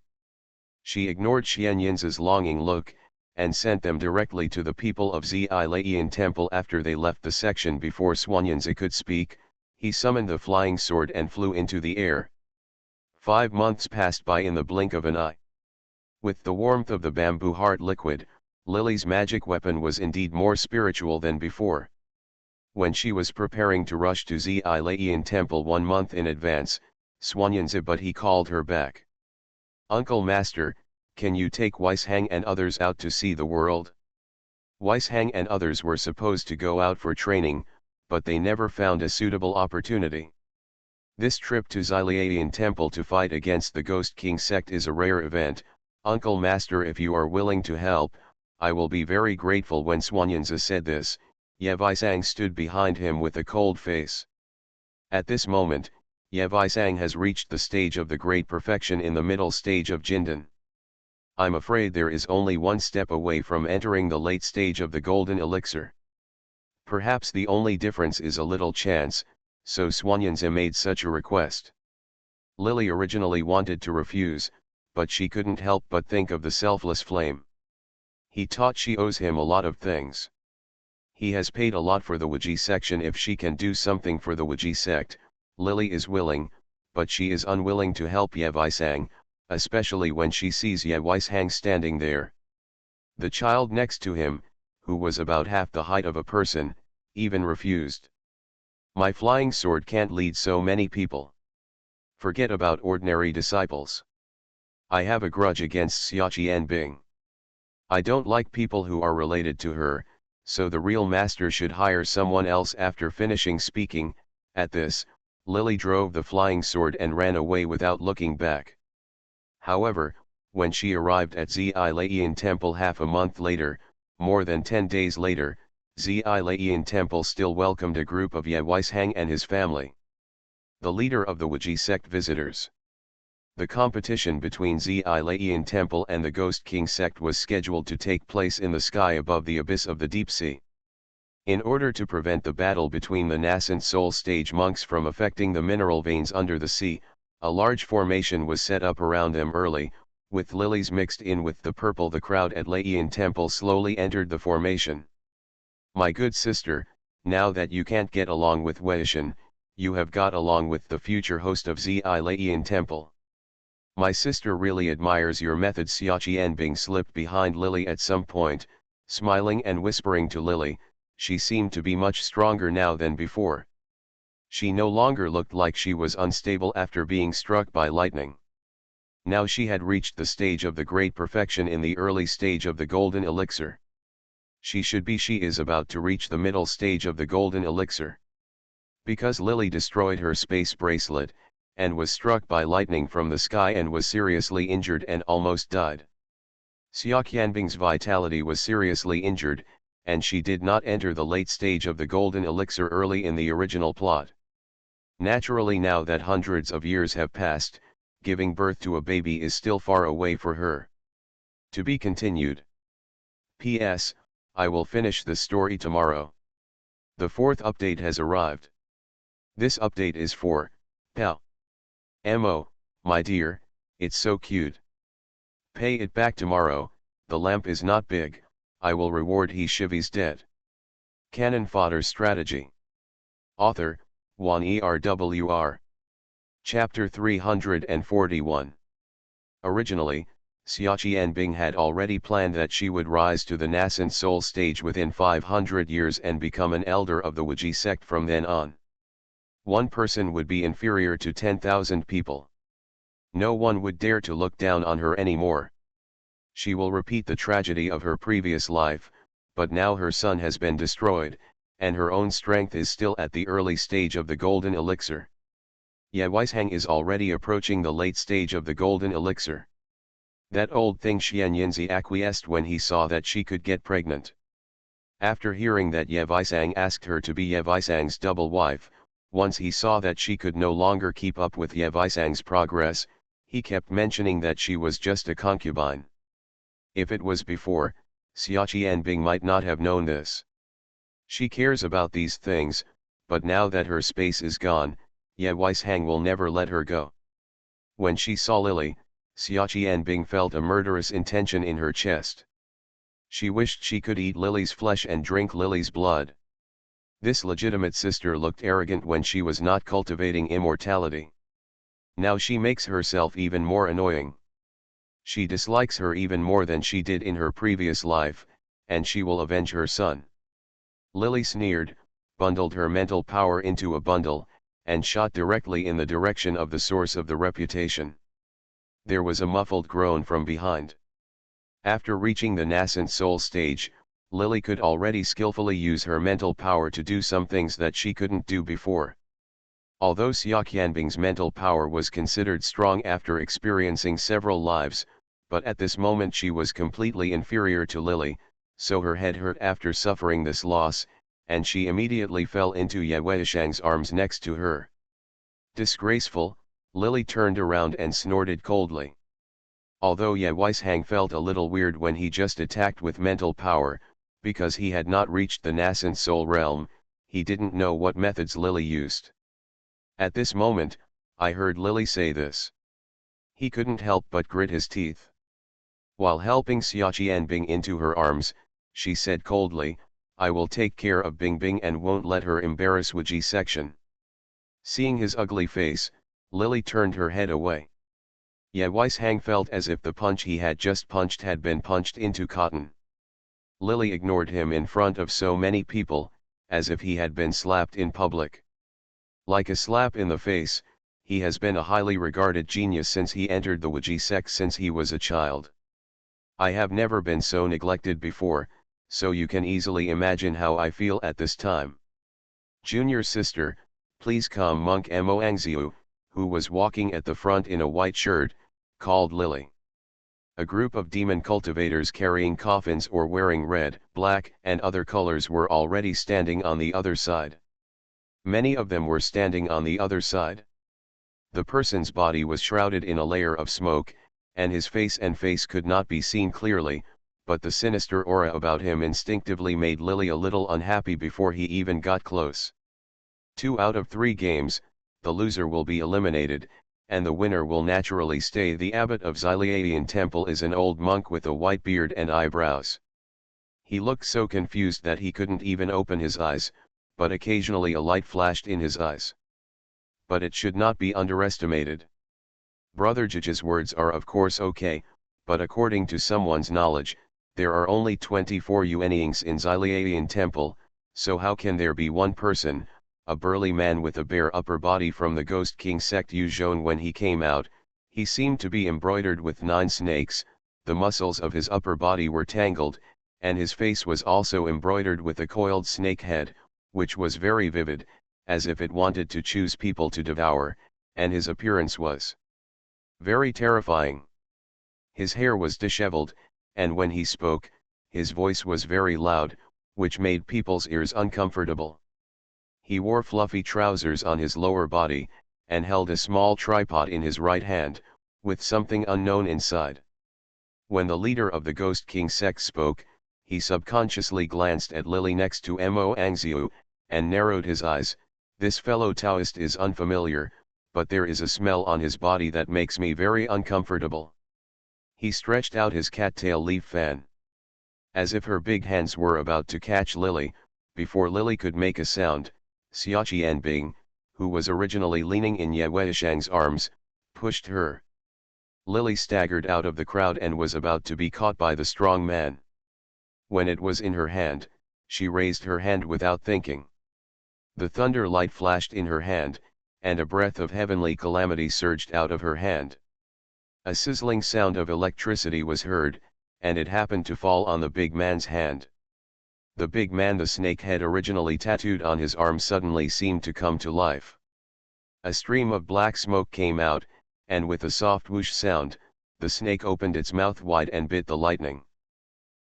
She ignored Xianyin's longing look, and sent them directly to the people of Zilayan Temple. After they left the section before Xuanyinzi could speak, he summoned the flying sword and flew into the air. 5 months passed by in the blink of an eye. With the warmth of the bamboo heart liquid, Lily's magic weapon was indeed more spiritual than before. When she was preparing to rush to Zi-Layan temple 1 month in advance, Swanyanzi but he called her back. Uncle Master, can you take Weishang and others out to see the world? Weishang and others were supposed to go out for training, but they never found a suitable opportunity. This trip to Zi-Layan temple to fight against the Ghost King sect is a rare event. Uncle Master, if you are willing to help, I will be very grateful. When Swanyanzi said this, Yevisang stood behind him with a cold face. At this moment, Yevisang has reached the stage of the great perfection in the middle stage of Jindan. I'm afraid there is only one step away from entering the late stage of the golden elixir. Perhaps the only difference is a little chance, so Swanyanzi made such a request. Lily originally wanted to refuse, but she couldn't help but think of the selfless flame. He thought she owes him a lot of things. He has paid a lot for the Wiji section. If she can do something for the Wiji sect, Lily is willing, but she is unwilling to help Yevisang, especially when she sees Yevisang standing there. The child next to him, who was about half the height of a person, even refused. My flying sword can't lead so many people. Forget about ordinary disciples. I have a grudge against Xiaqian Bing. I don't like people who are related to her, so the real master should hire someone else. After finishing speaking, at this, Lily drove the flying sword and ran away without looking back. However, when she arrived at Zi-Layan temple half a month later, more than 10 days later, Zi-Layan temple still welcomed a group of Yevisang and his family. The leader of the Wiji sect visitors. The competition between Zi-Layan temple and the Ghost King sect was scheduled to take place in the sky above the abyss of the deep sea. In order to prevent the battle between the nascent soul stage monks from affecting the mineral veins under the sea, a large formation was set up around them early, with lilies mixed in with the purple. The crowd at Layan temple slowly entered the formation. My good sister, now that you can't get along with Weishan, you have got along with the future host of Zi-Layan temple. My sister really admires your method. Xiaqian Bing slipped behind Lily at some point, smiling and whispering to Lily. She seemed to be much stronger now than before. She no longer looked like she was unstable after being struck by lightning. Now she had reached the stage of the great perfection in the early stage of the golden elixir. She is about to reach the middle stage of the golden elixir. Because Lily destroyed her space bracelet, and was struck by lightning from the sky and was seriously injured and almost died. Xiaqianbing's vitality was seriously injured, and she did not enter the late stage of the golden elixir early in the original plot. Naturally, now that hundreds of years have passed, giving birth to a baby is still far away for her. To be continued. P.S. I will finish the story tomorrow. The 4th update has arrived. This update is for Pal. Mo, my dear, it's so cute. Pay it back tomorrow. The lamp is not big. I will reward he Shivi's dead. Canon Fodder Strategy. Author, Wan ERWR. Chapter 341. Originally, Xiaqian Bing had already planned that she would rise to the nascent soul stage within 500 years and become an elder of the Wiji sect from then on. One person would be inferior to 10,000 people. No one would dare to look down on her anymore. She will repeat the tragedy of her previous life, but now her son has been destroyed, and her own strength is still at the early stage of the golden elixir. Yewisang is already approaching the late stage of the golden elixir. That old thing Xian Yinzi acquiesced when he saw that she could get pregnant. After hearing that Yevisang asked her to be Yevisang's double wife, once he saw that she could no longer keep up with Yevisang's progress, he kept mentioning that she was just a concubine. If it was before, Xiaqian Bing might not have known this. She cares about these things, but now that her space is gone, Yewisang will never let her go. When she saw Lily, Xiaqian Bing felt a murderous intention in her chest. She wished she could eat Lily's flesh and drink Lily's blood. This legitimate sister looked arrogant when she was not cultivating immortality. Now she makes herself even more annoying. She dislikes her even more than she did in her previous life, and she will avenge her son. Lily sneered, bundled her mental power into a bundle, and shot directly in the direction of the source of the reputation. There was a muffled groan from behind. After reaching the nascent soul stage, Lily could already skillfully use her mental power to do some things that she couldn't do before. Although Xia Qianbing's mental power was considered strong after experiencing several lives, but at this moment she was completely inferior to Lily, so her head hurt after suffering this loss, and she immediately fell into Ye Weishang's arms next to her. Disgraceful, Lily turned around and snorted coldly. Although Ye Weishang felt a little weird when he just attacked with mental power, because he had not reached the nascent soul realm, he didn't know what methods Lily used. At this moment, I heard Lily say this. He couldn't help but grit his teeth. While helping Xia Qianbing into her arms, she said coldly, "I will take care of Bingbing and won't let her embarrass Wuji section." Seeing his ugly face, Lily turned her head away. Ye Weishang felt as if the punch he had just punched had been punched into cotton. Lily ignored him in front of so many people, as if he had been slapped in public. Like a slap in the face, he has been a highly regarded genius since he entered the Wuji sect since he was a child. I have never been so neglected before, so you can easily imagine how I feel at this time. Junior sister, please come. Monk Mo Angziu, who was walking at the front in a white shirt, called Lily. A group of demon cultivators carrying coffins or wearing red, black, and other colors were already standing on the other side. Many of them were standing on the other side. The person's body was shrouded in a layer of smoke, and his face could not be seen clearly, but the sinister aura about him instinctively made Lily a little unhappy before he even got close. 2 out of 3 games, the loser will be eliminated, and the winner will naturally stay. The abbot of Xiliayan Temple is an old monk with a white beard and eyebrows. He looked so confused that he couldn't even open his eyes, but occasionally a light flashed in his eyes. But it should not be underestimated. Brother Jiji's words are of course okay, but according to someone's knowledge, there are only 24 Yuanyings in Xiliayan Temple, so how can there be one person, a burly man with a bare upper body from the Ghost King sect Yu Zhong? When he came out, he seemed to be embroidered with 9 snakes, the muscles of his upper body were tangled, and his face was also embroidered with a coiled snake head, which was very vivid, as if it wanted to choose people to devour, and his appearance was very terrifying. His hair was disheveled, and when he spoke, his voice was very loud, which made people's ears uncomfortable. He wore fluffy trousers on his lower body, and held a small tripod in his right hand, with something unknown inside. When the leader of the Ghost King sect spoke, he subconsciously glanced at Lily next to Mo Angziu, and narrowed his eyes. This fellow Taoist is unfamiliar, but there is a smell on his body that makes me very uncomfortable. He stretched out his cattail leaf fan. As if her big hands were about to catch Lily, before Lily could make a sound, Xia Qianbing, who was originally leaning in Ye Weishang's arms, pushed her. Lily staggered out of the crowd and was about to be caught by the strong man. When it was in her hand, she raised her hand without thinking. The thunder light flashed in her hand, and a breath of heavenly calamity surged out of her hand. A sizzling sound of electricity was heard, and it happened to fall on the big man's hand. The big man, the snake head originally tattooed on his arm, suddenly seemed to come to life. A stream of black smoke came out, and with a soft whoosh sound, the snake opened its mouth wide and bit the lightning.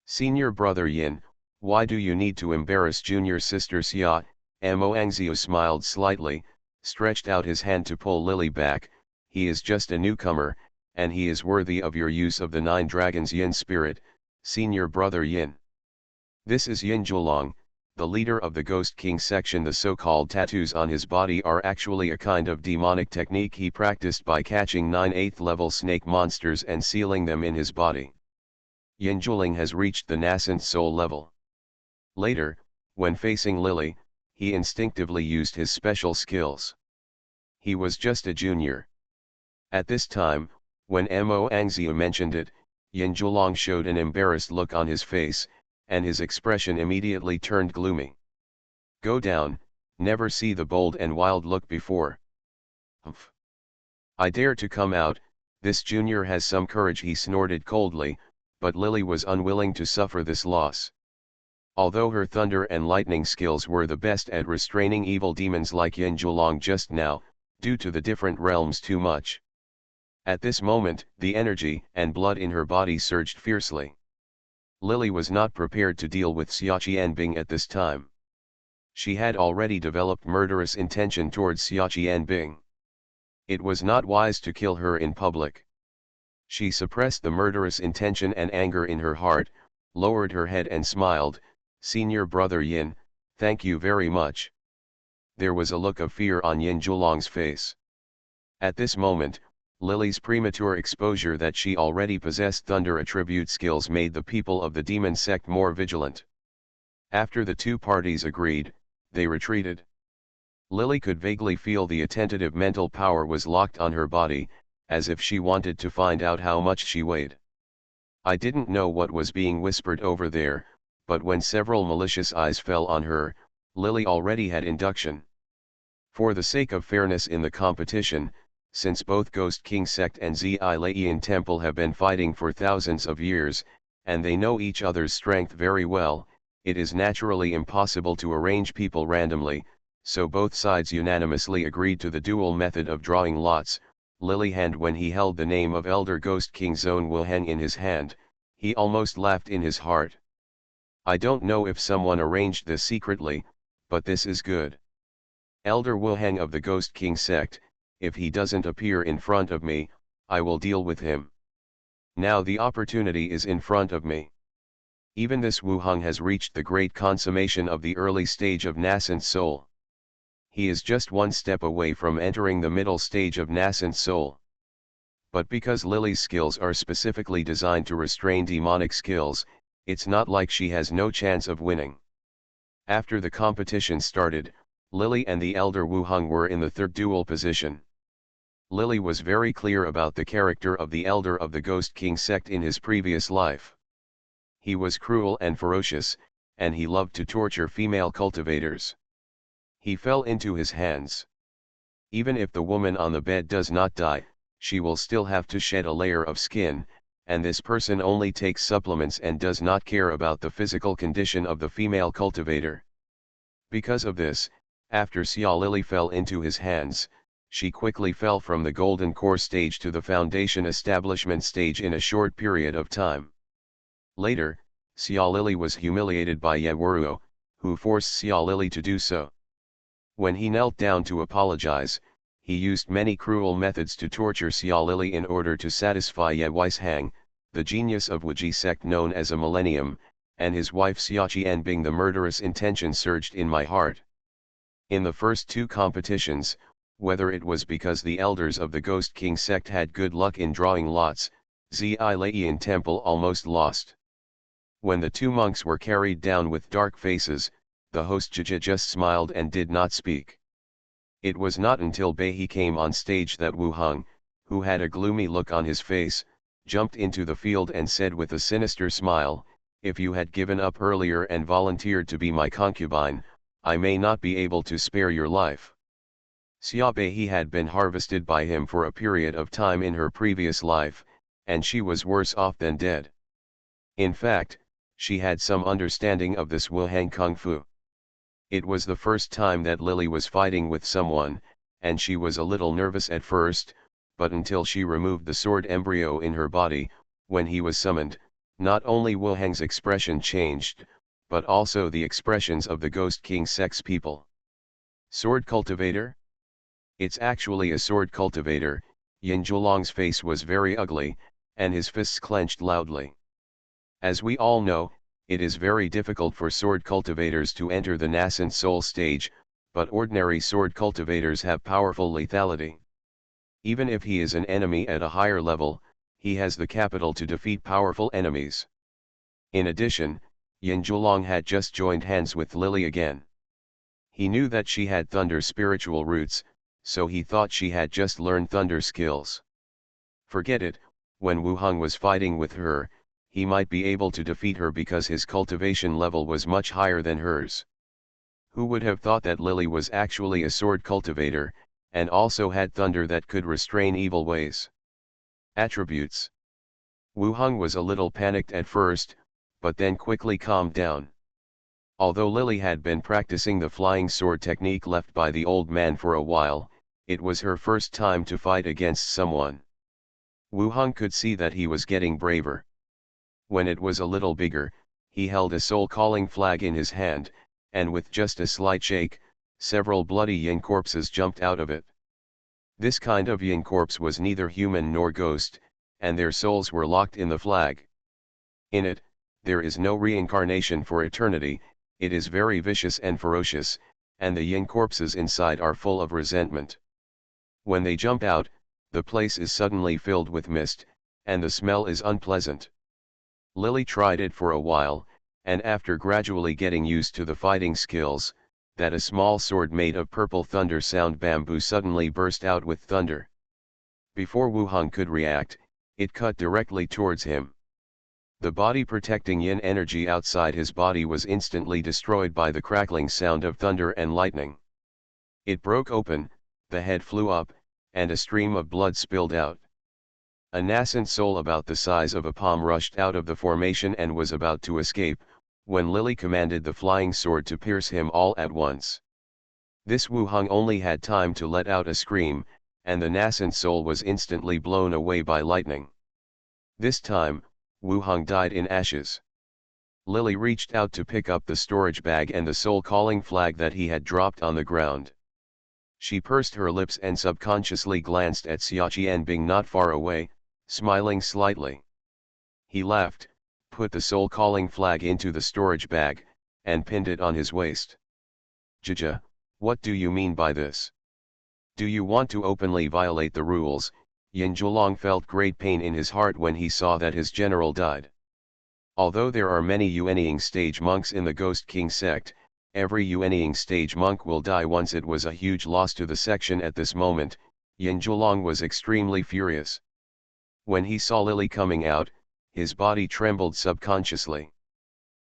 Senior brother Yin, why do you need to embarrass junior sister Xia? Mo Angziu smiled slightly, stretched out his hand to pull Lily back. He is just a newcomer, and he is worthy of your use of the 9 dragons Yin spirit, senior brother Yin. This is Yin Zhuolong, the leader of the Ghost King section. The so-called tattoos on his body are actually a kind of demonic technique he practiced by catching 9 8th level snake monsters and sealing them in his body. Yin Zhuolong has reached the nascent soul level. Later, when facing Lily, he instinctively used his special skills. He was just a junior. At this time, when Mo Angziu mentioned it, Yin Zhuolong showed an embarrassed look on his face, and his expression immediately turned gloomy. Go down, never see the bold and wild look before. Humph. I dare to come out, this junior has some courage, he snorted coldly, but Lily was unwilling to suffer this loss. Although her thunder and lightning skills were the best at restraining evil demons like Yin Zhuolong just now, due to the different realms too much. At this moment, the energy and blood in her body surged fiercely. Lily was not prepared to deal with Xia Qianbing at this time. She had already developed murderous intention towards Xia Qianbing. It was not wise to kill her in public. She suppressed the murderous intention and anger in her heart, lowered her head and smiled, "Senior brother Yin, thank you very much." There was a look of fear on Yin Zhuolong's face. At this moment, Lily's premature exposure that she already possessed thunder attribute skills made the people of the demon sect more vigilant. After the two parties agreed, they retreated. Lily could vaguely feel the attentive mental power was locked on her body, as if she wanted to find out how much she weighed. I didn't know what was being whispered over there, but when several malicious eyes fell on her, Lily already had induction. For the sake of fairness in the competition, since both Ghost King Sect and Zi-Leiyan Temple have been fighting for thousands of years, and they know each other's strength very well, it is naturally impossible to arrange people randomly, so both sides unanimously agreed to the dual method of drawing lots. Lily hand when he held the name of Elder Ghost King Zone Wuheng in his hand, he almost laughed in his heart. I don't know if someone arranged this secretly, but this is good. Elder Wuheng of the Ghost King Sect, if he doesn't appear in front of me, I will deal with him. Now the opportunity is in front of me. Even this Wuheng has reached the great consummation of the early stage of nascent soul. He is just one step away from entering the middle stage of nascent soul. But because Lily's skills are specifically designed to restrain demonic skills, it's not like she has no chance of winning. After the competition started, Lily and the Elder Wuheng were in the third duel position. Lily was very clear about the character of the Elder of the Ghost King Sect in his previous life. He was cruel and ferocious, and he loved to torture female cultivators. He fell into his hands. Even if the woman on the bed does not die, she will still have to shed a layer of skin, and this person only takes supplements and does not care about the physical condition of the female cultivator. Because of this, after Xia Lily fell into his hands, she quickly fell from the golden core stage to the foundation establishment stage in a short period of time. Later, Xia Lily was humiliated by Ye Wuruo, who forced Xia Lily to do so. When he knelt down to apologize, he used many cruel methods to torture Xia Lily in order to satisfy Ye Weishang, the genius of Wuji sect known as a millennium, and his wife Xia Qianbing. The murderous intention surged in my heart. In the first two competitions, whether it was because the elders of the Ghost King sect had good luck in drawing lots, Zi-Leiyan Temple almost lost. When the two monks were carried down with dark faces, the host Jia just smiled and did not speak. It was not until Beihe came on stage that Wuheng, who had a gloomy look on his face, jumped into the field and said with a sinister smile, "If you had given up earlier and volunteered to be my concubine, I may not be able to spare your life." Xia Beihe had been harvested by him for a period of time in her previous life, and she was worse off than dead. In fact, she had some understanding of this Wuheng Kung Fu. It was the first time that Lily was fighting with someone, and she was a little nervous at first, but until she removed the sword embryo in her body, when he was summoned, not only Wuheng's expression changed, but also the expressions of the Ghost King Sect's people. Sword cultivator? It's actually a sword cultivator. Yin Zhuolong's face was very ugly, and his fists clenched loudly. As we all know, it is very difficult for sword cultivators to enter the nascent soul stage, but ordinary sword cultivators have powerful lethality. Even if he is an enemy at a higher level, he has the capital to defeat powerful enemies. In addition, Yin Zhuolong had just joined hands with Lily again. He knew that she had thunder spiritual roots, so he thought she had just learned thunder skills. Forget it, when Wuheng was fighting with her, he might be able to defeat her because his cultivation level was much higher than hers. Who would have thought that Lily was actually a sword cultivator, and also had thunder that could restrain evil ways? Attributes. Wu Hong was a little panicked at first, but then quickly calmed down. Although Lily had been practicing the flying sword technique left by the old man for a while, it was her first time to fight against someone. Wu Hong could see that he was getting braver. When it was a little bigger, he held a soul-calling flag in his hand, and with just a slight shake, several bloody yin corpses jumped out of it. This kind of yin corpse was neither human nor ghost, and their souls were locked in the flag. In it, there is no reincarnation for eternity, it is very vicious and ferocious, and the yin corpses inside are full of resentment. When they jump out, the place is suddenly filled with mist, and the smell is unpleasant. Lily tried it for a while, and after gradually getting used to the fighting skills, that a small sword made of purple thunder sound bamboo suddenly burst out with thunder. Before Wu Hong could react, it cut directly towards him. The body protecting yin energy outside his body was instantly destroyed by the crackling sound of thunder and lightning. It broke open, the head flew up, and a stream of blood spilled out. A nascent soul about the size of a palm rushed out of the formation and was about to escape, when Lily commanded the flying sword to pierce him all at once. This Wu Hong only had time to let out a scream, and the nascent soul was instantly blown away by lightning. This time, Wu Hong died in ashes. Lily reached out to pick up the storage bag and the soul-calling flag that he had dropped on the ground. She pursed her lips and subconsciously glanced at Xia Qianbing not far away, smiling slightly. He laughed, put the soul-calling flag into the storage bag, and pinned it on his waist. "Jaja, what do you mean by this? Do you want to openly violate the rules?" Yin Zhulong felt great pain in his heart when he saw that his general died. Although there are many Yuanying stage monks in the Ghost King sect, every Yuanying stage monk will die once. It was a huge loss to the section at this moment. Yin Zhulong was extremely furious. When he saw Lily coming out, his body trembled subconsciously.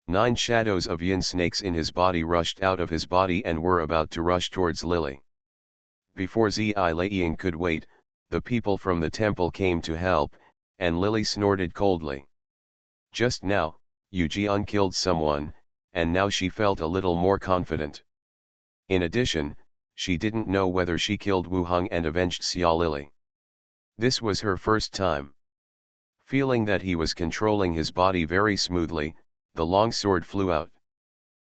9 shadows of yin snakes in his body rushed out of his body and were about to rush towards Lily. Before Zai-Lei could wait, the people from the temple came to help, and Lily snorted coldly. Just now, Yu Jian killed someone, and now she felt a little more confident. In addition, she didn't know whether she killed Wu Hong and avenged Xia Lily. This was her first time. Feeling that he was controlling his body very smoothly, the long sword flew out.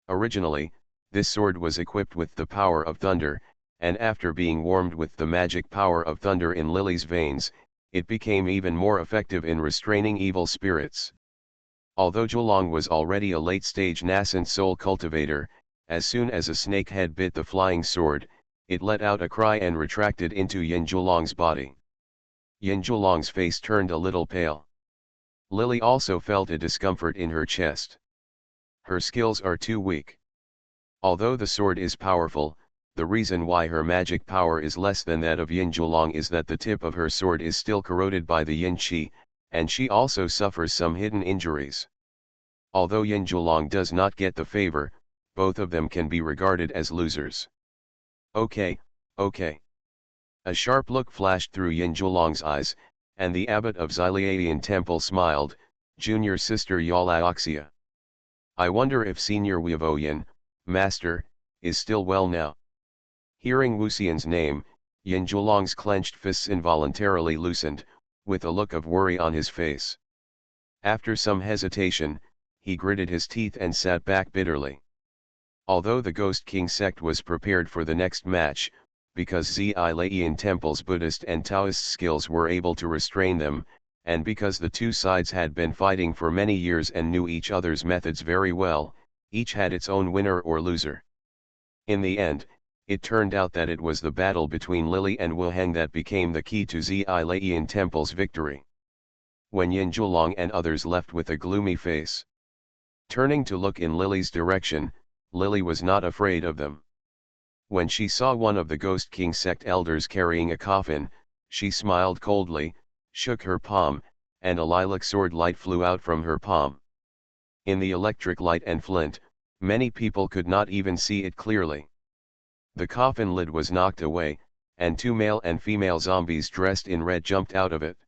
Originally, this sword was equipped with the power of thunder, and after being warmed with the magic power of thunder in Lily's veins, it became even more effective in restraining evil spirits. Although Zhulong was already a late-stage nascent soul cultivator, as soon as a snake head bit the flying sword, it let out a cry and retracted into Yin Zhulong's body. Yin Zhulong's face turned a little pale. Lily also felt a discomfort in her chest. Her skills are too weak. Although the sword is powerful, the reason why her magic power is less than that of Yin Zhulong is that the tip of her sword is still corroded by the yin qi, and she also suffers some hidden injuries. Although Yin Zhulong does not get the favor, both of them can be regarded as losers. Okay. A sharp look flashed through Yin Zhulong's eyes, and the abbot of Xiliadian Temple smiled, "Junior sister Yalaoxia. I wonder if Senior Weavoyan, Master, is still well now." Hearing Wuxian's name, Yin Zhulong's clenched fists involuntarily loosened, with a look of worry on his face. After some hesitation, he gritted his teeth and sat back bitterly. Although the Ghost King sect was prepared for the next match, because Ziliadian Temple's Buddhist and Taoist skills were able to restrain them, and because the two sides had been fighting for many years and knew each other's methods very well, each had its own winner or loser. In the end, it turned out that it was the battle between Lily and Wu Hong that became the key to Ziliadian Temple's victory. When Yin Zhulong and others left with a gloomy face, turning to look in Lily's direction, Lily was not afraid of them. When she saw one of the Ghost King sect elders carrying a coffin, she smiled coldly, shook her palm, and a lilac sword light flew out from her palm. In the electric light and flint, many people could not even see it clearly. The coffin lid was knocked away, and two male and female zombies dressed in red jumped out of it.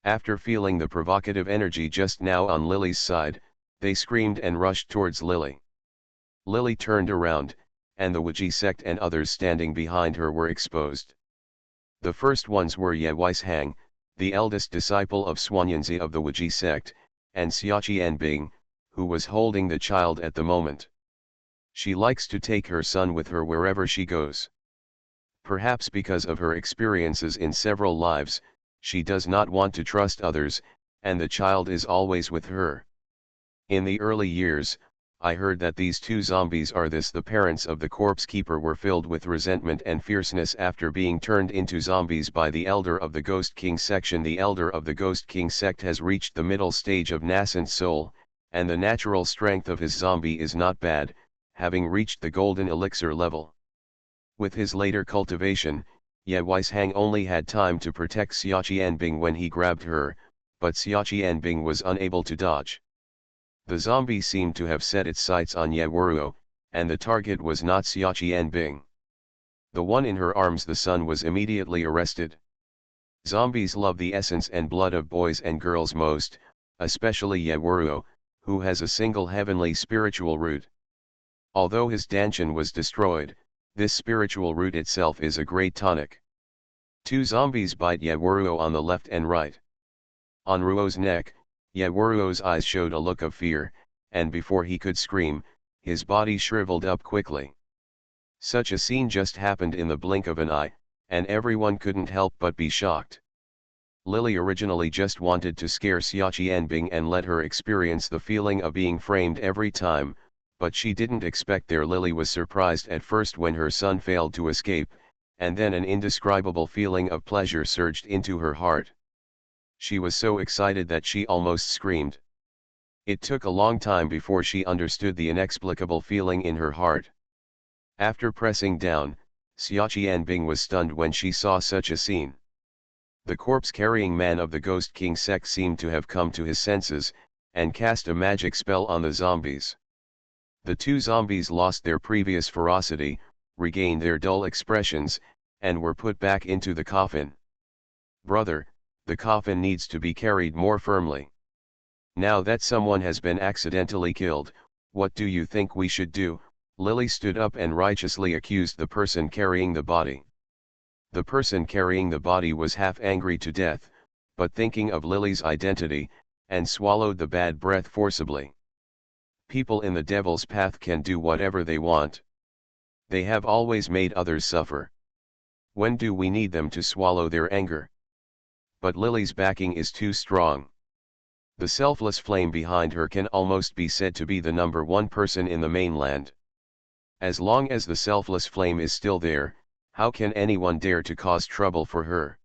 After feeling the provocative energy just now on Lily's side, they screamed and rushed towards Lily. Lily turned around, and the Ouija sect and others standing behind her were exposed. The first ones were Ye Weishang, the eldest disciple of Xuanyanzi of the Ouija sect, and Xiaqian Bing, who was holding the child at the moment. She likes to take her son with her wherever she goes. Perhaps because of her experiences in several lives, she does not want to trust others, and the child is always with her. In the early years, I heard that these two zombies are the parents of the corpse keeper were filled with resentment and fierceness after being turned into zombies by the elder of the Ghost King section. The elder of the Ghost King sect has reached the middle stage of nascent soul, and the natural strength of his zombie is not bad, having reached the golden elixir level. With his later cultivation, Ye Weishang only had time to protect Xiaqianbing when he grabbed her, but Xiaqianbing was unable to dodge. The zombie seemed to have set its sights on Ye Wuruo, and the target was not Xiaqianbing. The one in her arms, the son, was immediately arrested. Zombies love the essence and blood of boys and girls most, especially Ye Wuruo, who has a single heavenly spiritual root. Although his Danshan was destroyed, this spiritual root itself is a great tonic. Two zombies bite Ye Wuruo on the left and right. On Ruo's neck, Ye Wuruo's eyes showed a look of fear, and before he could scream, his body shriveled up quickly. Such a scene just happened in the blink of an eye, and everyone couldn't help but be shocked. Lily originally just wanted to scare Xiaqianbing and let her experience the feeling of being framed every time, but she didn't expect there. Lily was surprised at first when her son failed to escape, and then an indescribable feeling of pleasure surged into her heart. She was so excited that she almost screamed. It took a long time before she understood the inexplicable feeling in her heart. After pressing down, Xiaqianbing was stunned when she saw such a scene. The corpse-carrying man of the Ghost King sect seemed to have come to his senses, and cast a magic spell on the zombies. The two zombies lost their previous ferocity, regained their dull expressions, and were put back into the coffin. "Brother, the coffin needs to be carried more firmly. Now that someone has been accidentally killed, what do you think we should do?" Lily stood up and righteously accused the person carrying the body. The person carrying the body was half angry to death, but thinking of Lily's identity, and swallowed the bad breath forcibly. People in the devil's path can do whatever they want. They have always made others suffer. When do we need them to swallow their anger? But Lily's backing is too strong. The selfless flame behind her can almost be said to be the number one person in the mainland. As long as the selfless flame is still there, how can anyone dare to cause trouble for her?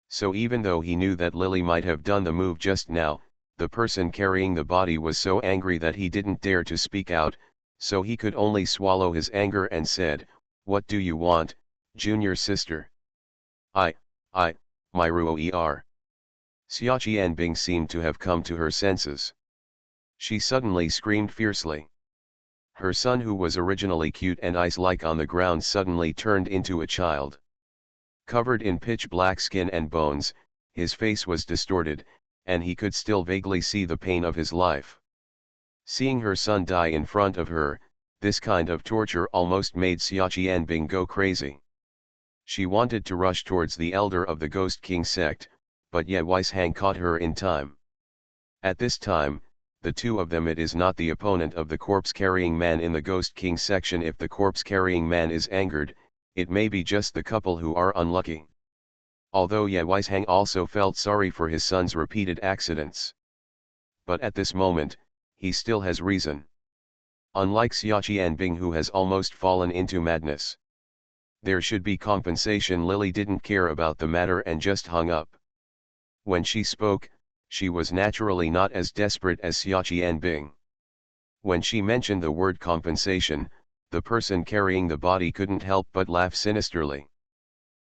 So even though he knew that Lily might have done the move just now, the person carrying the body was so angry that he didn't dare to speak out, so he could only swallow his anger and said, "What do you want, junior sister?" I, my Ruo-er. Xiaqianbing seemed to have come to her senses. She suddenly screamed fiercely. Her son, who was originally cute and ice-like on the ground, suddenly turned into a child. Covered in pitch-black skin and bones, his face was distorted, and he could still vaguely see the pain of his life. Seeing her son die in front of her, this kind of torture almost made Xiaqianbing go crazy. She wanted to rush towards the elder of the Ghost King sect, but Ye Weishang caught her in time. At this time, the two of them, it is not the opponent of the corpse-carrying man in the Ghost King section. If the corpse-carrying man is angered, it may be just the couple who are unlucky. Although Ye Weishang also felt sorry for his son's repeated accidents. But at this moment, he still has reason. Unlike Xiaqianbing, who has almost fallen into madness. There should be compensation. Lily didn't care about the matter and just hung up. When she spoke, she was naturally not as desperate as Xiaqianbing. When she mentioned the word compensation, the person carrying the body couldn't help but laugh sinisterly.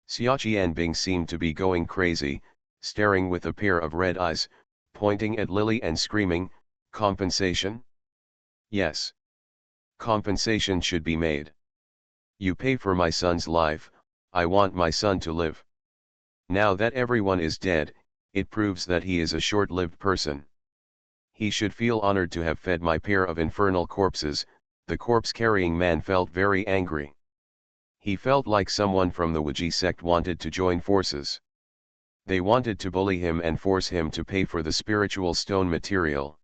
Xiaqianbing seemed to be going crazy, staring with a pair of red eyes, pointing at Lily and screaming, "Compensation? Yes. Compensation should be made. You pay for my son's life, I want my son to live. Now that everyone is dead, it proves that he is a short-lived person. He should feel honored to have fed my pair of infernal corpses." The corpse-carrying man felt very angry. He felt like someone from the Wiji sect wanted to join forces. They wanted to bully him and force him to pay for the spiritual stone material.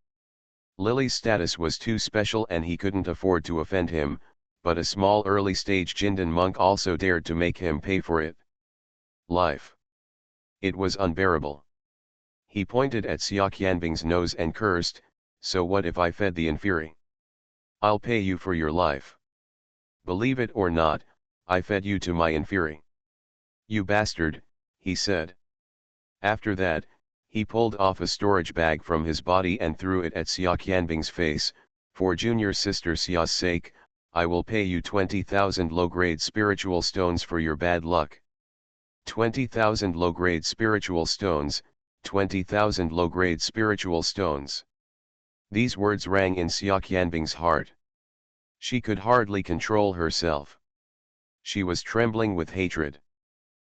Lily's status was too special and he couldn't afford to offend him, but a small early-stage Jindan monk also dared to make him pay for it. Life. It was unbearable. He pointed at Xia Qianbing's nose and cursed, "So what if I fed the inferi? I'll pay you for your life. Believe it or not, I fed you to my inferi." "You bastard," he said. After that, he pulled off a storage bag from his body and threw it at Xia Qianbing's face. "For junior sister Xia's sake, I will pay you 20,000 low-grade spiritual stones for your bad luck. 20,000 low-grade spiritual stones, 20,000 low-grade spiritual stones." These words rang in Xia Qianbing's heart. She could hardly control herself. She was trembling with hatred.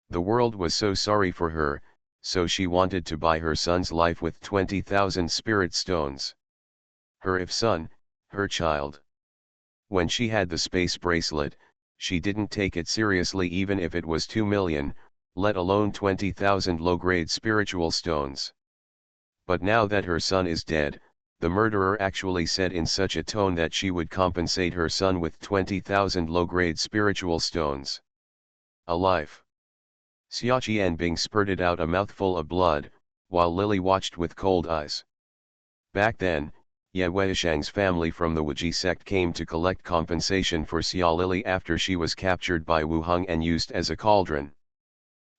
The world was so sorry for her, so she wanted to buy her son's life with 20,000 spirit stones. Her if son, her child. When she had the space bracelet, she didn't take it seriously even if it was 2 million, let alone 20,000 low-grade spiritual stones. But now that her son is dead, the murderer actually said in such a tone that she would compensate her son with 20,000 low-grade spiritual stones. A life. Xia Qianbing spurted out a mouthful of blood, while Lily watched with cold eyes. Back then, Ye Weishang's family from the Wiji sect came to collect compensation for Xia Lily after she was captured by Wu Heng and used as a cauldron.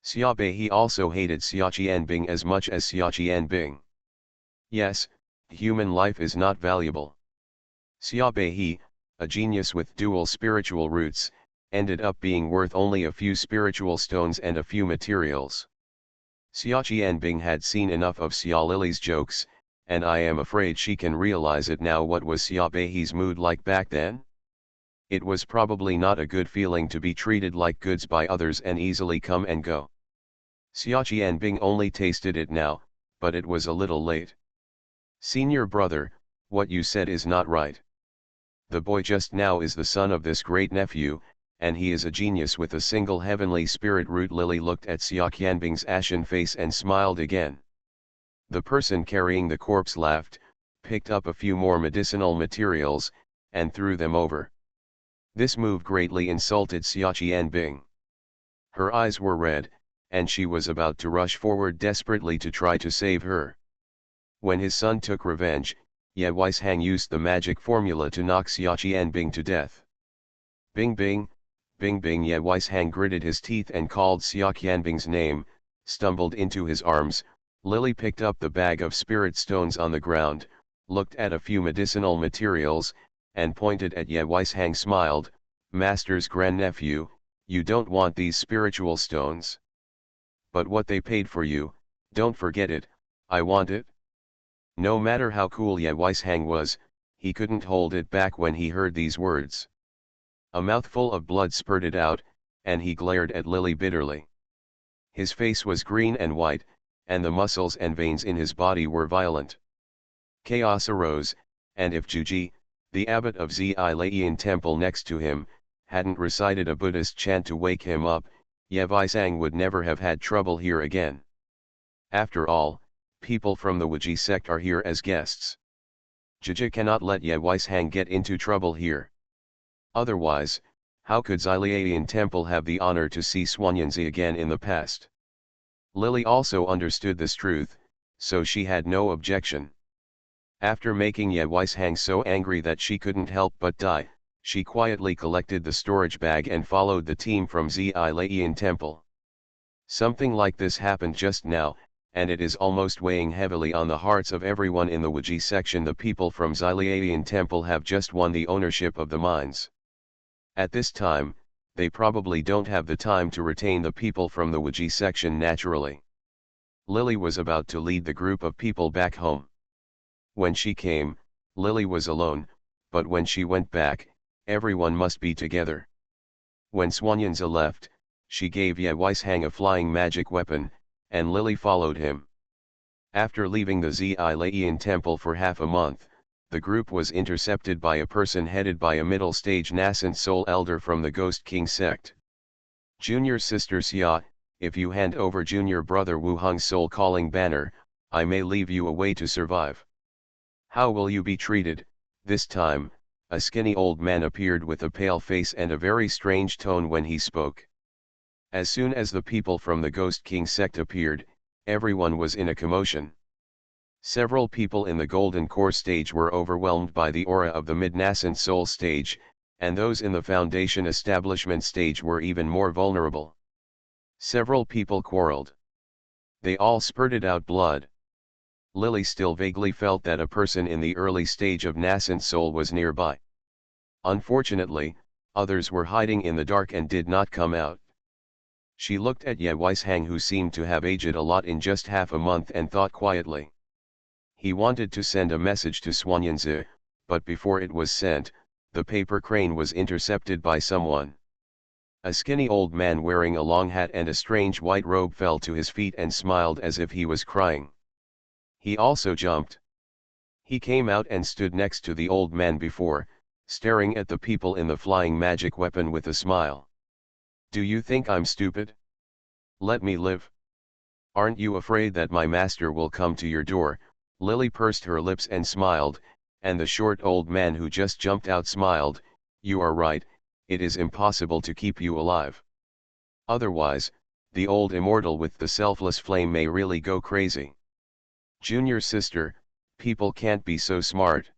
Xia Beihe also hated Xia Qianbing as much as Xia Qianbing. Yes, human life is not valuable. Xia Beihe, a genius with dual spiritual roots, ended up being worth only a few spiritual stones and a few materials. Xia Qianbing had seen enough of Xia Lily's jokes, and I am afraid she can realize it now. What was Xia Beihe's mood like back then? It was probably not a good feeling to be treated like goods by others and easily come and go. Xia Qianbing only tasted it now, but it was a little late. "Senior brother, what you said is not right. The boy just now is the son of this great nephew, and he is a genius with a single heavenly spirit root." Lily looked at Xia Qianbing's ashen face and smiled again. The person carrying the corpse laughed, picked up a few more medicinal materials, and threw them over. This move greatly insulted Xia Qianbing. Her eyes were red, and she was about to rush forward desperately to try to save her. When his son took revenge, Ye Weishang used the magic formula to knock Xia Qianbing to death. Bing bing, bing bing. Ye Weishang gritted his teeth and called Xia Qianbing's name, stumbled into his arms. Lily picked up the bag of spirit stones on the ground, looked at a few medicinal materials, and pointed at Ye Weishang. Smiled, "Master's grandnephew, you don't want these spiritual stones. But what they paid for you, don't forget it, I want it." No matter how cool Ye Weishang was, he couldn't hold it back when he heard these words. A mouthful of blood spurted out, and he glared at Lily bitterly. His face was green and white, and the muscles and veins in his body were violent. Chaos arose, and if Juji, the abbot of Zilaiyan temple next to him, hadn't recited a Buddhist chant to wake him up, Ye Weishang would never have had trouble here again. After all, people from the Wiji sect are here as guests. Juji cannot let Ye Weishang get into trouble here. Otherwise, how could Zilaiyan temple have the honor to see Xuanyanzi again in the past? Lily also understood this truth, so she had no objection. After making Ye Weishang so angry that she couldn't help but die, she quietly collected the storage bag and followed the team from Zilaiyan temple. Something like this happened just now, and it is almost weighing heavily on the hearts of everyone in the Wiji section. The people from Zilaiyan temple have just won the ownership of the mines. At this time, they probably don't have the time to retain the people from the Wiji section naturally. Lily was about to lead the group of people back home. When she came, Lily was alone, but when she went back, everyone must be together. When Swanyanza left, she gave Ye Weishang a flying magic weapon, and Lily followed him. After leaving the Zilayan temple for half a month, the group was intercepted by a person headed by a middle-stage nascent soul elder from the Ghost King sect. Junior sister Xia, if you hand over junior brother Wu Hung's soul-calling banner, I may leave you a way to survive. How will you be treated? This time, a skinny old man appeared with a pale face and a very strange tone when he spoke. As soon as the people from the Ghost King sect appeared, everyone was in a commotion. Several people in the Golden Core stage were overwhelmed by the aura of the mid-nascent soul stage, and those in the Foundation establishment stage were even more vulnerable. Several people quarreled. They all spurted out blood. Lily still vaguely felt that a person in the early stage of nascent soul was nearby. Unfortunately, others were hiding in the dark and did not come out. She looked at Ye Weishang, who seemed to have aged a lot in just half a month, and thought quietly. He wanted to send a message to Swanyanzi, but before it was sent, the paper crane was intercepted by someone. A skinny old man wearing a long hat and a strange white robe fell to his feet and smiled as if he was crying. He also jumped. He came out and stood next to the old man before, staring at the people in the flying magic weapon with a smile. Do you think I'm stupid? Let me live. Aren't you afraid that my master will come to your door? Lily pursed her lips and smiled, and the short old man who just jumped out smiled. You are right, it is impossible to keep you alive. Otherwise, the old immortal with the selfless flame may really go crazy. Junior sister, people can't be so smart.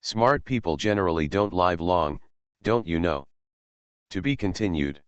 Smart people generally don't live long, don't you know? To be continued.